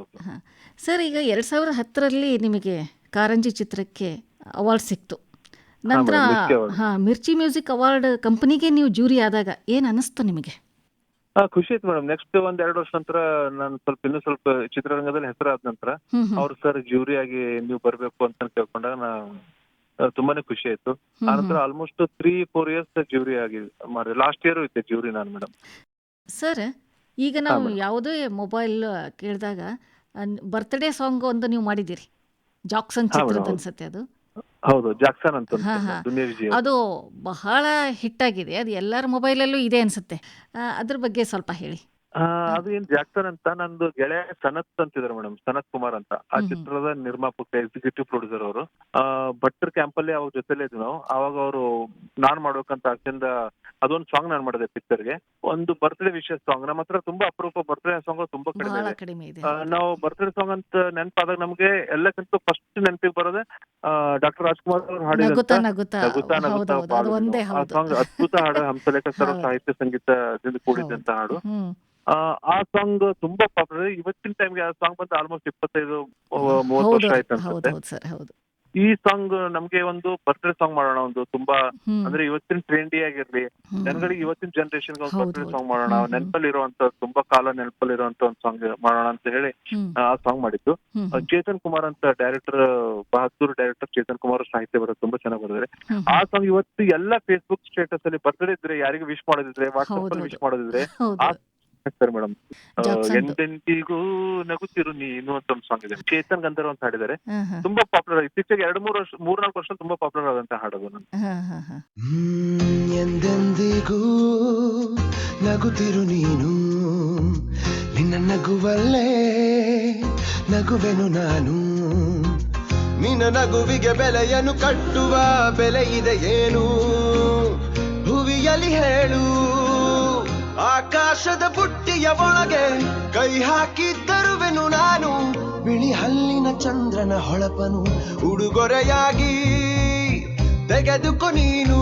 ಸರ್, ಈಗ 2010ರಲ್ಲಿ ನಿಮಗೆ ಕಾರಂಜಿ ಚಿತ್ರಕ್ಕೆ ಅವಾರ್ಡ್ ಸಿಕ್ತು. ನಂತರ ಮಿರ್ಚಿ ಮ್ಯೂಸಿಕ್ ಅವಾರ್ಡ್ ಕಂಪನಿಗೆ ನೀವು ಜೂರಿ ಆದಾಗ ಏನ್ ಅನಿಸ್ತು ನಿಮಗೆ? ಖುಷಿ ಆಯ್ತು ಮೇಡಮ್. ನೆಕ್ಸ್ಟ್ 1-2 ವರ್ಷ ನಂತರ ನಾನು ಇನ್ನೂ ಸ್ವಲ್ಪ ಚಿತ್ರರಂಗದಲ್ಲಿ ಹೆಸರಾದ ನಂತರ ಅವ್ರು ಸರ್ ಜ್ಯೂರಿ ಆಗಿ ನೀವು ಬರ್ಬೇಕು ಅಂತ ಕೇಳ್ಕೊಂಡಾಗ ತುಂಬಾನೇ ಖುಷಿ ಆಯ್ತು. ಆನಂತರ ಆಲ್ಮೋಸ್ಟ್ 3-4 ಇಯರ್ಸ್ ಜ್ಯೂರಿ ಆಗಿ ಮಾಡಿ, ಲಾಸ್ಟ್ ಇಯರ್ ಇದ್ದೆ ಜ್ಯೂರಿ ನಾನು ಮೇಡಮ್. ಸರ್, ಈಗ ನಾವು ಯಾವುದೇ ಮೊಬೈಲ್ ಕೇಳಿದಾಗ ಬರ್ತ್ಡೇ ಸಾಂಗ್ ಒಂದು ನೀವು ಮಾಡಿದ್ದೀರಿ, ಜಾಕ್ಸನ್ ಚಿತ್ರದ ಅನ್ಸುತ್ತೆ ಅದು. ಹೌದು, ಜಾಕ್ಸನ್ ಅಂತ ಅದು ಬಹಳ ಹಿಟ್ ಆಗಿದೆ, ಅದು ಎಲ್ಲರ ಮೊಬೈಲಲ್ಲೂ ಇದೆ ಅನ್ಸುತ್ತೆ. ಅದ್ರ ಬಗ್ಗೆ ಸ್ವಲ್ಪ ಹೇಳಿ. ಅದು ಏನ್ ಜಾಕ್ಸನ್ ಅಂತ ನಂದು ಗೆಳೆಯ ಸನತ್ ಅಂತಿದ್ರು ಮೇಡಮ್, ಸನತ್ ಕುಮಾರ್ ಅಂತ. ಆ ಚಿತ್ರದ ನಿರ್ಮಾಪಕ, ಎಕ್ಸಿಕ್ಯೂಟಿವ್ ಪ್ರೊಡ್ಯೂಸರ್ ಅವರು. ಭಟ್ರ ಕ್ಯಾಂಪ್ ಅಲ್ಲಿ ಅವ್ರ ಜೊತೆಲೇ ಇದ್ವಿ ನಾವು. ಅವಾಗ ಅವರು ನಾನ್ ಮಾಡ್ಬೇಕಂತ ಆಸೆಯಿಂದ ಅದೊಂದು ಸಾಂಗ್ ನಾನ್ ಮಾಡಿದೆ ಪಿಕ್ಚರ್ಗೆ, ಒಂದು ಬರ್ತ್ಡೇ ವಿಶೇಷ ಸಾಂಗ್. ನಮ್ಮ ಹತ್ರ ತುಂಬಾ ಅಪರೂಪ ಬರ್ತ್ಡೇ ಸಾಂಗ್ ತುಂಬಾ ಕಡಿಮೆ ಇದೆ. ನಾವು ಬರ್ತ್ಡೇ ಸಾಂಗ್ ಅಂತ ನೆನಪಾದಾಗ ನಮ್ಗೆ ಎಲ್ಲಕ್ಕಿಂತ ಫಸ್ಟ್ ನೆನಪಿಗೆ ಬರೋದೆ ಡಾಕ್ಟರ್ ರಾಜ್ಕುಮಾರ್ ಅವರು ಹಾಡಿದಂತ ನಗುತ್ತಾ ನಗುತ್ತಾ ಬಾಳು. ಆ ಸಾಂಗ್ ಅದ್ಭುತ ಹಾಡು, ಹಂಸಲೇಖ ಸರ್ ಸಾಹಿತ್ಯ ಸಂಗೀತದಿಂದ ಕೂಡಿದಂತ ಹಾಡು. ಆ ಸಾಂಗ್ ತುಂಬಾ ಪಾಪ್ಯುಲರ್. ಇವತ್ತಿನ ಟೈಮ್ಗೆ ಆ ಸಾಂಗ್ ಬಂದು ಆಲ್ಮೋಸ್ಟ್ 25-30 ವರ್ಷ ಆಯ್ತು ಅನ್ಸುತ್ತೆ. ಈ ಸಾಂಗ್ ನಮ್ಗೆ ಒಂದು ಬರ್ತ್ಡೇ ಸಾಂಗ್ ಮಾಡೋಣ, ಒಂದು ತುಂಬಾ ಅಂದ್ರೆ ಇವತ್ತಿನ ಟ್ರೆಂಡಿ ಆಗಿರ್ಲಿ, ಜನಗಳಿಗೆ ಇವತ್ತಿನ ಜನರೇಷನ್ ಒಂದು ಬರ್ತ್ಡೇ ಸಾಂಗ್ ಮಾಡೋಣ, ನೆನಪಲ್ಲಿರುವಂತ ತುಂಬಾ ಕಾಲ ನೆನಪಲ್ಲಿರುವಂತ ಒಂದು ಸಾಂಗ್ ಮಾಡೋಣ ಅಂತ ಹೇಳಿ ಆ ಸಾಂಗ್ ಮಾಡಿದ್ದು. ಚೇತನ್ ಕುಮಾರ್ ಅಂತ ಡೈರೆಕ್ಟರ್, ಬಹದ್ದೂರ್ ಡೈರೆಕ್ಟರ್ ಚೇತನ್ ಕುಮಾರ್ ಸಾಹಿತ್ಯ ಬರೋದು ತುಂಬಾ ಚೆನ್ನಾಗಿ ಬರೆದಿದ್ದಾರೆ. ಆ ಸಾಂಗ್ ಇವತ್ತು ಎಲ್ಲ ಫೇಸ್ಬುಕ್ ಸ್ಟೇಟಸ್ ಅಲ್ಲಿ ಬರ್ತ್ಡೇ ಇದ್ರೆ, ಯಾರಿಗೂ ವಿಶ್ ಮಾಡೋದಿದ್ರೆ, ವಾಟ್ಸ್ಆಪ್ ಅಲ್ಲಿ ವಿಶ್ ಮಾಡೋದಿದ್ರೆ ಸರ್ ಮೇಡಮ್, ಎಂದೆಂದಿಗೂ ನಗುತ್ತಿರು ನೀನು ಅಂತ ಒಂದು ಸಾಂಗ್ ಇದೆ. ಚೇತನ್ ಗಂಧರ್ವ ಅಂತ ಹಾಡಿದ್ದಾರೆ, ತುಂಬಾ ಪಾಪ್ಯುಲರ್. ಇತ್ತೀಚೆಗೆ 2-3 ವರ್ಷ ತುಂಬಾ ಪಾಪ್ಯುಲರ್ ಆದಂತ ಹಾಡೋದು. ಎಂದೆಂದಿಗೂ ನಗುತ್ತಿರು ನೀನು, ನಿನ್ನ ನಗುವಲ್ಲೇ ನಗುವೆನು ನಾನು, ನಿನ್ನ ನಗುವಿಗೆ ಬೆಲೆಯನ್ನು ಕಟ್ಟುವ ಬೆಲೆ ಇದೆ ಏನು, ಭುವಿಯಲ್ಲಿ ಹೇಳು. ಆಕಾಶದ ಬುಟ್ಟಿಯ ಒಳಗೆ ಕೈ ಹಾಕಿ ತರುವೆನು ನಾನು, ಬಿಳಿ ಹಲ್ಲಿನ ಚಂದ್ರನ ಹೊಳಪನು ಉಡುಗೊರೆಯಾಗಿ ತೆಗೆದುಕೊ ನೀನು.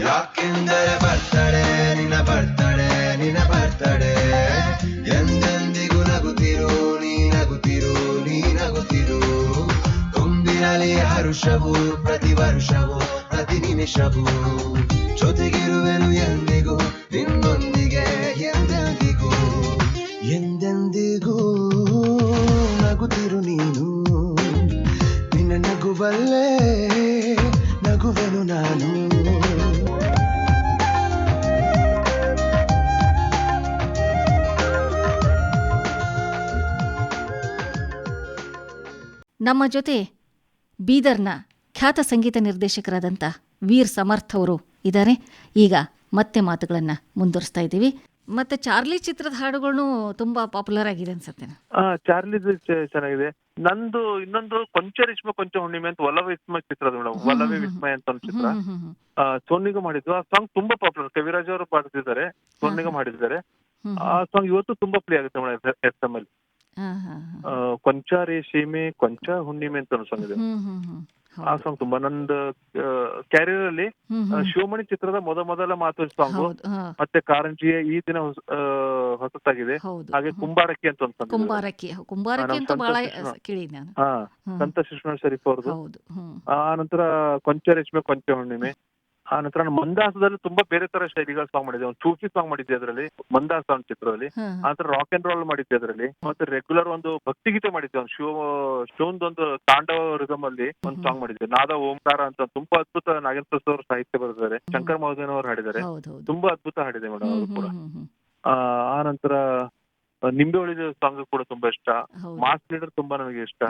ಯಾಕೆಂದರೆ ಬರ್ತಡೆ ನಿನ್ನ ಬರ್ತಡೆ, ನಿನ್ನ ಬರ್ತಡೆ, ಎಂದೆಂದಿಗೂ ನಗುತ್ತಿರು ನೀ ನಗುತ್ತಿರು ನೀ ನಗುತ್ತಿರು, ತುಂಬಿರಲಿ ಹರುಷವು ಪ್ರತಿ ವರ್ಷವೂ ಪ್ರತಿ ನಿಮಿಷವೂ, ಜೊತೆಗಿರುವೆನು ಎಂದಿಗೂ ನಿನ್ನೊಂದಿಗೆ ಎಂದೆಂದಿಗೂ, ಎಂದೆಂದಿಗೂ ನಗುತ್ತಿರು ನೀನು, ನಿನ್ನ ನಗುವಲ್ಲೇ ನಗುವೆನು ನಾನು. ನಮ್ಮ ಜೊತೆ ಬೀದರ್ನ ಖ್ಯಾತ ಸಂಗೀತ ನಿರ್ದೇಶಕರಾದಂಥ ವೀರ್ ಸಮರ್ಥ್ ಅವರು ಇದ್ದಾರೆ. ಈಗ ಮತ್ತೆ ಮಾತುಗಳನ್ನು ಮುಂದುವರಿಸ್ತಾ ಇದ್ದೀವಿ. ಮತ್ತೆ ಚಾರ್ಲಿ ಚಿತ್ರದ ಹಾಡುಗಳು ತುಂಬಾ ಪಾಪ್ಯುಲರ್ ಆಗಿದೆ ಅನ್ಸುತ್ತೆ. ಚಾರ್ಲಿದು ಚೆನ್ನಾಗಿದೆ. ನಂದು ಇನ್ನೊಂದು ಕೊಂಚ ರೇಷ್ಮೆ ಕೊಂಚ ಹುಣ್ಣಿಮೆ ಅಂತ ಒಲವೇ ವಿಸ್ಮಯ ಚಿತ್ರದ ಮೇಡಮ್, ಒಲವೇ ವಿಸ್ಮಯ ಅಂತ ಒಂದು ಚಿತ್ರ. ಸೋನಿಗ ಮಾಡಿದ್ದು ಆ ಸಾಂಗ್ ತುಂಬಾ ಪಾಪ್ಯುಲರ್. ಕವಿರಾಜ್ ಅವರು ಪಾಡ್ತಿದ್ದಾರೆ, ಸೋನಿಗ ಮಾಡಿದ್ದಾರೆ. ಆ ಸಾಂಗ್ ಇವತ್ತು ತುಂಬಾ ಪ್ಲೇ ಆಗುತ್ತೆ ಮೇಡಮ್ FM ಅಲ್ಲಿ. ಕೊಂಚ ರೇಷ್ಮೆ ಕೊಂಚ ಹುಣ್ಣಿಮೆ ಅಂತ ಒಂದು ಸಾಂಗ್ ಇದೆ. ಆ ಸಾಂಗ್ ತುಂಬಾ ನಂದು ಕ್ಯಾರಿಯರ್ ಅಲ್ಲಿ ಶಿವಮಣಿ ಚಿತ್ರದ ಮೊದಲ ಮಾತು ಸಾಂಗ್, ಮತ್ತೆ ಕಾರಂಜಿಯ ಈ ದಿನ ಹೊಸತಾಗಿದೆ, ಹಾಗೆ ಕುಂಬಾರಕ್ಕಿ ಅಂತ ಒಂದು ಸಂತೋಷ್ ವಿಶ್ವನಾಥ್ ಶರೀಫ್ ಅವ್ರದ್ದು. ಆ ನಂತರ ಕೊಂಚ ರೇಷ್ಮೆ ಕೊಂಚ ಹುಣ್ಣಿಮೆ. ಆ ನಂತರ ನಾನು ಮಂದಾಸದಲ್ಲಿ ತುಂಬಾ ಬೇರೆ ತರ ಶೈಲಿಗಳ ಸಾಂಗ್ ಮಾಡಿದ್ದೆ. ಒಂದು ಸೂಫಿ ಸಾಂಗ್ ಮಾಡಿದ್ದೆ ಅದರಲ್ಲಿ, ಮಂದಾಸ ಒಂದು ಚಿತ್ರದಲ್ಲಿ. ಆ ನಂತರ ರಾಕ್ ಅಂಡ್ ರೋಲ್ ಮಾಡಿದ್ದೆ ಅದರಲ್ಲಿ. ಮತ್ತೆ ರೆಗ್ಯುಲರ್ ಒಂದು ಭಕ್ತಿಗೀತೆ ಮಾಡಿದ್ದೆ, ಒಂದು ಶಿವೊಂದೊಂದು ತಾಂಡವ ರಿದಮ್ ಅಲ್ಲಿ ಒಂದು ಸಾಂಗ್ ಮಾಡಿದ್ದೆ, ನಾದ ಓಂಕಾರ ಅಂತ. ತುಂಬಾ ಅದ್ಭುತ. ನಾಗೇಂದ್ರ ಅವರು ಸಾಹಿತ್ಯ ಬರೆದಿದ್ದಾರೆ, ಶಂಕರ್ ಮಹೋದಯನ್ ಅವರು ಹಾಡಿದ್ದಾರೆ. ತುಂಬಾ ಅದ್ಭುತ ಹಾಡಿದೆ ಮೇಡಮ್ ಅವರು ಕೂಡ. ಆ ನಂತರ ನಿಂಬೆ ಹೊಳಿದ ಸಾಂಗ್ ಕೂಡ ತುಂಬಾ ಇಷ್ಟ. ಮಾಸ್ ಲೀಡರ್ ತುಂಬಾ ನನಗೆ ಇಷ್ಟ.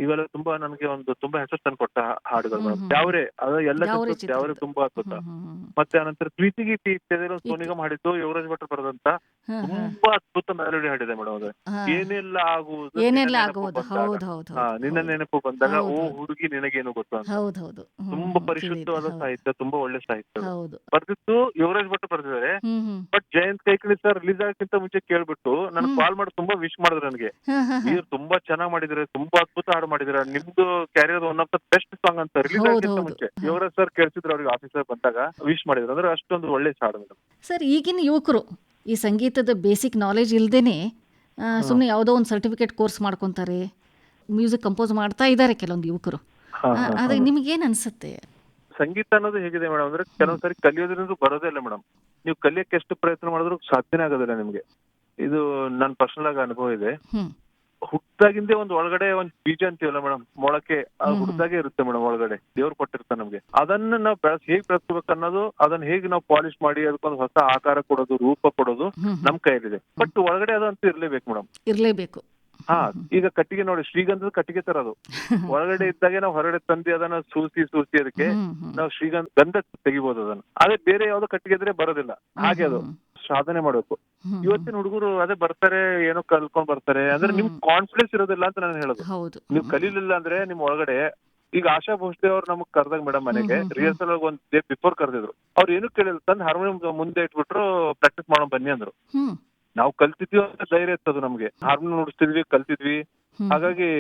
ಇವೆಲ್ಲ ತುಂಬಾ ನನಗೆ ಒಂದು ತುಂಬಾ ಹೆಸರು ತಂದು ಕೊಟ್ಟ ಹಾಡುಗಳು ಮೇಡಮ್. ಯಾವ್ರೆ ಅದು ಎಲ್ಲ ಯಾವ್ರೆ ತುಂಬಾ ಅದ್ಭುತ. ಮತ್ತೆ ಆನಂತರ ಪ್ರೀತಿ ಗೀತಿ ಇತ್ಯಾದಿ ಸೋನಿಗಮ್ ಹಾಡಿದ್ದು, ಯುವರಾಜ್ ಭಟ್ರು ಬರೆದಂತ ತುಂಬಾ ಅದ್ಭುತ ಮೆಲೋಡಿ ಹಾಡಿದೆ ಮೇಡಮ್ ಅದು. ಏನೆಲ್ಲ ಆಗುವುದು ನಿನ್ನ ನೆನಪು ಬಂದಾಗ, ಓ ಹುಡುಗಿ ನಿನಗೇನು ಗೊತ್ತು ಅಂತ. ತುಂಬಾ ಪರಿಶುದ್ಧವಾದ ಸಾಹಿತ್ಯ, ತುಂಬಾ ಒಳ್ಳೆ ಸಾಹಿತ್ಯ ಬರ್ದಿತ್ತು. ಯುವರಾಜ್ ಭಟ್ರು ಬರ್ದಿದ್ದಾರೆ. ಬಟ್ ಜಯಂತ್ ಕೈಕಳಿ ಸರ್ ರಿಲೀಸ್ ಆಗಕ್ಕಿಂತ ಮುಂಚೆ ಕೇಳ್ಬಿಟ್ಟು ನನ್ ಕಾಲ್ ಮಾಡಿ ತುಂಬಾ ವಿಶ್ ಮಾಡಿದ್ರು ನನಗೆ. ನೀವು ತುಂಬಾ ಚೆನ್ನಾಗಿ ಮಾಡಿದ್ರೆ, ತುಂಬಾ ಅದ್ಭುತ ಹಾಡು ಮಾಡಿದ್ರೆ, ನಿಮ್ದು carrier one of the best song ಅಂತ ರಿಲೀಸ್ ಆಗಕ್ಕಿಂತ ಮುಂಚೆ ಯುವರಾಜ್ ಸರ್ ಕೇಳಿಸಿದ್ರು. ಅವ್ರಿಗೆ ಆಫೀಸರ್ ಬಂದಾಗ ವಿಶ್ ಮಾಡಿದ್ರು. ಅಂದ್ರೆ ಅಷ್ಟೊಂದು ಒಳ್ಳೆ ಹಾಡು ಮೇಡಮ್. ಸರ್, ಈಗಿನ ಯುವಕರು ಈ ಸಂಗೀತದ ಬೇಸಿಕ್ ನಾಲೆಜ್ ಇಲ್ದೇನೆ ಸುಮ್ಮನೆ ಯಾವುದೋ ಒಂದು ಸರ್ಟಿಫಿಕೇಟ್ ಕೋರ್ಸ್ ಮಾಡ್ಕೊಂತಾರೆ, ಮ್ಯೂಸಿಕ್ ಕಂಪೋಸ್ ಮಾಡ್ತಾ ಇದ್ದಾರೆ ಕೆಲವೊಂದು ಯುವಕರು. ಆದ್ರೆ ನಿಮ್ಗೆ ಏನ್ ಅನ್ಸುತ್ತೆ? ಸಂಗೀತ ಅನ್ನೋದು ಹೇಗಿದೆ ಮೇಡಮ್ ಅಂದ್ರೆ ಕೆಲವೊಂದ್ಸರಿ ಕಲಿಯೋದ್ರಿಂದ ಬರೋದೇ ಇಲ್ಲ ಮೇಡಮ್. ನೀವು ಕಲಿಯಕ್ಕೆ ಎಷ್ಟು ಪ್ರಯತ್ನ ಮಾಡಿದ್ರು ಸಾಧ್ಯನೇ ಆಗೋದಿಲ್ಲ ನಿಮ್ಗೆ. ಇದು ನನ್ ಪರ್ಸನಲ್ ಆಗಿ ಅನುಭವ ಇದೆ. ಹುಟ್ಟಾಗಿಂದೇ ಒಂದ್ ಒಳಗಡೆ ಒಂದ್ ಬೀಜ ಅಂತೀವಲ್ಲ ಮೇಡಮ್, ಮೊಳಕೆ ಹುಟ್ಟಾಗೆ ಇರುತ್ತೆ ಮೇಡಮ್ ಒಳಗಡೆ, ದೇವ್ರು ಕೊಟ್ಟಿರ್ತಾನೆ ನಮ್ಗೆ. ಅದನ್ನ ನಾವು ಹೇಗ್ ಬೆಳೆಸ್ಬೇಕು ಅನ್ನೋದು, ಅದನ್ನ ಹೇಗ್ ನಾವು ಪಾಲಿಶ್ ಮಾಡಿ ಅದಕ್ಕೊಂದು ಹೊಸ ಆಕಾರ ಕೊಡೋದು, ರೂಪ ಕೊಡೋದು ನಮ್ ಕೈಯಲ್ಲಿದೆ. ಬಟ್ ಒಳಗಡೆ ಅದಂತೂ ಇರ್ಲೇಬೇಕು ಮೇಡಮ್, ಇರ್ಲೇಬೇಕು. ಹಾ. ಈಗ ಕಟ್ಟಿಗೆ ನೋಡಿ, ಶ್ರೀಗಂಧದ ಕಟ್ಟಿಗೆ ತರ ಅದು ಒಳಗಡೆ ಇದ್ದಾಗೆ ನಾವು ಹೊರಗಡೆ ತಂದು ಅದನ್ನ ಸೂಸಿ ಅದಕ್ಕೆ ನಾವು ಗಂಧ ತೆಗಿಬಹುದು ಅದನ್ನ. ಅದೇ ಬೇರೆ ಯಾವ್ದೋ ಕಟ್ಟಿಗೆ ಇದ್ರೆ ಬರೋದಿಲ್ಲ. ಹಾಗೆ ಅದು ಸಾಧನೆ ಮಾಡ್ಬೇಕು. ಇವತ್ತಿನ ಹುಡುಗರು ಅದೇ ಬರ್ತಾರೆ, ಏನೋ ಕಲ್ಕೊಂಡ್ ಬರ್ತಾರೆ ಅಂದ್ರೆ ನಿಮ್ ಕಾನ್ಫಿಡೆನ್ಸ್ ಇರೋದಿಲ್ಲ ಅಂತ ನಾನು ಹೇಳೋದು. ನೀವು ಕಲೀಲಿಲ್ಲ ಅಂದ್ರೆ ನಿಮ್ ಒಳಗಡೆ, ಈಗ ಆಶಾ ಭೋಸ್ಲೆ ಅವ್ರು ನಮಗ್ ಕರ್ದಾಗ ಮೇಡಮ್ ಮನೆಗೆ ರಿಹರ್ಸಲ್ ಒಂದ್ ಡೇ ಬಿಫೋರ್ ಕರೆದಿದ್ರು. ಅವ್ರು ಏನು ಕೇಳಿಲ್ಲ, ತಂದು ಹಾರ್ಮೋನಿಯಂ ಮುಂದೆ ಇಟ್ಬಿಟ್ರು, ಪ್ರಾಕ್ಟೀಸ್ ಮಾಡೋ ಬನ್ನಿ ಅಂದ್ರು. ನಾವು ಕಲ್ತಿದ್ವಿ ಅಂತ ಧೈರ್ಯ ಇರ್ತದೆ ನಮ್ಗೆ, ಹಾರ್ಮೋನಿಯಂ ನುಡಿಸ್ತಿದ್ವಿ, ಕಲ್ತಿದ್ವಿ. ಹಾಗಾಗಿ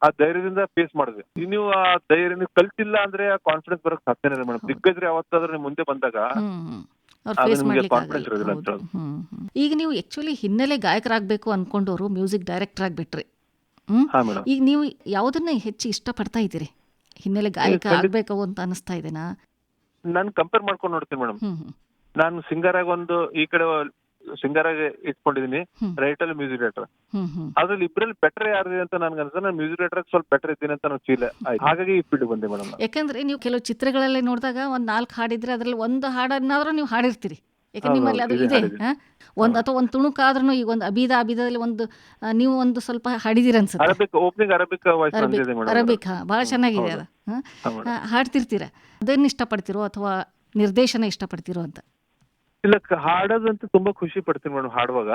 ಆ ಧೈರ್ಯದಿಂದ ಫೇಸ್ ಮಾಡಿದ್ವಿ. ನೀವು ಆ ಧೈರ್ಯ ನೀವು ಕಲ್ತಿಲ್ಲ ಅಂದ್ರೆ ಆ ಕಾನ್ಫಿಡೆನ್ಸ್ ಬರಕ್ ಸಾಧ್ಯನೇ ಇಲ್ಲ ಮೇಡಮ್. ದಿಗ್ಗಜ್ರೆ ಯಾವತ್ತಾದ್ರೂ ನಿಮ್ ಮುಂದೆ ಬಂದಾಗ ಕಾನ್ಫಿಡೆನ್ಸ್ ಇರೋದಿಲ್ಲ ಅಂತ. ಈಗ ನೀವು ಆಕ್ಚುಲಿ ಹಿನ್ನೆಲೆ ಗಾಯಕರಾಗಬೇಕು ಅನ್ಕೊಂಡವರು ಮ್ಯೂಸಿಕ್ ಡೈರೆಕ್ಟರ್ ಆಗ್ಬಿಟ್ರಿ. ಈಗ ನೀವು ಯಾವ್ದನ್ನ ಹೆಚ್ಚು ಇಷ್ಟಪಡ್ತಾ ಇದ್ದೀರಿ? ಹಿನ್ನೆಲೆ ಗಾಯಕ ಆಗ್ಬೇಕು ಅಂತ ಅನಿಸ್ತಾ ಇದೆನಾ? ನಾನು ಕಂಪೇರ್ ಮಾಡ್ಕೊಂಡು ನೋಡ್ತೀನಿ ಮೇಡಮ್. ನಾನು ಸಿಂಗರ್ ಆಗಿ ಒಂದು ಈ ಕಡೆ ಸಿಂಗರ್ ಆಗಿ ಇಟ್ಕೊಂಡಿದೀನಿ, ರೈಟ್ ಅಲ್ಲಿ ಮ್ಯೂಸಿಕ್ ಡೈರೆಕ್ಟರ್. ಅದ್ರಲ್ಲಿ ಇಬ್ಬರಲ್ಲಿ ಬೆಟರ್ ಯಾರಿದೆ ಅಂತ ನನ್ಗೆ ಅನ್ಸುತ್ತೆ. ನಾನು ಮ್ಯೂಸಿಕ್ ಡೈರೆಕ್ಟರ್ ಸ್ವಲ್ಪ ಬೆಟರ್ ಇದ್ದೀನಿ ಅಂತ ನಾನು ಫೀಲ್ ಆಯ್ತು. ಹಾಗಾಗಿ ಈ ಫೀಲ್ಡ್ ಬಂದೆ ಮೇಡಮ್. ಯಾಕಂದ್ರೆ ನೀವು ಕೆಲವು ಚಿತ್ರಗಳಲ್ಲಿ ನೋಡಿದಾಗ ಒಂದ್ 4 ಹಾಡಿದ್ರೆ ಅದ್ರಲ್ಲಿ ಒಂದು ಹಾಡನ್ನಾದ್ರೂ ನೀವು ಹಾಡಿರ್ತೀರಿ. ಯಾಕಂದ್ರೆ ನಿಮ್ಮಲ್ಲಿ ಅದು ಇದೆ. ಒಂದ್ ಅಥವಾ ಒಂದು ತುಣುಕಾದ್ರೂ, ಈಗ ಒಂದು ಅಬೀದಲ್ಲಿ ಒಂದು ನೀವು ಒಂದು ಸ್ವಲ್ಪ ಹಾಡಿದಿರ ಅನ್ಸುತ್ತೆ. ಅರಬಿಕ್ ಬಹಳ ಚೆನ್ನಾಗಿದೆ ಅದು. ಹಾಡ್ತಿರ್ತೀರ, ಅದನ್ನ ಇಷ್ಟಪಡ್ತಿರೋ ಅಥವಾ ನಿರ್ದೇಶನ ಇಷ್ಟಪಡ್ತಿರೋ ಅಂತ? ಇಲ್ಲ, ಹಾಡೋದಂತೂ ತುಂಬಾ ಖುಷಿ ಪಡ್ತೀನಿ ಮೇಡಮ್. ಹಾಡುವಾಗ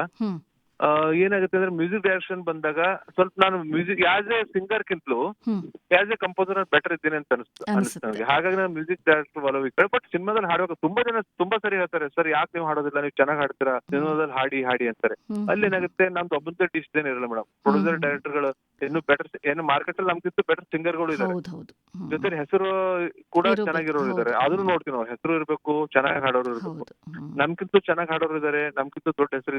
ಏನಾಗುತ್ತೆ ಅಂದ್ರೆ ಮ್ಯೂಸಿಕ್ ಡೈರೆಕ್ಷನ್ ಬಂದಾಗ ಸ್ವಲ್ಪ ನಾನು ಮ್ಯೂಸಿಕ್ ಆಸ್ ಎ ಸಿಂಗರ್ ಕಿಂತಲೂ ಆಸ್ ಎ ಕಂಪೋಸರ್ ಬೆಟರ್ ಇದ್ದೀನಿ ಅಂತ ಅನಿಸ್ತು ನನಗೆ. ಹಾಗಾಗಿ ನಾನು ಮ್ಯೂಸಿಕ್ ಡೈರೆಕ್ಟರ್ ಒಲವು ಈ ಕಡೆ. ಬಟ್ ಸಿನಿಮಾದಲ್ಲಿ ಹಾಡುವಾಗ ತುಂಬಾ ಜನ ತುಂಬಾ ಸರಿ ಹೇಳ್ತಾರೆ, ಸರ್ ಯಾಕೆ ನೀವು ಹಾಡೋದಿಲ್ಲ, ನೀವು ಚೆನ್ನಾಗಿ ಹಾಡ್ತೀರಾ, ಸಿನಿಮಾದಲ್ಲಿ ಹಾಡಿ ಅಂತಾರೆ. ಅಲ್ಲಿ ಏನಾಗುತ್ತೆ, ನಮ್ದು ಒಬ್ಬಂದೇ ಡಿಸಿಷನ್ ಇರಲ್ಲ ಮೇಡಮ್. ಪ್ರೊಡ್ಯೂಸರ್ ಡೈರೆಕ್ಟರ್ಗಳು ಇನ್ನು ಬೆಟರ್, ಏನು ಮಾರ್ಕೆಟ್ ಅಲ್ಲಿ ನಮ್ಗಿಂತ ಬೆಟರ್ ಸಿಂಗರ್ಗಳು ಇದ್ದಾರೆ, ಜೊತೆ ಹೆಸರು ಕೂಡ ಚೆನ್ನಾಗಿರೋರು ಇದ್ದಾರೆ. ಅದನ್ನು ನೋಡ್ತೀವಿ ನಾವು. ಹೆಸರು ಇರಬೇಕು, ಚೆನ್ನಾಗಿ ಹಾಡೋರು ಇರಬೇಕು. ನಮ್ಗಿಂತ ಚೆನ್ನಾಗಿ ಹಾಡೋರು ಇದ್ದಾರೆ, ನಮ್ಗಿಂತ ದೊಡ್ಡ ಹೆಸರು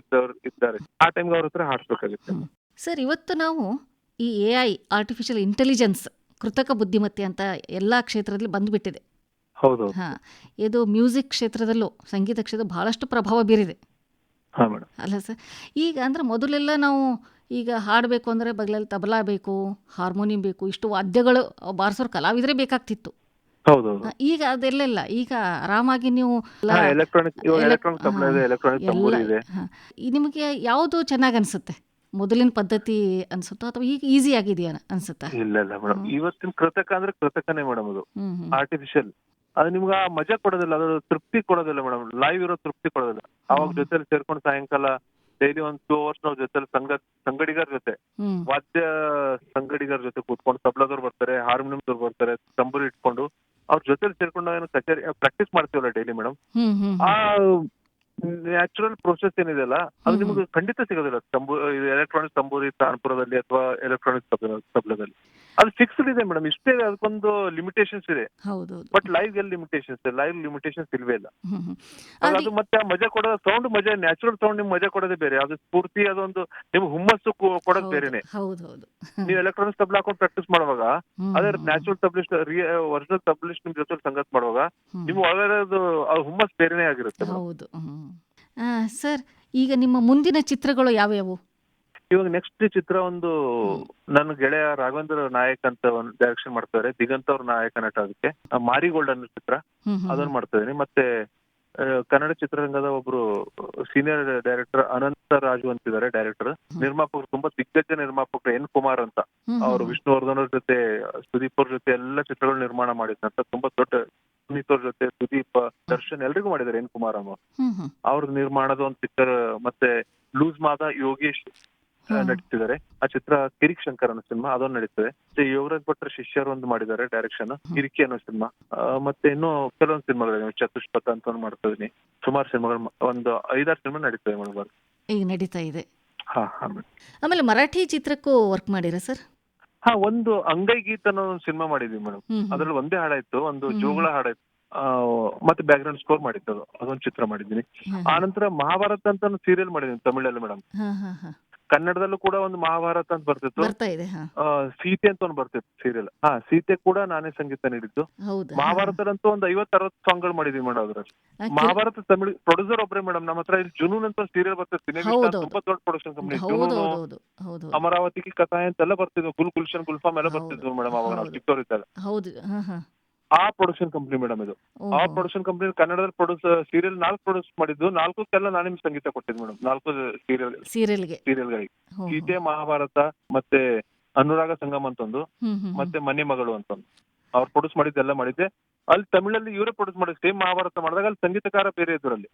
ಇದ್ದಾರೆ. ಆ ಟೈಮ್ಗೆ ಅವ್ರ ಹತ್ರ ಹಾಡ್ಬೇಕಾಗುತ್ತೆ. ಸರ್, ಇವತ್ತು ನಾವು ಈ AI ಆರ್ಟಿಫಿಷಿಯಲ್ ಇಂಟೆಲಿಜೆನ್ಸ್, ಕೃತಕ ಬುದ್ಧಿಮತ್ತೆ ಅಂತ ಎಲ್ಲಾ ಕ್ಷೇತ್ರದಲ್ಲಿ ಬಂದ್ಬಿಟ್ಟಿದೆ. ಹೌದು. ಇದು ಮ್ಯೂಸಿಕ್ ಕ್ಷೇತ್ರದಲ್ಲೂ, ಸಂಗೀತ ಕ್ಷೇತ್ರ ಬಹಳಷ್ಟು ಪ್ರಭಾವ ಬೀರಿದೆ ಅಲ್ಲ ಸರ್? ಈಗ ಅಂದ್ರೆ ಮೊದಲೆಲ್ಲ ನಾವು ಈಗ ಹಾಡಬೇಕು ಅಂದರೆ ಬಗ್ಲಲ್ಲಿ ತಬಲಾ ಬೇಕು, ಹಾರ್ಮೋನಿಯಂ ಬೇಕು, ಇಷ್ಟು ವಾದ್ಯಗಳು ಬಾರಿಸೋರು ಕಲಾವಿದರೇ ಬೇಕಾಗ್ತಿತ್ತು. ಈಗ ಅದೆಲ್ಲ ಈಗ ಆರಾಮಾಗಿ ನೀವು ನಿಮಗೆ ಯಾವುದು ಚೆನ್ನಾಗಿ ಅನ್ಸುತ್ತೆ? ಮೊದಲಿನ ಪದ್ಧತಿ ಅನ್ಸುತ್ತೋ ಅಥವಾ ಈಗ ಈಸಿ ಆಗಿದೆಯಾ ಅನ್ಸುತ್ತಾ? ಇಲ್ಲ ಮೇಡಮ್, ಇವತ್ತಿನ ಕೃತಕ ಅಂದ್ರೆ ಕೃತಕನೇ ಮೇಡಮ್. ಅದು ಆರ್ಟಿಫಿಷಿಯಲ್, ಅದು ನಿಮ್ಗೆ ಆ ಮಜಾ ಕೊಡೋದಿಲ್ಲ, ಅದು ತೃಪ್ತಿ ಕೊಡೋದಿಲ್ಲ ಮೇಡಮ್. ಲೈವ್ ಇರೋ ತೃಪ್ತಿ ಕೊಡೋದಿಲ್ಲ. ಅವಾಗ ಜೊತೆಲಿ ಸೇರ್ಕೊಂಡು ಸಾಯಂಕಾಲ ಡೈಲಿ ಒಂದು 2 hours ನಾವು ಜೊತೆಲಿ ಸಂಗಡಿಗರ ಜೊತೆ, ವಾದ್ಯ ಸಂಗಡಿಗರ ಜೊತೆ ಕೂತ್ಕೊಂಡು, ತಬಲದವ್ರು ಬರ್ತಾರೆ, ಹಾರ್ಮೋನಿಯಂದವ್ರು ಬರ್ತಾರೆ, ತಂಬೂರಿ ಇಟ್ಕೊಂಡು ಅವ್ರ ಜೊತೆಲಿ ಸೇರ್ಕೊಂಡು ನಾವು ಕಚೇರಿ ಪ್ರಾಕ್ಟೀಸ್ ಮಾಡ್ತೀವಲ್ಲ ಡೈಲಿ ಮೇಡಮ್, ಆ ನ್ಯಾಚುರಲ್ ಪ್ರೊಸೆಸ್ ಏನಿದೆಯಲ್ಲ ಅದು ನಿಮ್ಗೆ ಖಂಡಿತ ಸಿಗೋದಿಲ್ಲ. ಎಲೆಕ್ಟ್ರಾನಿಕ್ ತಂಬೂರಿ ತಾನ್ಪುರದಲ್ಲಿ ಅಥವಾ ಎಲೆಕ್ಟ್ರಾನಿಕ್ ತಬಲದಲ್ಲಿ ಅದು ಫಿಕ್ಸ್ಡ್ ಇದೆ ಮೇಡಮ್. ಇಷ್ಟೇ, ಅದಕ್ಕೊಂದು ಲಿಮಿಟೇಷನ್ಸ್ ಇದೆ. ಬಟ್ ಲೈವ್ ಎಲ್ಲಿ ಲಿಮಿಟೇಷನ್ಸ್ ಇದೆ? ಲೈವ್ ಲಿಮಿಟೇಷನ್ಸ್ ಇಲ್ವೇ ಇಲ್ಲ. ಅದು ಮತ್ತೆ ಮಜಾ ಕೊಡೋ ಸೌಂಡ್, ಮಜಾ ನ್ಯಾಚುರಲ್ ಸೌಂಡ್ ನಿಮ್ಗೆ ಮಜಾ ಕೊಡೋದೇ ಬೇರೆ. ಅದು ಸ್ಫೂರ್ತಿ, ಅದೊಂದು ನಿಮ್ಗೆ ಹುಮ್ಮಸ್ಸು ಕೊಡೋದು ಬೇರೆನೆ. ನೀವು ಎಲೆಕ್ಟ್ರಾನಿಕ್ ತಬಲ ಹಾಕೊಂಡು ಪ್ರಾಕ್ಟೀಸ್ ಮಾಡುವಾಗ, ಅದೇ ನ್ಯಾಚುರಲ್ ತಬಲಿಸ್ಟ್, ಒರಿಜಿನಲ್ ತಬಲಿಸ್ಟ್ ನಿಮ್ ಜೊತೆ ಸಂಗತ್ ಮಾಡುವಾಗ ನಿಮ್ಗೆ ಒಳಗಡೆ ಹುಮ್ಮಸ್ ಬೇರೆನೇ ಆಗಿರುತ್ತೆ. ಸರ್, ಈಗ ನಿಮ್ಮ ಮುಂದಿನ ಚಿತ್ರಗಳು ಯಾವ್ಯಾವು? ಇವಾಗ ನೆಕ್ಸ್ಟ್ ಚಿತ್ರ ಒಂದು ನನ್ನ ಗೆಳೆಯ ರಾಘವೇಂದ್ರ ನಾಯಕ್ ಅಂತ ಒಂದು ಡೈರೆಕ್ಷನ್ ಮಾಡ್ತಾರೆ. ದಿಗಂತ್ ಅವ್ರ ನಾಯಕ ನಟ. ಅದಕ್ಕೆ ಮಾರಿಗೋಲ್ಡ್ ಅನ್ನೋ ಚಿತ್ರ, ಅದನ್ನ ಮಾಡ್ತಾ ಇದೀನಿ. ಮತ್ತೆ ಕನ್ನಡ ಚಿತ್ರರಂಗದ ಒಬ್ರು ಸೀನಿಯರ್ ಡೈರೆಕ್ಟರ್ ಅನಂತ ರಾಜು ಅಂತಿದ್ದಾರೆ ಡೈರೆಕ್ಟರ್. ನಿರ್ಮಾಪಕರು ತುಂಬಾ ದಿಗ್ಗಜ ನಿರ್ಮಾಪಕರು ಎನ್ ಕುಮಾರ್ ಅಂತ. ಅವರು ವಿಷ್ಣುವರ್ಧನ್ ಅವ್ರ ಜೊತೆ, ಸುದೀಪ್ ಅವ್ರ ಜೊತೆ ಎಲ್ಲ ಚಿತ್ರಗಳು ನಿರ್ಮಾಣ ಮಾಡಿದಂತ ತುಂಬಾ ದೊಡ್ಡ, ಸುನೀತ್ ಅವ್ರ ಜೊತೆ, ಸುದೀಪ್, ದರ್ಶನ್ ಎಲ್ರಿಗೂ ಮಾಡಿದ್ದಾರೆ ಎನ್ ಕುಮಾರ್ ಅನ್ನೋ. ಅವ್ರ ನಿರ್ಮಾಣದ ಒಂದು ಪಿಕ್ಚರ್. ಮತ್ತೆ ಲೂಸ್ ಮಾದ ಯೋಗೇಶ್ ನಟಿಸಿದ್ದಾರೆ. ಆ ಚಿತ್ರ ಕಿರಿಕ್ ಶಂಕರ್ ಅನ್ನೋ ಸಿನಿಮಾ, ಅದೊಂದು ನಡೀತದೆ. ಯೋಗರಾಜ್ ಭಟ್ರ ಶಿಷ್ಯರು ಒಂದು ಮಾಡಿದ್ದಾರೆ ಡೈರೆಕ್ಷನ್, ಕಿರಿಕಿ ಅನ್ನೋ ಸಿನಿಮಾ. ಮತ್ತೆ ಇನ್ನು ಕೆಲವೊಂದು ಸಿನಿಮಾಗಳಿವೆ, ಚತುಷ್ಪಥ ಅಂತ ಒಂದು ಮಾಡ್ತಾ ಇದೀನಿ. ಸುಮಾರು ಸಿನಿಮಾಗಳು, ಒಂದು 5-6 ಸಿನಿಮಾ ನಡೀತದೆ ಮೇಡಮ್, ಈಗ ನಡೀತಾ ಇದೆ. ಆಮೇಲೆ ಮರಾಠಿ ಚಿತ್ರಕ್ಕೂ ವರ್ಕ್ ಮಾಡಿರ ಸರ್? ಒಂದು ಅಂಗೈ ಗೀತ್ ಅನ್ನೋ ಒಂದು ಸಿನಿಮಾ ಮಾಡಿದ್ವಿ ಮೇಡಮ್. ಅದ್ರಲ್ಲಿ ಒಂದೇ ಹಾಡಾಯ್ತು, ಒಂದು ಜೋಗಳ ಹಾಡಾಯ್ತು, ಮತ್ತೆ ಬ್ಯಾಕ್ ಗ್ರೌಂಡ್ ಸ್ಕೋರ್ ಮಾಡಿತ್ತು. ಅದೊಂದು ಚಿತ್ರ ಮಾಡಿದ್ದೀನಿ. ಆನಂತರ ಮಹಾಭಾರತ ಅಂತ ಒಂದು ಸೀರಿಯಲ್ ಮಾಡಿದೀನಿ ತಮಿಳಲ್ಲಿ ಮೇಡಮ್. ಕನ್ನಡದಲ್ಲೂ ಕೂಡ ಒಂದು ಮಹಾಭಾರತ ಅಂತ ಬರ್ತಿತ್ತು, ಬರ್ತಾ ಇದೆ. ಹಾ, ಸೀತೆ ಅಂತ ಒಂದು ಬರ್ತಿತ್ತು ಸೀರಿಯಲ್. ಸೀತೆ ಕೂಡ ನಾನೇ ಸಂಗೀತ ನೀಡಿದ್ದು. ಹೌದಾ? ಮಹಾಭಾರತದಂತೂ ಒಂದು 50-60 ಸಾಂಗ್ಗಳು ಮಾಡಿದೀವಿ ಮೇಡಮ್ ಅದ್ರಲ್ಲಿ. ಮಹಾಭಾರತ ತಮಿಳ್ ಪ್ರೊಡ್ಯೂಸರ್ ಒಬ್ರೆ ಮೇಡಮ್. ನಮ್ಮ ಹತ್ರ ಇಲ್ಲಿ ಜುನೂನ್ ಅಂತ ಸೀರಿಯಲ್ ಬರ್ತಿತ್ತು, ತುಂಬಾ ದೊಡ್ಡ ಪ್ರೊಡಕ್ಷನ್ ಕಂಪನಿ. ಹೌದು, ಅಮರಾವತಿ ಕಿ ಕಥಾ ಅಂತೆಲ್ಲ ಬರ್ತಿದ್ವು, ಗುಲ್ಶನ್ ಗುಲ್ಫಾಮ್ ಎಲ್ಲ ಬರ್ತಿದ್ವು ಮೇಡಮ್ ಅವಾಗ ನಾವು ಚಿಕ್ಕವರಿದ್ದಾಗ. ಹೌದು. ಆ ಪ್ರೊಡಕ್ಷನ್ ಕಂಪನಿ ಮೇಡಮ್ ಇದು. ಆ ಪ್ರೊಡಕ್ಷನ್ ಕಂಪನಿ ಕನ್ನಡದಲ್ಲಿ ಸೀರಿಯಲ್ 4 ಪ್ರೊಡ್ಯೂಸ್ ಮಾಡಿದ್ದು, 4ಕ್ಕೆಲ್ಲ ನಾನೇ ಸಂಗೀತ ಕೊಟ್ಟಿದ್ದು ಮೇಡಮ್. 4 ಸೀರಿಯಲ್ಗಳಿಗೆ ಸೀತೆ, ಮಹಾಭಾರತ, ಮತ್ತೆ ಅನುರಾಗ ಸಂಗಮ್ ಅಂತ ಒಂದು, ಮತ್ತೆ ಮನೆ ಮಗಳು ಅಂತ ಒಂದು. ಅವ್ರು ಪ್ರೊಡ್ಯೂಸ್ ಮಾಡಿದ್ದೆಲ್ಲ ಮಾಡಿದ್ದೆ. ಅಲ್ಲಿ ತಮಿಳಲ್ಲಿ ಇವರೇ ಪ್ರೊಡ್ಯೂಸ್ ಮಾಡಿದ್. ಸೇಮ್ ಮಹಾಭಾರತ ಮಾಡಿದಾಗ ಅಲ್ಲಿ ಸಂಗೀತಕಾರ ಬೇರೆ ಇದ್ರಲ್ಲಿ.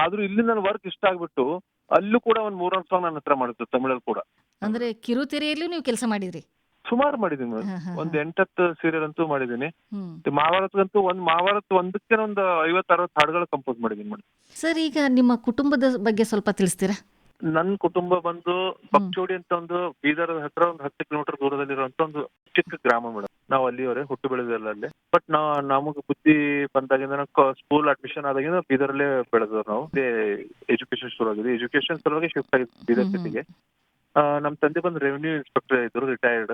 ಆದ್ರೂ ಇಲ್ಲಿ ನನ್ನ ವರ್ಕ್ ಇಷ್ಟ ಆಗ್ಬಿಟ್ಟು ಅಲ್ಲೂ ಕೂಡ ಒಂದ್ 3 ಸಾಂಗ್ ನನ್ನ ಹತ್ರ ಮಾಡಿದ್ದು ತಮಿಳಲ್ಲಿ ಕೂಡ. ಅಂದ್ರೆ ಕಿರುತೆರೆಯಲ್ಲೂ ನೀವು ಕೆಲಸ ಮಾಡಿದ್ರಿ? ಸುಮಾರು ಮಾಡಿದೀನಿ ಮೇಡಮ್, ಒಂದ್ 8-10 ಸೀರಿಯಲ್ ಅಂತೂ ಮಾಡಿದೀನಿ. ಮಹಾಭಾರತಕ್ಕಂತೂ ಮಹಾಭಾರತ ಒಂದಕ್ಕೆ ಒಂದು 50-60 ಹಾಡುಗಳು ಕಂಪೋಸ್ ಮಾಡಿದೀನಿ ಮೇಡಮ್. ಸರ್, ಈಗ ನಿಮ್ಮ ಕುಟುಂಬದ ಬಗ್ಗೆ ಸ್ವಲ್ಪ ತಿಳಿಸ್ತೀರಾ? ನನ್ ಕುಟುಂಬ ಬಂದು ಪಕ್ಚೋಡಿ ಅಂತ ಒಂದು ಬೀದರ್ ಹತ್ರ ಒಂದು 10 ಕಿಲೋಮೀಟರ್ ದೂರದಲ್ಲಿರುವಂತ ಒಂದು ಚಿಕ್ಕ ಗ್ರಾಮ ಮೇಡಮ್. ನಾವು ಅಲ್ಲಿಯವರೇ ಹುಟ್ಟು ಬೆಳೆದಿಲ್ಲ ಅಲ್ಲಿ. ಬಟ್ ನಮಗ್ ಬುದ್ಧಿ ಬಂದಾಗಿಂದ ಸ್ಕೂಲ್ ಅಡ್ಮಿಷನ್ ಆದಾಗಿಂದ ಬೀದರಲ್ಲೇ ಬೆಳೆದವ್ರು ನಾವು. ಎಜುಕೇಶನ್ ಶುರು ಆಗಿದೆ. ಎಜುಕೇಶನ್ ಸಲುವಾಗಿ ಶಿಫ್ಟ್ ಆಗಿದ್ದು ಬೀದರ್ ಸಿಟಿಗೆ. ನಮ್ ತಂದೆ ಬಂದು ರೆವಿನ್ಯೂ ಇನ್ಸ್ಪೆಕ್ಟರ್ ಇದ್ರು, ರಿಟೈರ್ಡ್.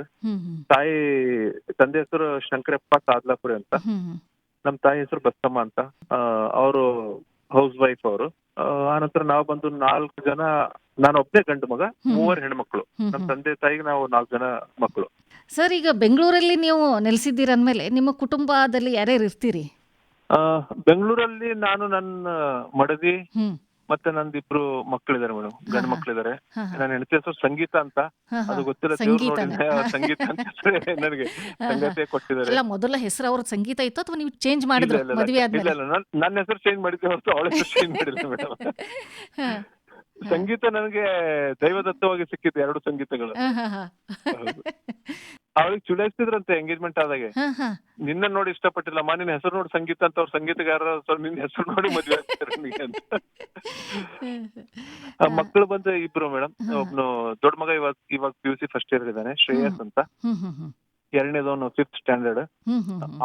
ತಂದೆ ಹೆಸರು ಶಂಕರಪ್ಪ ಸಾದ್ಲಾಪುರಿ ಅಂತ, ನಮ್ ತಾಯಿ ಹೆಸರು ಬಸಮ್ಮ ಅಂತ. ಅವರು ಹೌಸ್ ವೈಫ್ ಅವರು. ಆನಂತರ ನಾವು ಬಂದು 4 ಜನ, ನಾನು ಒಬ್ಬನೇ ಗಂಡು ಮಗ, 3 ಹೆಣ್ಮಕ್ಳು. ನಮ್ ತಂದೆ ತಾಯಿಗೆ ನಾವು 4 ಜನ ಮಕ್ಕಳು. ಸರ್, ಈಗ ಬೆಂಗಳೂರಲ್ಲಿ ನೀವು ನೆಲೆಸಿದ್ದೀರ ಅಂದ್ಮೇಲೆ ನಿಮ್ಮ ಕುಟುಂಬದಲ್ಲಿ ಯಾರ್ಯಾರು ಇರ್ತೀರಿ? ಬೆಂಗಳೂರಲ್ಲಿ ನಾನು, ನನ್ನ ಮಡದಿ, ಮತ್ತೆ ನಂದಿಬ್ರು ಮಕ್ಕಳಿದ್ದಾರೆ ಮೇಡಮ್, ಗಂಡು ಮಕ್ಕಳಿದ್ದಾರೆ. ನನ್ನ ಹೆಂಡತಿ ಹೆಸರು ಸಂಗೀತ ಅಂತ. ಅದು ಗೊತ್ತಿಲ್ಲ, ಸಂಗೀತ ಅಂತ ನನಗೆ ಸಂಗತಿ ಕೊಟ್ಟಿದ್ದಾರೆ. ಮೊದಲ ಹೆಸರು ಅವ್ರ ಸಂಗೀತ ಇತ್ತು ಅಥವಾ ನೀವು ಚೇಂಜ್ ಮಾಡಿದ್ರೆ ಮದುವೆ ಆದ್ಮೇಲೆ? ನನ್ನ ಹೆಸರು ಚೇಂಜ್ ಮಾಡಿದ್ದೆ ಹೊರತು ಅವಳ ಹೆಸರು ಚೇಂಜ್ ಮಾಡಿಲ್ಲ ಮೇಡಮ್. ಸಂಗೀತ ನನಗೆ ದೈವದತ್ತವಾಗಿ ಸಿಕ್ಕಿತ್ತು, 2 ಸಂಗೀತಗಳು. ಅವ್ರಿಗೆ ಚುಡಾಯಿಸ್ತಿದ್ರಂತೆ ಎಂಗೇಜ್ಮೆಂಟ್ ಆದಾಗೆ, ನಿನ್ನ ನೋಡಿ ಇಷ್ಟಪಟ್ಟಿಲ್ಲಮ್ಮ, ನಿನ್ನ ಹೆಸರು ನೋಡಿ ಸಂಗೀತ ಅಂತ. ಅವ್ರ ಸಂಗೀತಗಾರ ನಿನ್ನ ಹೆಸರು ನೋಡಿ ಮದುವೆ ಆಗ್ತಾರೆ ನಿಮಗೆ ಅಂತ. ಮಕ್ಕಳು ಬಂದು 2 ಮೇಡಮ್. ಒಬ್ನು ದೊಡ್ಡ ಮಗ ಇವಾಗ PUC ಫಸ್ಟ್ ಇಯರ್ ಇದ್ದಾನೆ, ಶ್ರೇಯಸ್ ಅಂತ. ಎರಡನೇದವನು 5th ಸ್ಟ್ಯಾಂಡರ್ಡ್,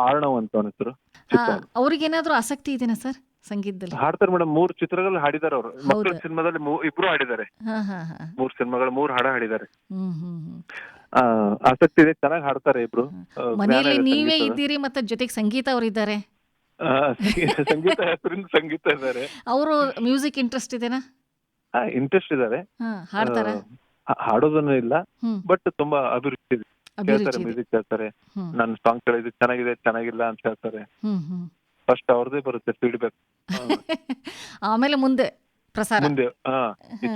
ಆರ್ಣವ್ ಅಂತ ಅವನ ಹೆಸರು. ಅವ್ರಿಗೇನಾದ್ರೂ ಆಸಕ್ತಿ ಇದೆನಾ ಸರ್ ಸಂಗೀತದಲ್ಲಿ? ಹಾಡ್ತಾರೆ ಮೇಡಮ್. 3 ಚಿತ್ರಗಳು ಹಾಡಿದಾರೆ ಅವರು. ಮಕ್ಕಳ ಸಿನಿಮಾದಲ್ಲಿ 2 ಹಾಡಿದ್ದಾರೆ. 3 ಸಿನಿಮಾಗಳು 3 ಹಾಡ ಹಾಡಿದ್ದಾರೆ. ಆಸಕ್ತಿ ಇದೆ, ಚೆನ್ನಾಗಿ ಹಾಡ್ತಾರೆ ಇಬ್ರು. ಮನೆಯಲ್ಲಿ ನೀವೇ ಇದ್ದೀರಿ ಮತ್ತೆ ಜೊತೆಗೆ ಸಂಗೀತ ಅವ್ರು ಇದ್ದಾರೆ? ಸಂಗೀತ ಹೆಸರಿಂದ ಸಂಗೀತ ಇದ್ದಾರೆ. ಅವರು ಮ್ಯೂಸಿಕ್ ಇಂಟ್ರೆಸ್ಟ್ ಇದೆನಾ? ಇಂಟ್ರೆಸ್ಟ್ ಇದಾರೆ, ಹಾಡ್ತಾರ? ಹಾಡೋದನ್ನು ಇಲ್ಲ, ಬಟ್ ತುಂಬಾ ಅಭಿರುಚಿ ಇದೆ. ಕೇಳ್ತಾರೆ, ಮ್ಯೂಸಿಕ್ ಕೇಳ್ತಾರೆ. ನನ್ನ ಸಾಂಗ್ ಕೇಳಿದ್ರೆ ಚೆನ್ನಾಗಿದೆ, ಚೆನ್ನಾಗಿಲ್ಲ ಅಂತ ಹೇಳ್ತಾರೆ. ಫಸ್ಟ್ ಅವ್ರದೇ ಬರುತ್ತೆ ಫೀಡ್ಬ್ಯಾಕ್, ಆಮೇಲೆ ಮುಂದೆ ಪ್ರಸಾರ. ಮುಂದೆ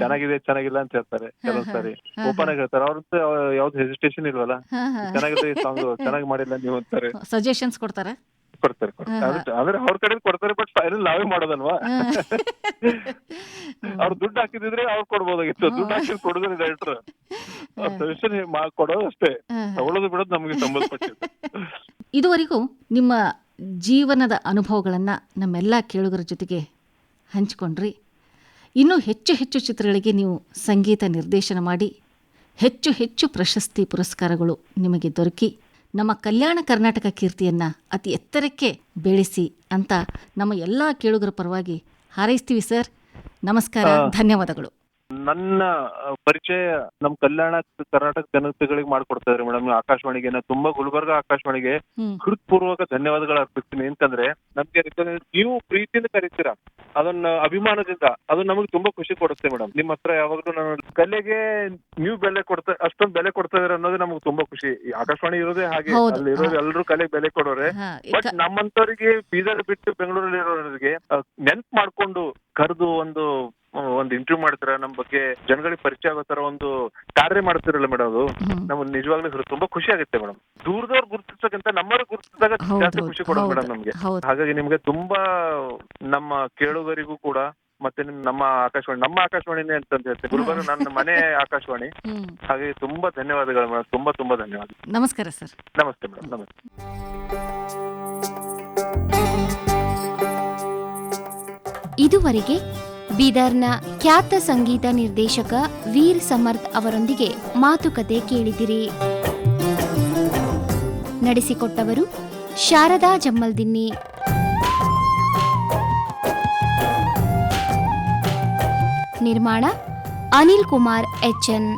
ಚೆನ್ನಾಗಿದೆ, ಚೆನ್ನಾಗಿಲ್ಲ ಅಂತ ಹೇಳ್ತಾರೆ. ಕೆಲವೊಂದ್ಸಾರಿ ಓಪನ್ ಆಗಿ ಹೇಳ್ತಾರೆ. ಅವ್ರಂತ ಯಾವ್ದು ಹೆಸಿಟೇಷನ್ ಇಲ್ವಲ್ಲ, ಚೆನ್ನಾಗಿದೆ ಈ ಸಾಂಗ್, ಚೆನ್ನಾಗಿ ಮಾಡಿಲ್ಲ ನೀವು ಅಂತಾರೆ. ಸಜೆಷನ್ಸ್ ಕೊಡ್ತಾರೆ. ಅಂದ್ರೆ ಅವ್ರ ಕಡೆ ಕೊಡ್ತಾರೆ, ಬಟ್ ಫೈನಲ್ ನಾವೇ ಮಾಡೋದಲ್ವಾ. ಅವ್ರು ದುಡ್ಡು ಹಾಕಿದ್ರೆ ಅವ್ರು ಕೊಡ್ಬೋದಾಗಿತ್ತು. ದುಡ್ಡು ಹಾಕಿ ಕೊಡೋದ್ರೆ ಡೈರೆಕ್ಟರ್ ಸಜೆಷನ್ ಕೊಡೋದು ಅಷ್ಟೇ, ತಗೊಳ್ಳೋದು ಬಿಡೋದು ನಮ್ಗೆ ಸಂಬಂಧಪಟ್ಟಿದ್ದು. ಇದುವರೆಗೂ ನಿಮ್ಮ ಜೀವನದ ಅನುಭವಗಳನ್ನು ನಮ್ಮೆಲ್ಲ ಕೇಳುಗರ ಜೊತೆಗೆ ಹಂಚಿಕೊಂಡ್ರಿ. ಇನ್ನೂ ಹೆಚ್ಚು ಹೆಚ್ಚು ಚಿತ್ರಗಳಿಗೆ ನೀವು ಸಂಗೀತ ನಿರ್ದೇಶನ ಮಾಡಿ ಹೆಚ್ಚು ಹೆಚ್ಚು ಪ್ರಶಸ್ತಿ ಪುರಸ್ಕಾರಗಳು ನಿಮಗೆ ದೊರಕಿ ನಮ್ಮ ಕಲ್ಯಾಣ ಕರ್ನಾಟಕ ಕೀರ್ತಿಯನ್ನು ಅತಿ ಎತ್ತರಕ್ಕೆ ಬೆಳೆಸಿ ಅಂತ ನಮ್ಮ ಎಲ್ಲ ಕೇಳುಗರ ಪರವಾಗಿ ಹಾರೈಸ್ತೀವಿ ಸರ್. ನಮಸ್ಕಾರ, ಧನ್ಯವಾದಗಳು. ನನ್ನ ಪರಿಚಯ ನಮ್ಮ ಕಲ್ಯಾಣ ಕರ್ನಾಟಕ ಜನತೆಗಳಿಗೆ ಮಾಡ್ಕೊಡ್ತಾ ಇದ್ದಾರೆ ಮೇಡಮ್. ಆಕಾಶವಾಣಿಗೆ ತುಂಬಾ, ಗುಲ್ಬರ್ಗ ಆಕಾಶವಾಣಿಗೆ ಹೃತ್ಪೂರ್ವಕ ಧನ್ಯವಾದಗಳು ಅರ್ಪಿಸ್ತೀನಿ. ಯಾಕಂದ್ರೆ ನಮ್ಗೆ ನೀವು ಪ್ರೀತಿಯಿಂದ ಕರೀತೀರಾ, ಅದನ್ನ ಅಭಿಮಾನದಿಂದ, ಅದು ನಮಗೆ ತುಂಬಾ ಖುಷಿ ಕೊಡುತ್ತೆ ಮೇಡಮ್. ನಿಮ್ಮ ಹತ್ರ ಯಾವಾಗ್ಲೂ ನಾನು ಕಲೆಗೆ ನೀವು ಬೆಲೆ ಕೊಡ್ತಾ, ಅಷ್ಟೊಂದು ಬೆಲೆ ಕೊಡ್ತಾ ಇದಾರೆ ಅನ್ನೋದು ನಮ್ಗೆ ತುಂಬಾ ಖುಷಿ. ಆಕಾಶವಾಣಿ ಇರೋದೇ ಹಾಗೆ, ಅಲ್ಲಿ ಇರೋರು ಎಲ್ಲರೂ ಕಲೆಗೆ ಬೆಲೆ ಕೊಡೋರೆ. ಬಟ್ ನಮ್ಮಂತವ್ರಿಗೆ ಬೀದರ್ ಬಿಟ್ಟು ಬೆಂಗಳೂರಲ್ಲಿ ಇರೋರಿಗೆ ನೆನ್ಪು ಮಾಡ್ಕೊಂಡು ಕರೆದು ಒಂದು ಇಂಟರ್ವ್ಯೂ ಮಾಡ್ತಾರ, ನಮ್ ಬಗ್ಗೆ ಜನಗಳಿಗೆ ಪರಿಚಯ ಆಗೋ ತರ ಒಂದು ಕಾರ್ಯ ಮಾಡ್ತಿರಲ್ಲ ಮೇಡಮ್, ಅದು ನಮ್ಗೆ ನಿಜವಾಗ್ಲೂ ತುಂಬಾ ಖುಷಿ ಆಗುತ್ತೆ ಮೇಡಮ್. ದೂರದವ್ರು ಗುರುತಿಸೋಕ್ಕಿಂತ ನಮ್ಮವ್ರಿಗೆ ಗುರುತಿಸಿದಾಗ ಜಾಸ್ತಿ ಖುಷಿ ಕೊಡೋದು ಮೇಡಮ್ ನಮ್ಗೆ. ಹಾಗಾಗಿ ನಿಮ್ಗೆ ತುಂಬಾ, ನಮ್ಮ ಕೇಳುಗರಿಗೂ ಕೂಡ, ಮತ್ತೆ ನಮ್ಮ ಆಕಾಶವಾಣಿನೇ ಅಂತ ಹೇಳ್ತೇನೆ. ಗುಲ್ಬರ್ಗ ನನ್ನ ಮನೆ ಆಕಾಶವಾಣಿ. ಹಾಗಾಗಿ ತುಂಬಾ ಧನ್ಯವಾದಗಳು ಮೇಡಮ್, ತುಂಬಾ ತುಂಬಾ ಧನ್ಯವಾದ. ನಮಸ್ಕಾರ ಸರ್. ನಮಸ್ತೆ ಮೇಡಮ್, ನಮಸ್ತೆ. ಇದುವರೆಗೆ ಬೀದರ್ನ ಖ್ಯಾತ ಸಂಗೀತ ನಿರ್ದೇಶಕ ವೀರ್ ಸಮರ್ಥ್ ಅವರೊಂದಿಗೆ ಮಾತುಕತೆ ಕೇಳಿದಿರಿ. ನಡೆಸಿಕೊಟ್ಟವರು ಶಾರದಾ ಜಮ್ಮಲ್ದಿನ್ನಿ. ನಿರ್ಮಾಣ ಅನಿಲ್ ಕುಮಾರ್ ಎಚ್ಎನ್.